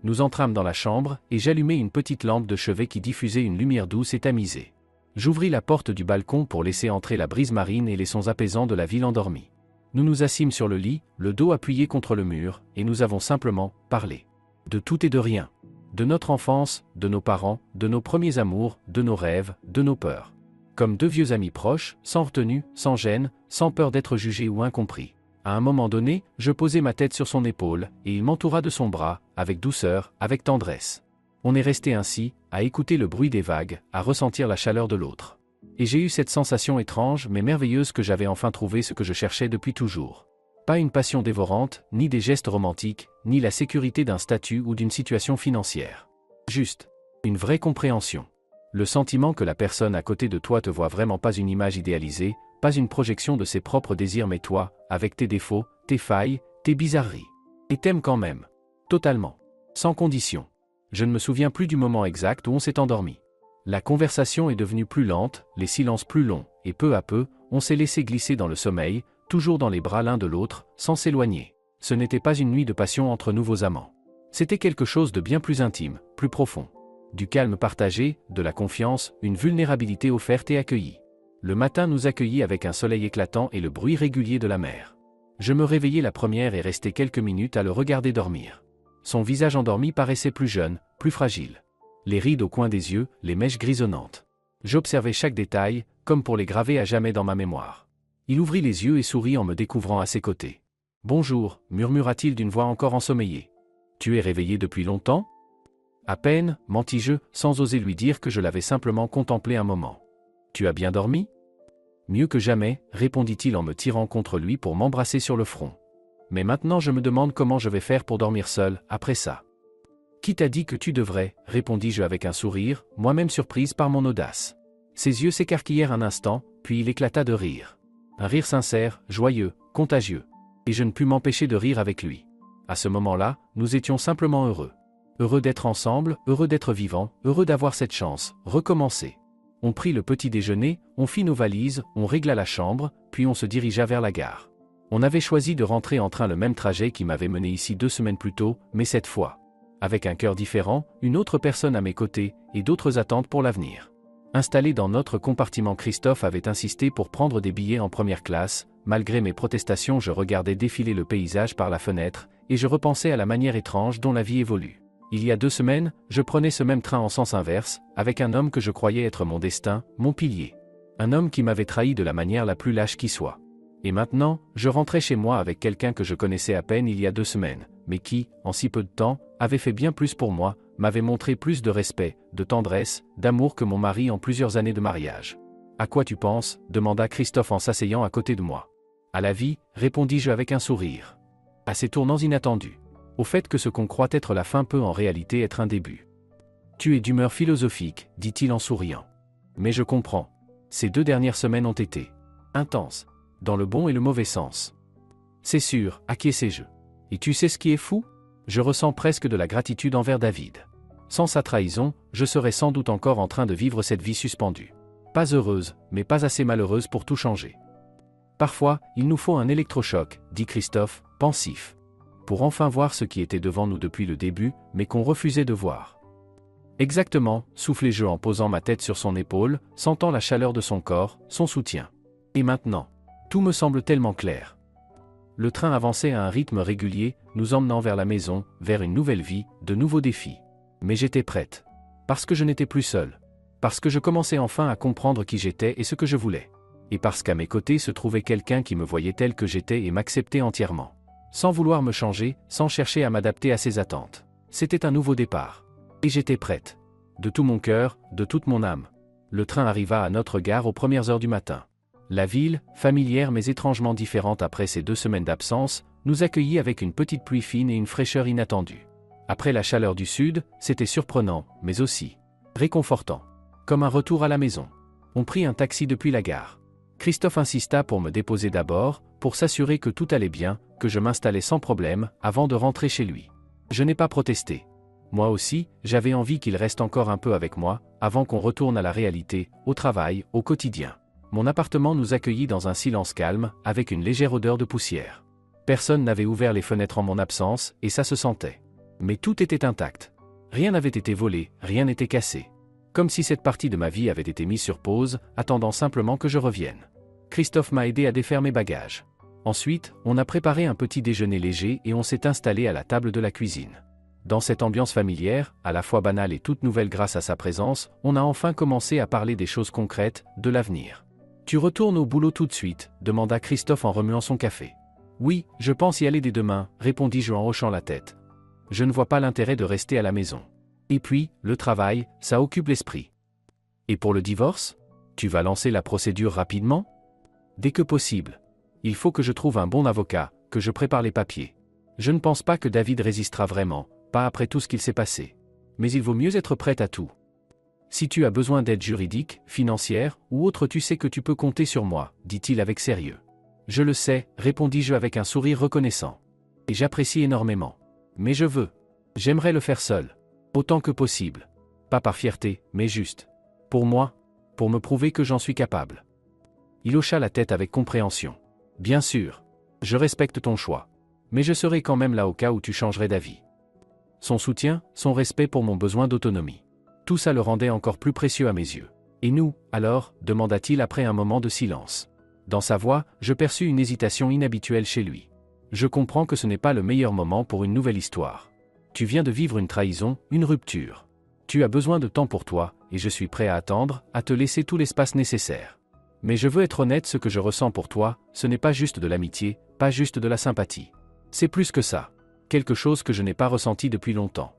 Nous entrâmes dans la chambre, et j'allumai une petite lampe de chevet qui diffusait une lumière douce et tamisée. J'ouvris la porte du balcon pour laisser entrer la brise marine et les sons apaisants de la ville endormie. Nous nous assîmes sur le lit, le dos appuyé contre le mur, et nous avons simplement parlé. De tout et de rien. De notre enfance, de nos parents, de nos premiers amours, de nos rêves, de nos peurs. Comme deux vieux amis proches, sans retenue, sans gêne, sans peur d'être jugé ou incompris. À un moment donné, je posai ma tête sur son épaule, et il m'entoura de son bras, avec douceur, avec tendresse. On est resté ainsi, à écouter le bruit des vagues, à ressentir la chaleur de l'autre. Et j'ai eu cette sensation étrange mais merveilleuse que j'avais enfin trouvé ce que je cherchais depuis toujours. Pas une passion dévorante, ni des gestes romantiques, ni la sécurité d'un statut ou d'une situation financière. Juste. Une vraie compréhension. Le sentiment que la personne à côté de toi te voit vraiment pas une image idéalisée, pas une projection de ses propres désirs mais toi, avec tes défauts, tes failles, tes bizarreries. Et t'aime quand même. Totalement. Sans condition. Je ne me souviens plus du moment exact où on s'est endormi. La conversation est devenue plus lente, les silences plus longs, et peu à peu, on s'est laissé glisser dans le sommeil, toujours dans les bras l'un de l'autre, sans s'éloigner. Ce n'était pas une nuit de passion entre nouveaux amants. C'était quelque chose de bien plus intime, plus profond. Du calme partagé, de la confiance, une vulnérabilité offerte et accueillie. Le matin nous accueillit avec un soleil éclatant et le bruit régulier de la mer. Je me réveillai la première et restai quelques minutes à le regarder dormir. Son visage endormi paraissait plus jeune, plus fragile. Les rides au coin des yeux, les mèches grisonnantes. J'observais chaque détail, comme pour les graver à jamais dans ma mémoire. Il ouvrit les yeux et sourit en me découvrant à ses côtés. « Bonjour » murmura-t-il d'une voix encore ensommeillée. « Tu es réveillé depuis longtemps ?» À peine, mentis-je, sans oser lui dire que je l'avais simplement contemplé un moment. « Tu as bien dormi ?»« Mieux que jamais » répondit-il en me tirant contre lui pour m'embrasser sur le front. « Mais maintenant je me demande comment je vais faire pour dormir seul, après ça. » Qui t'a dit que tu devrais, répondis-je avec un sourire, moi-même surprise par mon audace. Ses yeux s'écarquillèrent un instant, puis il éclata de rire. Un rire sincère, joyeux, contagieux. Et je ne pus m'empêcher de rire avec lui. À ce moment-là, nous étions simplement heureux. Heureux d'être ensemble, heureux d'être vivants, heureux d'avoir cette chance, recommencer. On prit le petit déjeuner, on fit nos valises, on régla la chambre, puis on se dirigea vers la gare. On avait choisi de rentrer en train le même trajet qui m'avait mené ici 2 semaines plus tôt, mais cette fois, avec un cœur différent, une autre personne à mes côtés, et d'autres attentes pour l'avenir. Installé dans notre compartiment, Christophe avait insisté pour prendre des billets en première classe. Malgré mes protestations, je regardais défiler le paysage par la fenêtre, et je repensais à la manière étrange dont la vie évolue. Il y a 2 semaines, je prenais ce même train en sens inverse, avec un homme que je croyais être mon destin, mon pilier. Un homme qui m'avait trahi de la manière la plus lâche qui soit. Et maintenant, je rentrais chez moi avec quelqu'un que je connaissais à peine il y a 2 semaines, mais qui, en si peu de temps, avait fait bien plus pour moi, m'avait montré plus de respect, de tendresse, d'amour que mon mari en plusieurs années de mariage. « À quoi tu penses » demanda Christophe en s'asseyant à côté de moi. « À la vie » répondis-je avec un sourire. « À ces tournants inattendus. Au fait que ce qu'on croit être la fin peut en réalité être un début. »« Tu es d'humeur philosophique » dit-il en souriant. « Mais je comprends. Ces 2 dernières semaines ont été intenses, dans le bon et le mauvais sens. »« C'est sûr, acquiesçai-je. Et tu sais ce qui est fou ? Je ressens presque de la gratitude envers David. Sans sa trahison, je serais sans doute encore en train de vivre cette vie suspendue. Pas heureuse, mais pas assez malheureuse pour tout changer. Parfois, il nous faut un électrochoc, dit Christophe, pensif. Pour enfin voir ce qui était devant nous depuis le début, mais qu'on refusait de voir. Exactement, soufflai-je en posant ma tête sur son épaule, sentant la chaleur de son corps, son soutien. Et maintenant, tout me semble tellement clair. Le train avançait à un rythme régulier, nous emmenant vers la maison, vers une nouvelle vie, de nouveaux défis. Mais j'étais prête. Parce que je n'étais plus seule. Parce que je commençais enfin à comprendre qui j'étais et ce que je voulais. Et parce qu'à mes côtés se trouvait quelqu'un qui me voyait tel que j'étais et m'acceptait entièrement. Sans vouloir me changer, sans chercher à m'adapter à ses attentes. C'était un nouveau départ. Et j'étais prête. De tout mon cœur, de toute mon âme. Le train arriva à notre gare aux premières heures du matin. La ville, familière mais étrangement différente après ces 2 semaines d'absence, nous accueillit avec une petite pluie fine et une fraîcheur inattendue. Après la chaleur du sud, c'était surprenant, mais aussi réconfortant. Comme un retour à la maison. On prit un taxi depuis la gare. Christophe insista pour me déposer d'abord, pour s'assurer que tout allait bien, que je m'installais sans problème, avant de rentrer chez lui. Je n'ai pas protesté. Moi aussi, j'avais envie qu'il reste encore un peu avec moi, avant qu'on retourne à la réalité, au travail, au quotidien. Mon appartement nous accueillit dans un silence calme, avec une légère odeur de poussière. Personne n'avait ouvert les fenêtres en mon absence, et ça se sentait. Mais tout était intact. Rien n'avait été volé, rien n'était cassé. Comme si cette partie de ma vie avait été mise sur pause, attendant simplement que je revienne. Christophe m'a aidé à défaire mes bagages. Ensuite, on a préparé un petit déjeuner léger et on s'est installé à la table de la cuisine. Dans cette ambiance familière, à la fois banale et toute nouvelle grâce à sa présence, on a enfin commencé à parler des choses concrètes, de l'avenir. « Tu retournes au boulot tout de suite » demanda Christophe en remuant son café. « Oui, je pense y aller dès demain » répondis-je en hochant la tête. Je ne vois pas l'intérêt de rester à la maison. Et puis, le travail, ça occupe l'esprit. Et pour le divorce ? Tu vas lancer la procédure rapidement ? Dès que possible. Il faut que je trouve un bon avocat, que je prépare les papiers. Je ne pense pas que David résistera vraiment, pas après tout ce qu'il s'est passé. Mais il vaut mieux être prête à tout. Si tu as besoin d'aide juridique, financière, ou autre, tu sais que tu peux compter sur moi, dit-il avec sérieux. Je le sais, répondis-je avec un sourire reconnaissant. Et j'apprécie énormément. Mais je veux. J'aimerais le faire seul. Autant que possible. Pas par fierté, mais juste. Pour moi, pour me prouver que j'en suis capable. Il hocha la tête avec compréhension. Bien sûr. Je respecte ton choix. Mais je serai quand même là au cas où tu changerais d'avis. Son soutien, son respect pour mon besoin d'autonomie. Tout ça le rendait encore plus précieux à mes yeux. Et nous, alors, demanda-t-il après un moment de silence. Dans sa voix, je perçus une hésitation inhabituelle chez lui. Je comprends que ce n'est pas le meilleur moment pour une nouvelle histoire. Tu viens de vivre une trahison, une rupture. Tu as besoin de temps pour toi, et je suis prêt à attendre, à te laisser tout l'espace nécessaire. Mais je veux être honnête, ce que je ressens pour toi, ce n'est pas juste de l'amitié, pas juste de la sympathie. C'est plus que ça. Quelque chose que je n'ai pas ressenti depuis longtemps.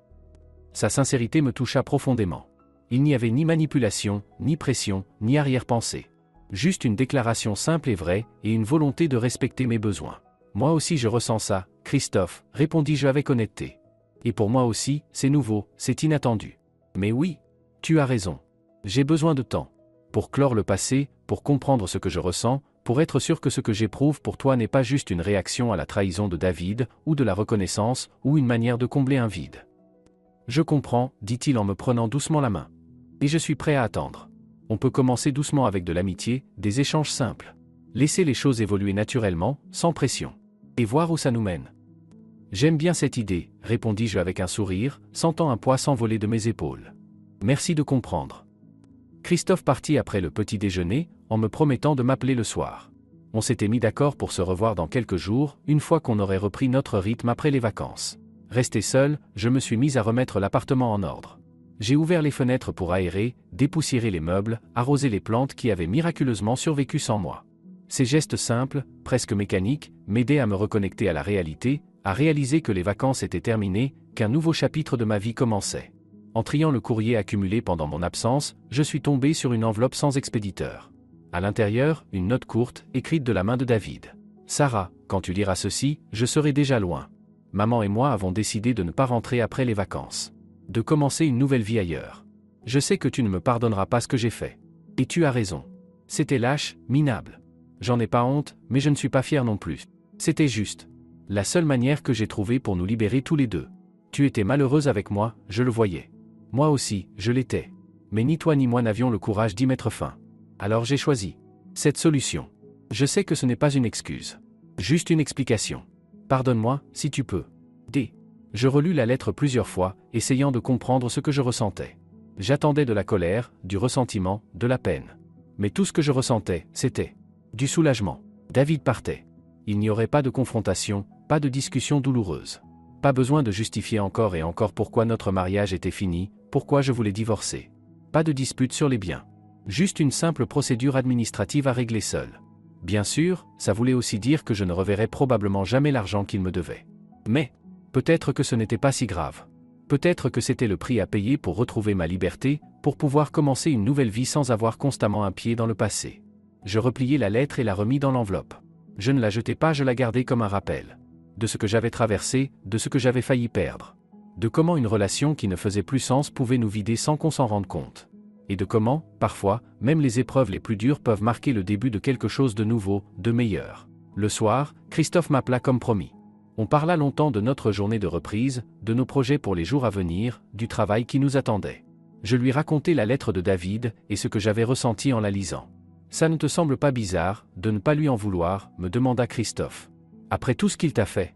Sa sincérité me toucha profondément. Il n'y avait ni manipulation, ni pression, ni arrière-pensée. Juste une déclaration simple et vraie, et une volonté de respecter mes besoins. Moi aussi je ressens ça, Christophe, répondis-je avec honnêteté. Et pour moi aussi, c'est nouveau, c'est inattendu. Mais oui, tu as raison. J'ai besoin de temps. Pour clore le passé, pour comprendre ce que je ressens, pour être sûr que ce que j'éprouve pour toi n'est pas juste une réaction à la trahison de David, ou de la reconnaissance, ou une manière de combler un vide. Je comprends, dit-il en me prenant doucement la main. Et je suis prêt à attendre. On peut commencer doucement avec de l'amitié, des échanges simples. Laisser les choses évoluer naturellement, sans pression. Et voir où ça nous mène. J'aime bien cette idée, répondis-je avec un sourire, sentant un poids s'envoler de mes épaules. Merci de comprendre. Christophe partit après le petit déjeuner, en me promettant de m'appeler le soir. On s'était mis d'accord pour se revoir dans quelques jours, une fois qu'on aurait repris notre rythme après les vacances. Resté seul, je me suis mis à remettre l'appartement en ordre. J'ai ouvert les fenêtres pour aérer, dépoussiérer les meubles, arroser les plantes qui avaient miraculeusement survécu sans moi. Ces gestes simples, presque mécaniques, m'aidaient à me reconnecter à la réalité, à réaliser que les vacances étaient terminées, qu'un nouveau chapitre de ma vie commençait. En triant le courrier accumulé pendant mon absence, je suis tombé sur une enveloppe sans expéditeur. À l'intérieur, une note courte, écrite de la main de David. « Sarah, quand tu liras ceci, je serai déjà loin. Maman et moi avons décidé de ne pas rentrer après les vacances. De commencer une nouvelle vie ailleurs. Je sais que tu ne me pardonneras pas ce que j'ai fait. Et tu as raison. C'était lâche, minable. J'en ai pas honte, mais je ne suis pas fier non plus. C'était juste. La seule manière que j'ai trouvée pour nous libérer tous les deux. Tu étais malheureuse avec moi, je le voyais. Moi aussi, je l'étais. Mais ni toi ni moi n'avions le courage d'y mettre fin. Alors j'ai choisi cette solution. Je sais que ce n'est pas une excuse. Juste une explication. Pardonne-moi, si tu peux. D. Je relus la lettre plusieurs fois, essayant de comprendre ce que je ressentais. J'attendais de la colère, du ressentiment, de la peine. Mais tout ce que je ressentais, c'était du soulagement. David partait. Il n'y aurait pas de confrontation, pas de discussion douloureuse. Pas besoin de justifier encore et encore pourquoi notre mariage était fini, pourquoi je voulais divorcer. Pas de dispute sur les biens. Juste une simple procédure administrative à régler seule. Bien sûr, ça voulait aussi dire que je ne reverrais probablement jamais l'argent qu'il me devait. Mais, peut-être que ce n'était pas si grave. Peut-être que c'était le prix à payer pour retrouver ma liberté, pour pouvoir commencer une nouvelle vie sans avoir constamment un pied dans le passé. Je repliai la lettre et la remis dans l'enveloppe. Je ne la jetai pas, je la gardai comme un rappel. De ce que j'avais traversé, de ce que j'avais failli perdre. De comment une relation qui ne faisait plus sens pouvait nous vider sans qu'on s'en rende compte. Et de comment, parfois, même les épreuves les plus dures peuvent marquer le début de quelque chose de nouveau, de meilleur. Le soir, Christophe m'appela comme promis. On parla longtemps de notre journée de reprise, de nos projets pour les jours à venir, du travail qui nous attendait. Je lui racontai la lettre de David, et ce que j'avais ressenti en la lisant. « Ça ne te semble pas bizarre, de ne pas lui en vouloir ?» me demanda Christophe. « Après tout ce qu'il t'a fait ?»«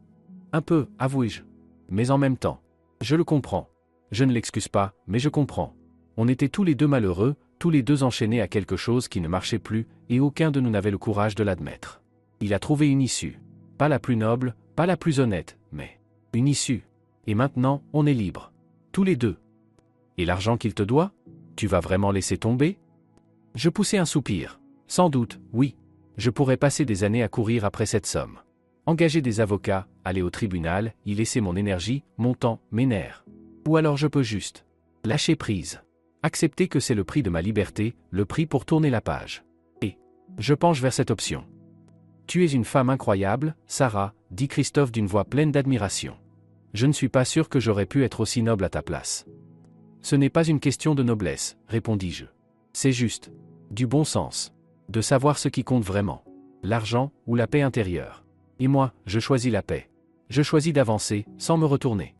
Un peu, avouai-je. Mais en même temps, je le comprends. Je ne l'excuse pas, mais je comprends. On était tous les deux malheureux, tous les deux enchaînés à quelque chose qui ne marchait plus, et aucun de nous n'avait le courage de l'admettre. Il a trouvé une issue. Pas la plus noble, pas la plus honnête, mais une issue. Et maintenant, on est libre. Tous les deux. Et l'argent qu'il te doit? Tu vas vraiment laisser tomber? » Je poussai un soupir. Sans doute, oui. Je pourrais passer des années à courir après cette somme. Engager des avocats, aller au tribunal, y laisser mon énergie, mon temps, mes nerfs. Ou alors je peux juste lâcher prise. Accepter que c'est le prix de ma liberté, le prix pour tourner la page. Et je penche vers cette option. « Tu es une femme incroyable, Sarah, » dit Christophe d'une voix pleine d'admiration. « Je ne suis pas sûr que j'aurais pu être aussi noble à ta place. »« Ce n'est pas une question de noblesse, » répondis-je. « C'est juste du bon sens. De savoir ce qui compte vraiment. L'argent ou la paix intérieure. Et moi, je choisis la paix. Je choisis d'avancer, sans me retourner. »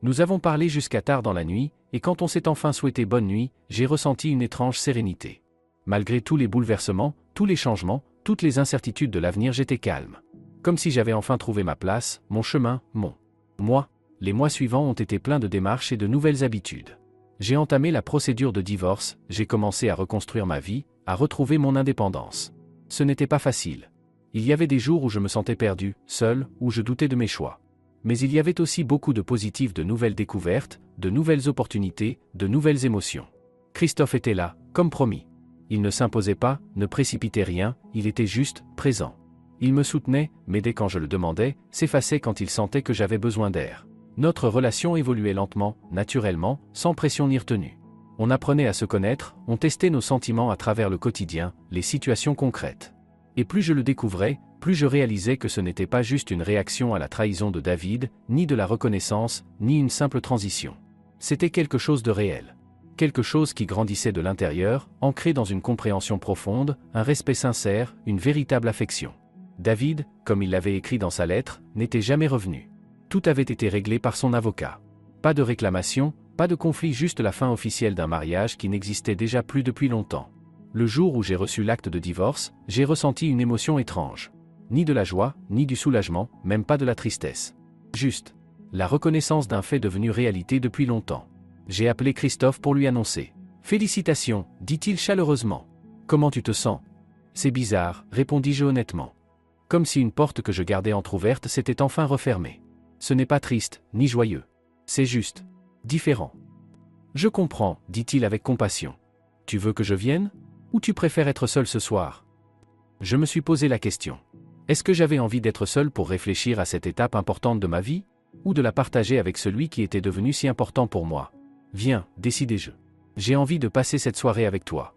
Nous avons parlé jusqu'à tard dans la nuit, et quand on s'est enfin souhaité bonne nuit, j'ai ressenti une étrange sérénité. Malgré tous les bouleversements, tous les changements, toutes les incertitudes de l'avenir, j'étais calme. Comme si j'avais enfin trouvé ma place, mon chemin, mon moi. Les mois suivants ont été pleins de démarches et de nouvelles habitudes. J'ai entamé la procédure de divorce, j'ai commencé à reconstruire ma vie, à retrouver mon indépendance. Ce n'était pas facile. Il y avait des jours où je me sentais perdu, seul, où je doutais de mes choix. Mais il y avait aussi beaucoup de positifs, de nouvelles découvertes, de nouvelles opportunités, de nouvelles émotions. Christophe était là, comme promis. Il ne s'imposait pas, ne précipitait rien, il était juste, présent. Il me soutenait, m'aidait quand je le demandais, s'effaçait quand il sentait que j'avais besoin d'air. Notre relation évoluait lentement, naturellement, sans pression ni retenue. On apprenait à se connaître, on testait nos sentiments à travers le quotidien, les situations concrètes. Et plus je le découvrais, plus je réalisais que ce n'était pas juste une réaction à la trahison de David, ni de la reconnaissance, ni une simple transition. C'était quelque chose de réel. Quelque chose qui grandissait de l'intérieur, ancré dans une compréhension profonde, un respect sincère, une véritable affection. David, comme il l'avait écrit dans sa lettre, n'était jamais revenu. Tout avait été réglé par son avocat. Pas de réclamation, pas de conflit, juste la fin officielle d'un mariage qui n'existait déjà plus depuis longtemps. Le jour où j'ai reçu l'acte de divorce, j'ai ressenti une émotion étrange. Ni de la joie, ni du soulagement, même pas de la tristesse. Juste la reconnaissance d'un fait devenu réalité depuis longtemps. J'ai appelé Christophe pour lui annoncer. « Félicitations », dit-il chaleureusement. « Comment tu te sens ?»« C'est bizarre », répondis-je honnêtement. Comme si une porte que je gardais entr'ouverte s'était enfin refermée. Ce n'est pas triste, ni joyeux. C'est juste différent. « Je comprends », dit-il avec compassion. « Tu veux que je vienne ? Ou tu préfères être seul ce soir ?» Je me suis posé la question. Est-ce que j'avais envie d'être seul pour réfléchir à cette étape importante de ma vie ? Ou de la partager avec celui qui était devenu si important pour moi ? Viens, décidai-je. J'ai envie de passer cette soirée avec toi.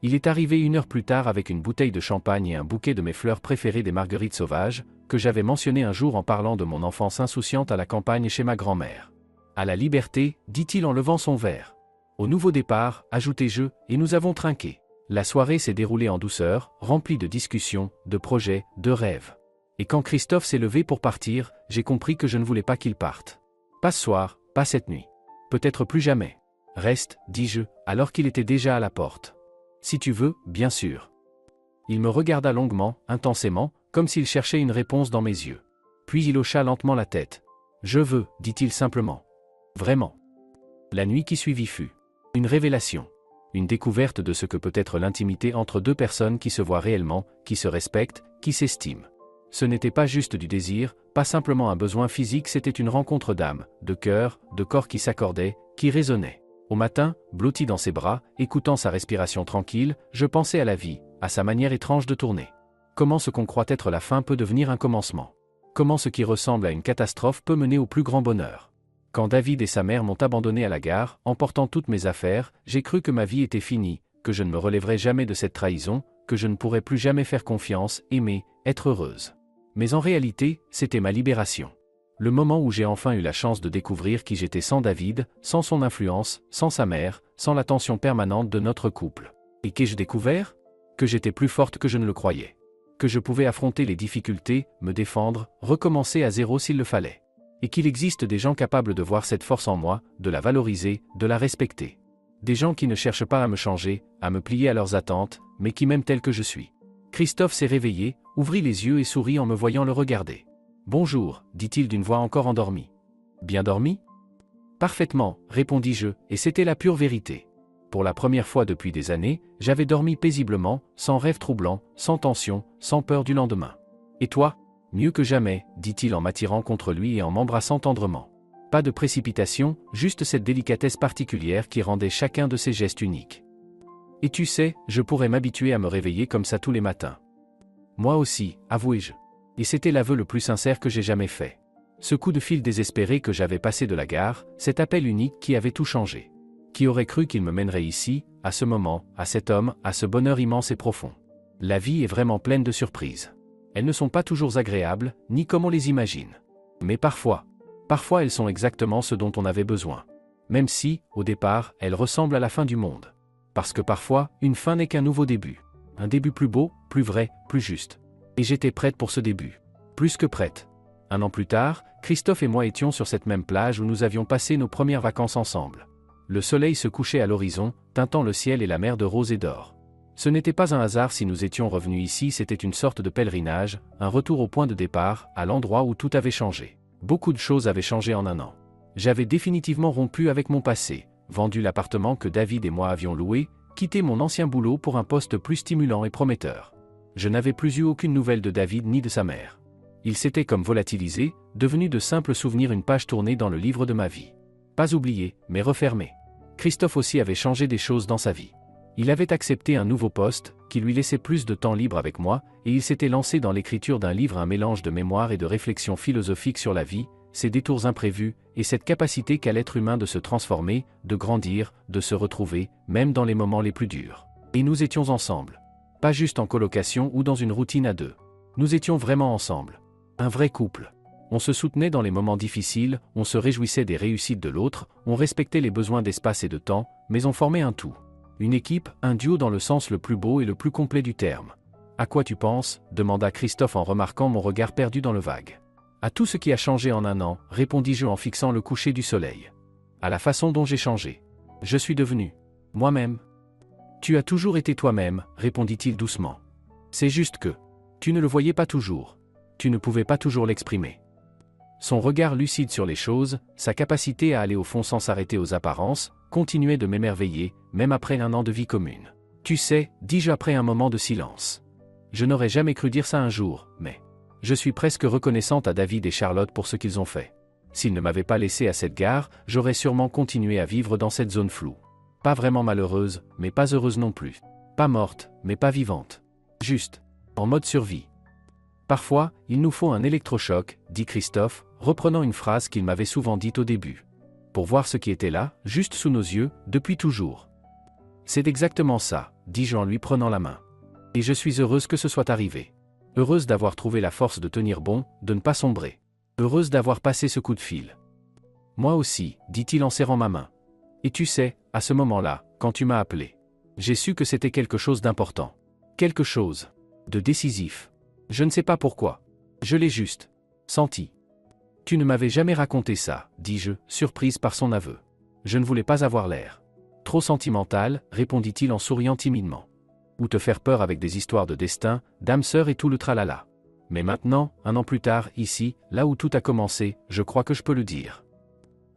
Il est arrivé 1 heure plus tard avec une bouteille de champagne et un bouquet de mes fleurs préférées, des marguerites sauvages, que j'avais mentionné un jour en parlant de mon enfance insouciante à la campagne chez ma grand-mère. À la liberté, dit-il en levant son verre. Au nouveau départ, ajoutai-je, et nous avons trinqué. La soirée s'est déroulée en douceur, remplie de discussions, de projets, de rêves. Et quand Christophe s'est levé pour partir, j'ai compris que je ne voulais pas qu'il parte. Pas ce soir, pas cette nuit. Peut-être plus jamais. Reste, dis-je, alors qu'il était déjà à la porte. Si tu veux, bien sûr. Il me regarda longuement, intensément, comme s'il cherchait une réponse dans mes yeux. Puis il hocha lentement la tête. Je veux, dit-il simplement. Vraiment. La nuit qui suivit fut une révélation. Une découverte de ce que peut être l'intimité entre deux personnes qui se voient réellement, qui se respectent, qui s'estiment. Ce n'était pas juste du désir, pas simplement un besoin physique, c'était une rencontre d'âme, de cœur, de corps qui s'accordaient, qui résonnaient. Au matin, blotti dans ses bras, écoutant sa respiration tranquille, je pensais à la vie, à sa manière étrange de tourner. Comment ce qu'on croit être la fin peut devenir un commencement. Comment ce qui ressemble à une catastrophe peut mener au plus grand bonheur. Quand David et sa mère m'ont abandonné à la gare, emportant toutes mes affaires, j'ai cru que ma vie était finie, que je ne me relèverais jamais de cette trahison, que je ne pourrais plus jamais faire confiance, aimer, être heureuse. Mais en réalité, c'était ma libération. Le moment où j'ai enfin eu la chance de découvrir qui j'étais sans David, sans son influence, sans sa mère, sans l'attention permanente de notre couple. Et qu'ai-je découvert ? Que j'étais plus forte que je ne le croyais. Que je pouvais affronter les difficultés, me défendre, recommencer à zéro s'il le fallait. Et qu'il existe des gens capables de voir cette force en moi, de la valoriser, de la respecter. Des gens qui ne cherchent pas à me changer, à me plier à leurs attentes, mais qui m'aiment tel que je suis. Christophe s'est réveillé, ouvrit les yeux et sourit en me voyant le regarder. « Bonjour », dit-il d'une voix encore endormie. « Bien dormi ?» ?»« Parfaitement », répondis-je, et c'était la pure vérité. Pour la première fois depuis des années, j'avais dormi paisiblement, sans rêve troublant, sans tension, sans peur du lendemain. « Et toi ? » Mieux que jamais, dit-il en m'attirant contre lui et en m'embrassant tendrement. Pas de précipitation, juste cette délicatesse particulière qui rendait chacun de ses gestes uniques. Et tu sais, je pourrais m'habituer à me réveiller comme ça tous les matins. Moi aussi, avouai-je. Et c'était l'aveu le plus sincère que j'ai jamais fait. Ce coup de fil désespéré que j'avais passé de la gare, cet appel unique qui avait tout changé. Qui aurait cru qu'il me mènerait ici, à ce moment, à cet homme, à ce bonheur immense et profond. La vie est vraiment pleine de surprises. Elles ne sont pas toujours agréables, ni comme on les imagine. Mais parfois elles sont exactement ce dont on avait besoin. Même si, au départ, elles ressemblent à la fin du monde. Parce que parfois, une fin n'est qu'un nouveau début. Un début plus beau, plus vrai, plus juste. Et j'étais prête pour ce début. Plus que prête. 1 an plus tard, Christophe et moi étions sur cette même plage où nous avions passé nos premières vacances ensemble. Le soleil se couchait à l'horizon, teintant le ciel et la mer de rose et d'or. Ce n'était pas un hasard si nous étions revenus ici, c'était une sorte de pèlerinage, un retour au point de départ, à l'endroit où tout avait changé. Beaucoup de choses avaient changé en 1 an. J'avais définitivement rompu avec mon passé, vendu l'appartement que David et moi avions loué, quitté mon ancien boulot pour un poste plus stimulant et prometteur. Je n'avais plus eu aucune nouvelle de David ni de sa mère. Il s'était comme volatilisé, devenu de simples souvenirs, une page tournée dans le livre de ma vie. Pas oublié, mais refermé. Christophe aussi avait changé des choses dans sa vie. Il avait accepté un nouveau poste, qui lui laissait plus de temps libre avec moi, et il s'était lancé dans l'écriture d'un livre, un mélange de mémoire et de réflexion philosophique sur la vie, ses détours imprévus, et cette capacité qu'a l'être humain de se transformer, de grandir, de se retrouver, même dans les moments les plus durs. Et nous étions ensemble. Pas juste en colocation ou dans une routine à deux. Nous étions vraiment ensemble. Un vrai couple. On se soutenait dans les moments difficiles, on se réjouissait des réussites de l'autre, on respectait les besoins d'espace et de temps, mais on formait un tout. Une équipe, un duo dans le sens le plus beau et le plus complet du terme. « À quoi tu penses » demanda Christophe en remarquant mon regard perdu dans le vague. « À tout ce qui a changé en un an » répondis-je en fixant le coucher du soleil. « À la façon dont j'ai changé. Je suis devenu moi-même. » « Tu as toujours été toi-même » répondit-il doucement. « C'est juste que tu ne le voyais pas toujours. Tu ne pouvais pas toujours l'exprimer. » Son regard lucide sur les choses, sa capacité à aller au fond sans s'arrêter aux apparences, continuait de m'émerveiller, même après un an de vie commune. « Tu sais » dis-je après un moment de silence. Je n'aurais jamais cru dire ça un jour, mais je suis presque reconnaissante à David et Charlotte pour ce qu'ils ont fait. S'ils ne m'avaient pas laissé à cette gare, j'aurais sûrement continué à vivre dans cette zone floue. Pas vraiment malheureuse, mais pas heureuse non plus. Pas morte, mais pas vivante. Juste, en mode survie. Parfois, il nous faut un électrochoc, dit Christophe, reprenant une phrase qu'il m'avait souvent dite au début. Pour voir ce qui était là, juste sous nos yeux, depuis toujours. C'est exactement ça, dis-je en lui prenant la main. Et je suis heureuse que ce soit arrivé. Heureuse d'avoir trouvé la force de tenir bon, de ne pas sombrer. Heureuse d'avoir passé ce coup de fil. Moi aussi, dit-il en serrant ma main. Et tu sais, à ce moment-là, quand tu m'as appelé, j'ai su que c'était quelque chose d'important. Quelque chose de décisif. Je ne sais pas pourquoi. Je l'ai juste senti. Tu ne m'avais jamais raconté ça, dis-je, surprise par son aveu. Je ne voulais pas avoir l'air trop sentimental, répondit-il en souriant timidement. Ou te faire peur avec des histoires de destin, d'âme sœur et tout le tralala. Mais maintenant, un an plus tard, ici, là où tout a commencé, je crois que je peux le dire.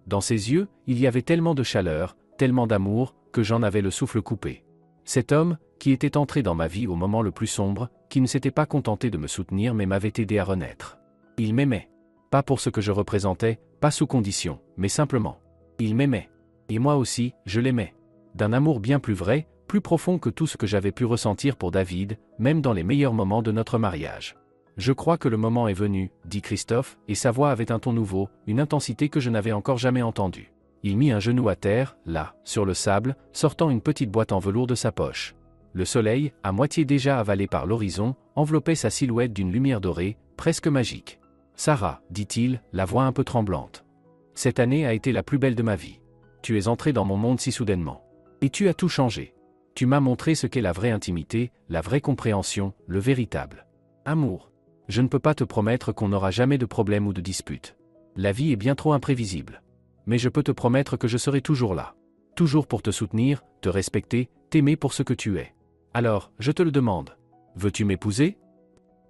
Dans ses yeux, il y avait tellement de chaleur, tellement d'amour, que j'en avais le souffle coupé. Cet homme, qui était entré dans ma vie au moment le plus sombre, qui ne s'était pas contenté de me soutenir mais m'avait aidé à renaître. Il m'aimait. Pas pour ce que je représentais, pas sous condition, mais simplement. Il m'aimait. Et moi aussi, je l'aimais. D'un amour bien plus vrai, plus profond que tout ce que j'avais pu ressentir pour David, même dans les meilleurs moments de notre mariage. Je crois que le moment est venu, dit Christophe, et sa voix avait un ton nouveau, une intensité que je n'avais encore jamais entendue. Il mit un genou à terre, là, sur le sable, sortant une petite boîte en velours de sa poche. Le soleil, à moitié déjà avalé par l'horizon, enveloppait sa silhouette d'une lumière dorée, presque magique. « Sarah, dit-il, la voix un peu tremblante. Cette année a été la plus belle de ma vie. Tu es entrée dans mon monde si soudainement. Et tu as tout changé. Tu m'as montré ce qu'est la vraie intimité, la vraie compréhension, le véritable amour. Je ne peux pas te promettre qu'on n'aura jamais de problème ou de dispute. La vie est bien trop imprévisible. Mais je peux te promettre que je serai toujours là. Toujours pour te soutenir, te respecter, t'aimer pour ce que tu es. Alors, je te le demande. Veux-tu m'épouser ? »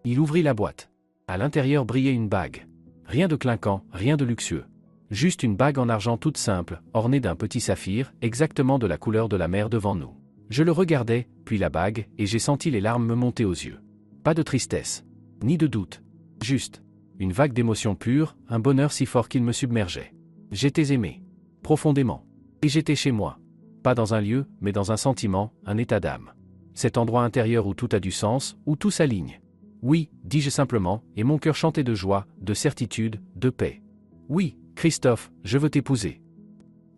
Il ouvrit la boîte. À l'intérieur brillait une bague. Rien de clinquant, rien de luxueux. Juste une bague en argent toute simple, ornée d'un petit saphir, exactement de la couleur de la mer devant nous. Je le regardais, puis la bague, et j'ai senti les larmes me monter aux yeux. Pas de tristesse. Ni de doute. Juste. Une vague d'émotion pure, un bonheur si fort qu'il me submergeait. J'étais aimé. Profondément. Et j'étais chez moi. Pas dans un lieu, mais dans un sentiment, un état d'âme. Cet endroit intérieur où tout a du sens, où tout s'aligne. Oui, dis-je simplement, et mon cœur chantait de joie, de certitude, de paix. Oui, Christophe, je veux t'épouser.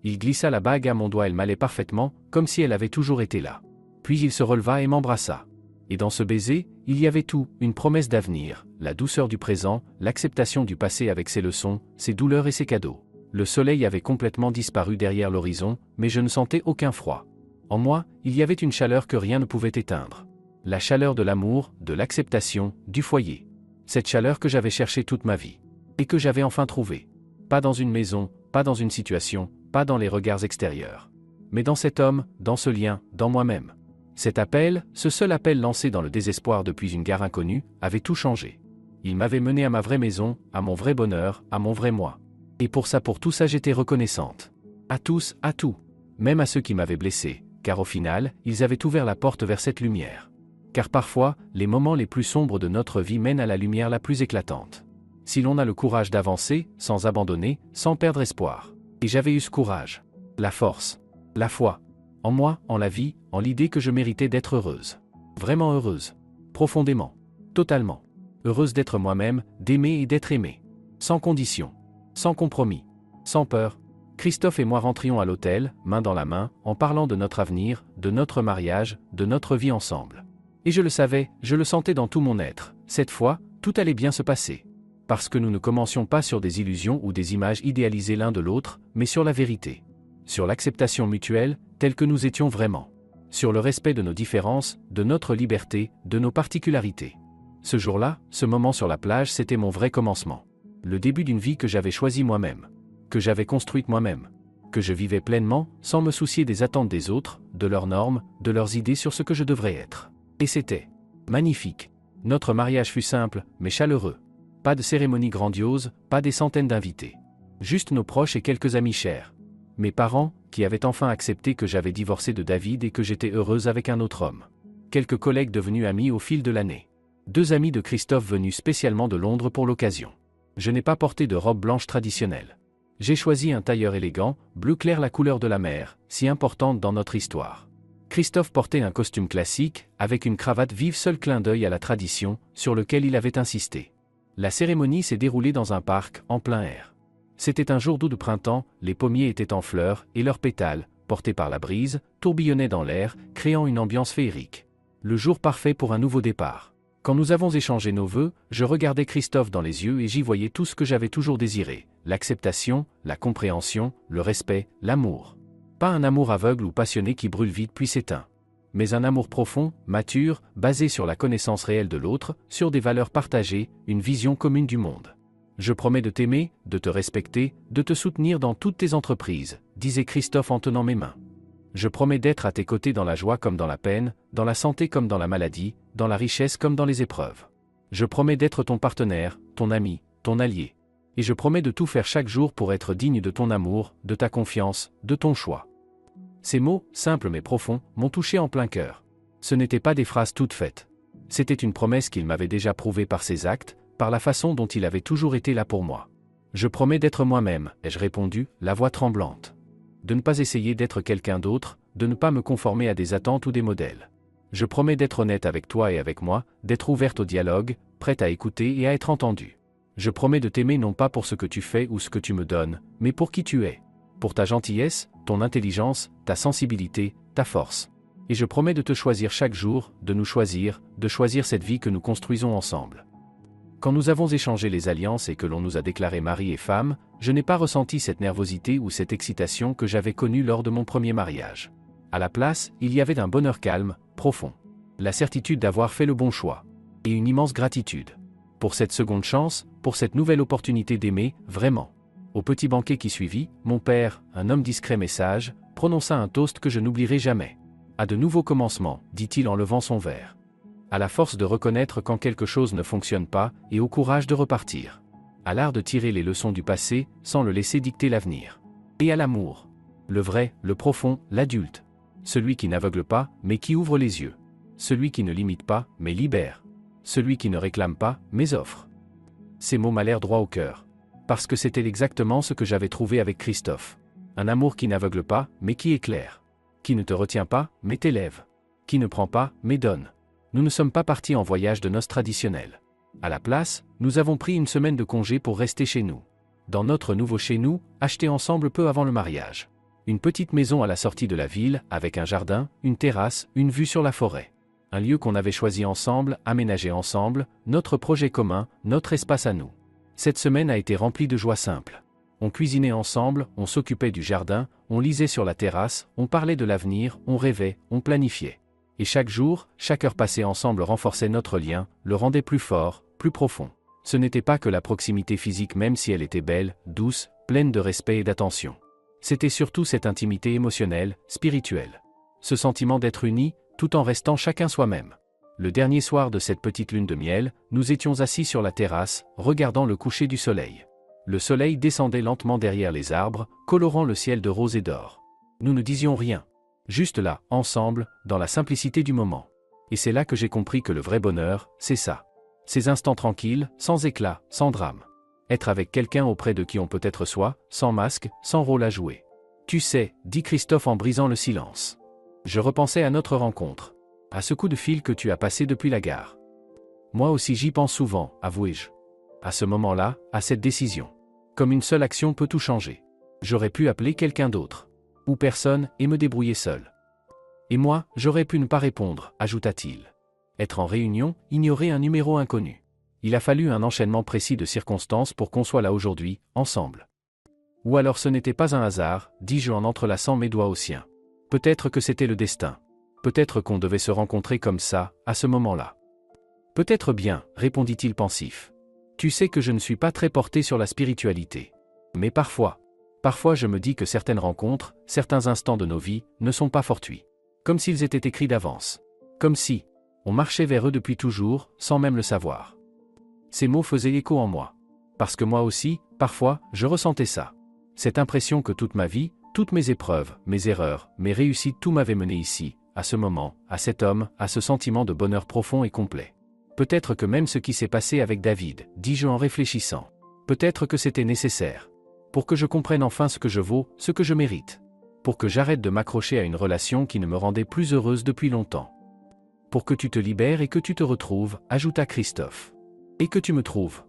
Il glissa la bague à mon doigt, elle m'allait parfaitement, comme si elle avait toujours été là. Puis il se releva et m'embrassa. Et dans ce baiser, il y avait tout, une promesse d'avenir, la douceur du présent, l'acceptation du passé avec ses leçons, ses douleurs et ses cadeaux. Le soleil avait complètement disparu derrière l'horizon, mais je ne sentais aucun froid. En moi, il y avait une chaleur que rien ne pouvait éteindre. La chaleur de l'amour, de l'acceptation, du foyer. Cette chaleur que j'avais cherchée toute ma vie. Et que j'avais enfin trouvée. Pas dans une maison, pas dans une situation, pas dans les regards extérieurs. Mais dans cet homme, dans ce lien, dans moi-même. Cet appel, ce seul appel lancé dans le désespoir depuis une gare inconnue, avait tout changé. Il m'avait mené à ma vraie maison, à mon vrai bonheur, à mon vrai moi. Et pour tout ça j'étais reconnaissante. À tous, à tout. Même à ceux qui m'avaient blessé, car au final, ils avaient ouvert la porte vers cette lumière. Car parfois, les moments les plus sombres de notre vie mènent à la lumière la plus éclatante. Si l'on a le courage d'avancer, sans abandonner, sans perdre espoir. Et j'avais eu ce courage. La force. La foi. En moi, en la vie, en l'idée que je méritais d'être heureuse. Vraiment heureuse. Profondément. Totalement. Heureuse d'être moi-même, d'aimer et d'être aimée. Sans condition. Sans compromis. Sans peur. Christophe et moi rentrions à l'hôtel, main dans la main, en parlant de notre avenir, de notre mariage, de notre vie ensemble. Et je le savais, je le sentais dans tout mon être, cette fois, tout allait bien se passer. Parce que nous ne commencions pas sur des illusions ou des images idéalisées l'un de l'autre, mais sur la vérité. Sur l'acceptation mutuelle, telle que nous étions vraiment. Sur le respect de nos différences, de notre liberté, de nos particularités. Ce jour-là, ce moment sur la plage, c'était mon vrai commencement. Le début d'une vie que j'avais choisie moi-même. Que j'avais construite moi-même. Que je vivais pleinement, sans me soucier des attentes des autres, de leurs normes, de leurs idées sur ce que je devrais être. Et c'était magnifique. Notre mariage fut simple, mais chaleureux. Pas de cérémonie grandiose, pas des centaines d'invités. Juste nos proches et quelques amis chers. Mes parents, qui avaient enfin accepté que j'avais divorcé de David et que j'étais heureuse avec un autre homme. Quelques collègues devenus amis au fil de l'année. 2 amis de Christophe venus spécialement de Londres pour l'occasion. Je n'ai pas porté de robe blanche traditionnelle. J'ai choisi un tailleur élégant, bleu clair la couleur de la mer, si importante dans notre histoire. Christophe portait un costume classique, avec une cravate vive, seul clin d'œil à la tradition, sur lequel il avait insisté. La cérémonie s'est déroulée dans un parc, en plein air. C'était un jour d'août de printemps, les pommiers étaient en fleurs, et leurs pétales, portés par la brise, tourbillonnaient dans l'air, créant une ambiance féerique. Le jour parfait pour un nouveau départ. Quand nous avons échangé nos vœux, je regardais Christophe dans les yeux et j'y voyais tout ce que j'avais toujours désiré, l'acceptation, la compréhension, le respect, l'amour. Pas un amour aveugle ou passionné qui brûle vite puis s'éteint. Mais un amour profond, mature, basé sur la connaissance réelle de l'autre, sur des valeurs partagées, une vision commune du monde. Je promets de t'aimer, de te respecter, de te soutenir dans toutes tes entreprises, disait Christophe en tenant mes mains. Je promets d'être à tes côtés dans la joie comme dans la peine, dans la santé comme dans la maladie, dans la richesse comme dans les épreuves. Je promets d'être ton partenaire, ton ami, ton allié. Et je promets de tout faire chaque jour pour être digne de ton amour, de ta confiance, de ton choix. Ces mots, simples mais profonds, m'ont touché en plein cœur. Ce n'étaient pas des phrases toutes faites. C'était une promesse qu'il m'avait déjà prouvée par ses actes, par la façon dont il avait toujours été là pour moi. Je promets d'être moi-même, ai-je répondu, la voix tremblante. De ne pas essayer d'être quelqu'un d'autre, de ne pas me conformer à des attentes ou des modèles. Je promets d'être honnête avec toi et avec moi, d'être ouverte au dialogue, prête à écouter et à être entendue. Je promets de t'aimer non pas pour ce que tu fais ou ce que tu me donnes, mais pour qui tu es. Pour ta gentillesse, ton intelligence, ta sensibilité, ta force. Et je promets de te choisir chaque jour, de nous choisir, de choisir cette vie que nous construisons ensemble. Quand nous avons échangé les alliances et que l'on nous a déclarés mari et femme, je n'ai pas ressenti cette nervosité ou cette excitation que j'avais connue lors de mon premier mariage. À la place, il y avait un bonheur calme, profond. La certitude d'avoir fait le bon choix. Et une immense gratitude. Pour cette seconde chance, pour cette nouvelle opportunité d'aimer, vraiment. Au petit banquet qui suivit, mon père, un homme discret mais sage, prononça un toast que je n'oublierai jamais. À de nouveaux commencements, dit-il en levant son verre. À la force de reconnaître quand quelque chose ne fonctionne pas, et au courage de repartir. À l'art de tirer les leçons du passé, sans le laisser dicter l'avenir. Et à l'amour. Le vrai, le profond, l'adulte. Celui qui n'aveugle pas, mais qui ouvre les yeux. Celui qui ne limite pas, mais libère. Celui qui ne réclame pas, mais offre. Ces mots m'allèrent droit au cœur. Parce que c'était exactement ce que j'avais trouvé avec Christophe. Un amour qui n'aveugle pas, mais qui éclaire. Qui ne te retient pas, mais t'élève. Qui ne prend pas, mais donne. Nous ne sommes pas partis en voyage de noces traditionnel. À la place, nous avons pris une semaine de congé pour rester chez nous. Dans notre nouveau chez nous, acheté ensemble peu avant le mariage. Une petite maison à la sortie de la ville, avec un jardin, une terrasse, une vue sur la forêt. Un lieu qu'on avait choisi ensemble, aménagé ensemble, notre projet commun, notre espace à nous. Cette semaine a été remplie de joie simple. On cuisinait ensemble, on s'occupait du jardin, on lisait sur la terrasse, on parlait de l'avenir, on rêvait, on planifiait. Et chaque jour, chaque heure passée ensemble renforçait notre lien, le rendait plus fort, plus profond. Ce n'était pas que la proximité physique même si elle était belle, douce, pleine de respect et d'attention. C'était surtout cette intimité émotionnelle, spirituelle. Ce sentiment d'être unis, tout en restant chacun soi-même. Le dernier soir de cette petite lune de miel, nous étions assis sur la terrasse, regardant le coucher du soleil. Le soleil descendait lentement derrière les arbres, colorant le ciel de rose et d'or. Nous ne disions rien. Juste là, ensemble, dans la simplicité du moment. Et c'est là que j'ai compris que le vrai bonheur, c'est ça. Ces instants tranquilles, sans éclat, sans drame. Être avec quelqu'un auprès de qui on peut être soi, sans masque, sans rôle à jouer. Tu sais, dit Christophe en brisant le silence. Je repensais à notre rencontre. À ce coup de fil que tu as passé depuis la gare. Moi aussi j'y pense souvent, avouai-je. À ce moment-là, à cette décision. Comme une seule action peut tout changer. J'aurais pu appeler quelqu'un d'autre. Ou personne, et me débrouiller seul. Et moi, j'aurais pu ne pas répondre, ajouta-t-il. être en réunion, ignorer un numéro inconnu. Il a fallu un enchaînement précis de circonstances pour qu'on soit là aujourd'hui, ensemble. Ou alors ce n'était pas un hasard, dis-je en entrelaçant mes doigts aux siens. Peut-être que c'était le destin. Peut-être qu'on devait se rencontrer comme ça, à ce moment-là. Peut-être bien, répondit-il pensif. Tu sais que je ne suis pas très porté sur la spiritualité. Mais parfois je me dis que certaines rencontres, certains instants de nos vies, ne sont pas fortuits. Comme s'ils étaient écrits d'avance. Comme si on marchait vers eux depuis toujours, sans même le savoir. Ces mots faisaient écho en moi. Parce que moi aussi, parfois, je ressentais ça. Cette impression que toute ma vie, toutes mes épreuves, mes erreurs, mes réussites, tout m'avait mené ici, à ce moment, à cet homme, à ce sentiment de bonheur profond et complet. Peut-être que même ce qui s'est passé avec David, dis-je en réfléchissant. Peut-être que c'était nécessaire. Pour que je comprenne enfin ce que je vaux, ce que je mérite. Pour que j'arrête de m'accrocher à une relation qui ne me rendait plus heureuse depuis longtemps. Pour que tu te libères et que tu te retrouves, ajouta Christophe. Et que tu me trouves.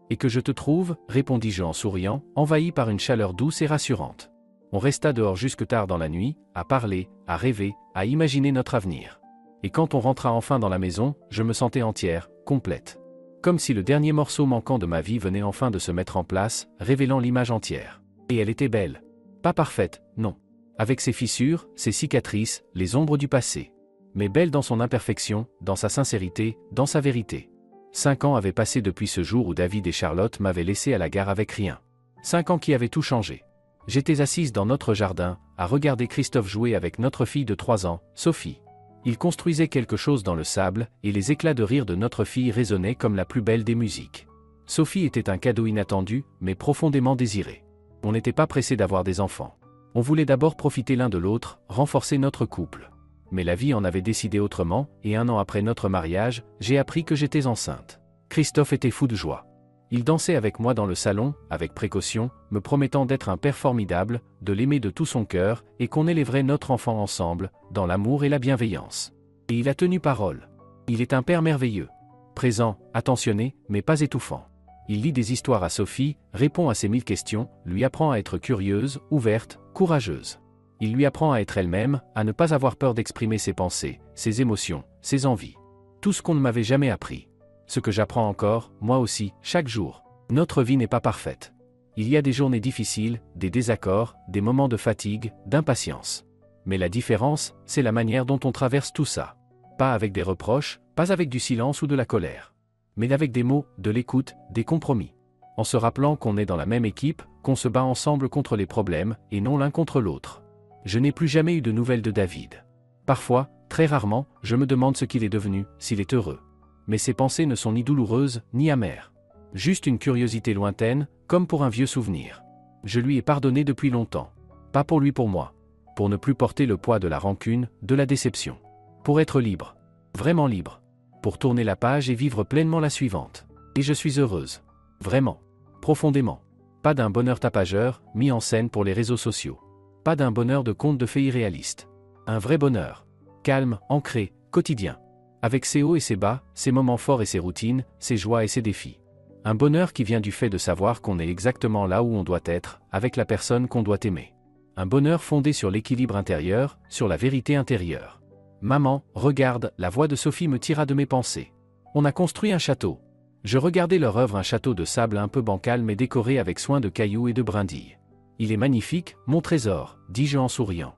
Et que je te trouve, répondis-je en souriant, envahi par une chaleur douce et rassurante. On resta dehors jusque tard dans la nuit, à parler, à rêver, à imaginer notre avenir. Et quand on rentra enfin dans la maison, je me sentais entière, complète. Comme si le dernier morceau manquant de ma vie venait enfin de se mettre en place, révélant l'image entière. Et elle était belle. Pas parfaite, non. Avec ses fissures, ses cicatrices, les ombres du passé. Mais belle dans son imperfection, dans sa sincérité, dans sa vérité. 5 ans avaient passé depuis ce jour où David et Charlotte m'avaient laissé à la gare avec rien. 5 ans qui avaient tout changé. J'étais assise dans notre jardin, à regarder Christophe jouer avec notre fille de 3 ans, Sophie. Il construisait quelque chose dans le sable, et les éclats de rire de notre fille résonnaient comme la plus belle des musiques. Sophie était un cadeau inattendu, mais profondément désiré. On n'était pas pressé d'avoir des enfants. On voulait d'abord profiter l'un de l'autre, renforcer notre couple. Mais la vie en avait décidé autrement, et 1 an après notre mariage, j'ai appris que j'étais enceinte. Christophe était fou de joie. Il dansait avec moi dans le salon, avec précaution, me promettant d'être un père formidable, de l'aimer de tout son cœur, et qu'on élèverait notre enfant ensemble, dans l'amour et la bienveillance. Et il a tenu parole. Il est un père merveilleux. Présent, attentionné, mais pas étouffant. Il lit des histoires à Sophie, répond à ses 1000 questions, lui apprend à être curieuse, ouverte, courageuse. Il lui apprend à être elle-même, à ne pas avoir peur d'exprimer ses pensées, ses émotions, ses envies. Tout ce qu'on ne m'avait jamais appris. Ce que j'apprends encore, moi aussi, chaque jour. Notre vie n'est pas parfaite. Il y a des journées difficiles, des désaccords, des moments de fatigue, d'impatience. Mais la différence, c'est la manière dont on traverse tout ça. Pas avec des reproches, pas avec du silence ou de la colère. Mais avec des mots, de l'écoute, des compromis. En se rappelant qu'on est dans la même équipe, qu'on se bat ensemble contre les problèmes, et non l'un contre l'autre. Je n'ai plus jamais eu de nouvelles de David. Parfois, très rarement, je me demande ce qu'il est devenu, s'il est heureux. Mais ses pensées ne sont ni douloureuses, ni amères. Juste une curiosité lointaine, comme pour un vieux souvenir. Je lui ai pardonné depuis longtemps. Pas pour lui, pour moi. Pour ne plus porter le poids de la rancune, de la déception. Pour être libre. Vraiment libre. Pour tourner la page et vivre pleinement la suivante. Et je suis heureuse. Vraiment. Profondément. Pas d'un bonheur tapageur, mis en scène pour les réseaux sociaux. Pas d'un bonheur de conte de fées irréaliste. Un vrai bonheur. Calme, ancré, quotidien. Avec ses hauts et ses bas, ses moments forts et ses routines, ses joies et ses défis. Un bonheur qui vient du fait de savoir qu'on est exactement là où on doit être, avec la personne qu'on doit aimer. Un bonheur fondé sur l'équilibre intérieur, sur la vérité intérieure. Maman, regarde, la voix de Sophie me tira de mes pensées. On a construit un château. Je regardais leur œuvre, un château de sable un peu bancal mais décoré avec soin de cailloux et de brindilles. Il est magnifique, mon trésor, dis-je en souriant.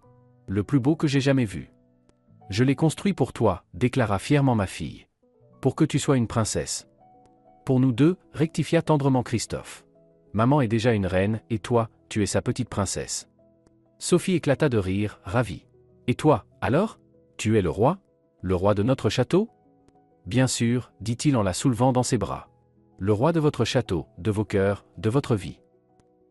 Le plus beau que j'ai jamais vu. Je l'ai construit pour toi, déclara fièrement ma fille. Pour que tu sois une princesse. Pour nous deux, rectifia tendrement Christophe. Maman est déjà une reine, et toi, tu es sa petite princesse. Sophie éclata de rire, ravie. Et toi, alors? Tu es le roi? Le roi de notre château? Bien sûr, dit-il en la soulevant dans ses bras. Le roi de votre château, de vos cœurs, de votre vie.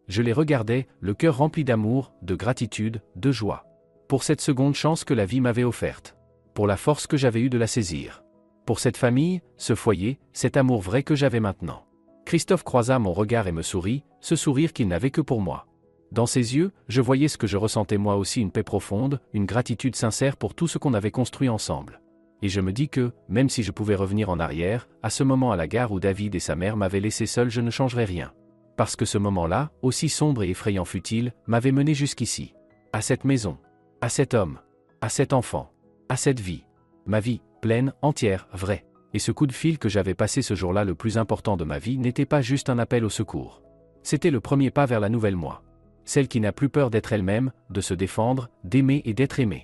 Je les regardais, le cœur rempli d'amour, de gratitude, de joie. Pour cette seconde chance que la vie m'avait offerte. Pour la force que j'avais eue de la saisir. Pour cette famille, ce foyer, cet amour vrai que j'avais maintenant. Christophe croisa mon regard et me sourit, ce sourire qu'il n'avait que pour moi. Dans ses yeux, je voyais ce que je ressentais moi aussi, une paix profonde, une gratitude sincère pour tout ce qu'on avait construit ensemble. Et je me dis que, même si je pouvais revenir en arrière, à ce moment à la gare où David et sa mère m'avaient laissé seul, je ne changerais rien. Parce que ce moment-là, aussi sombre et effrayant fut-il, m'avait mené jusqu'ici. À cette maison. À cet homme. À cet enfant. À cette vie. Ma vie, pleine, entière, vraie. Et ce coup de fil que j'avais passé ce jour-là le plus important de ma vie n'était pas juste un appel au secours. C'était le premier pas vers la nouvelle moi. Celle qui n'a plus peur d'être elle-même, de se défendre, d'aimer et d'être aimée.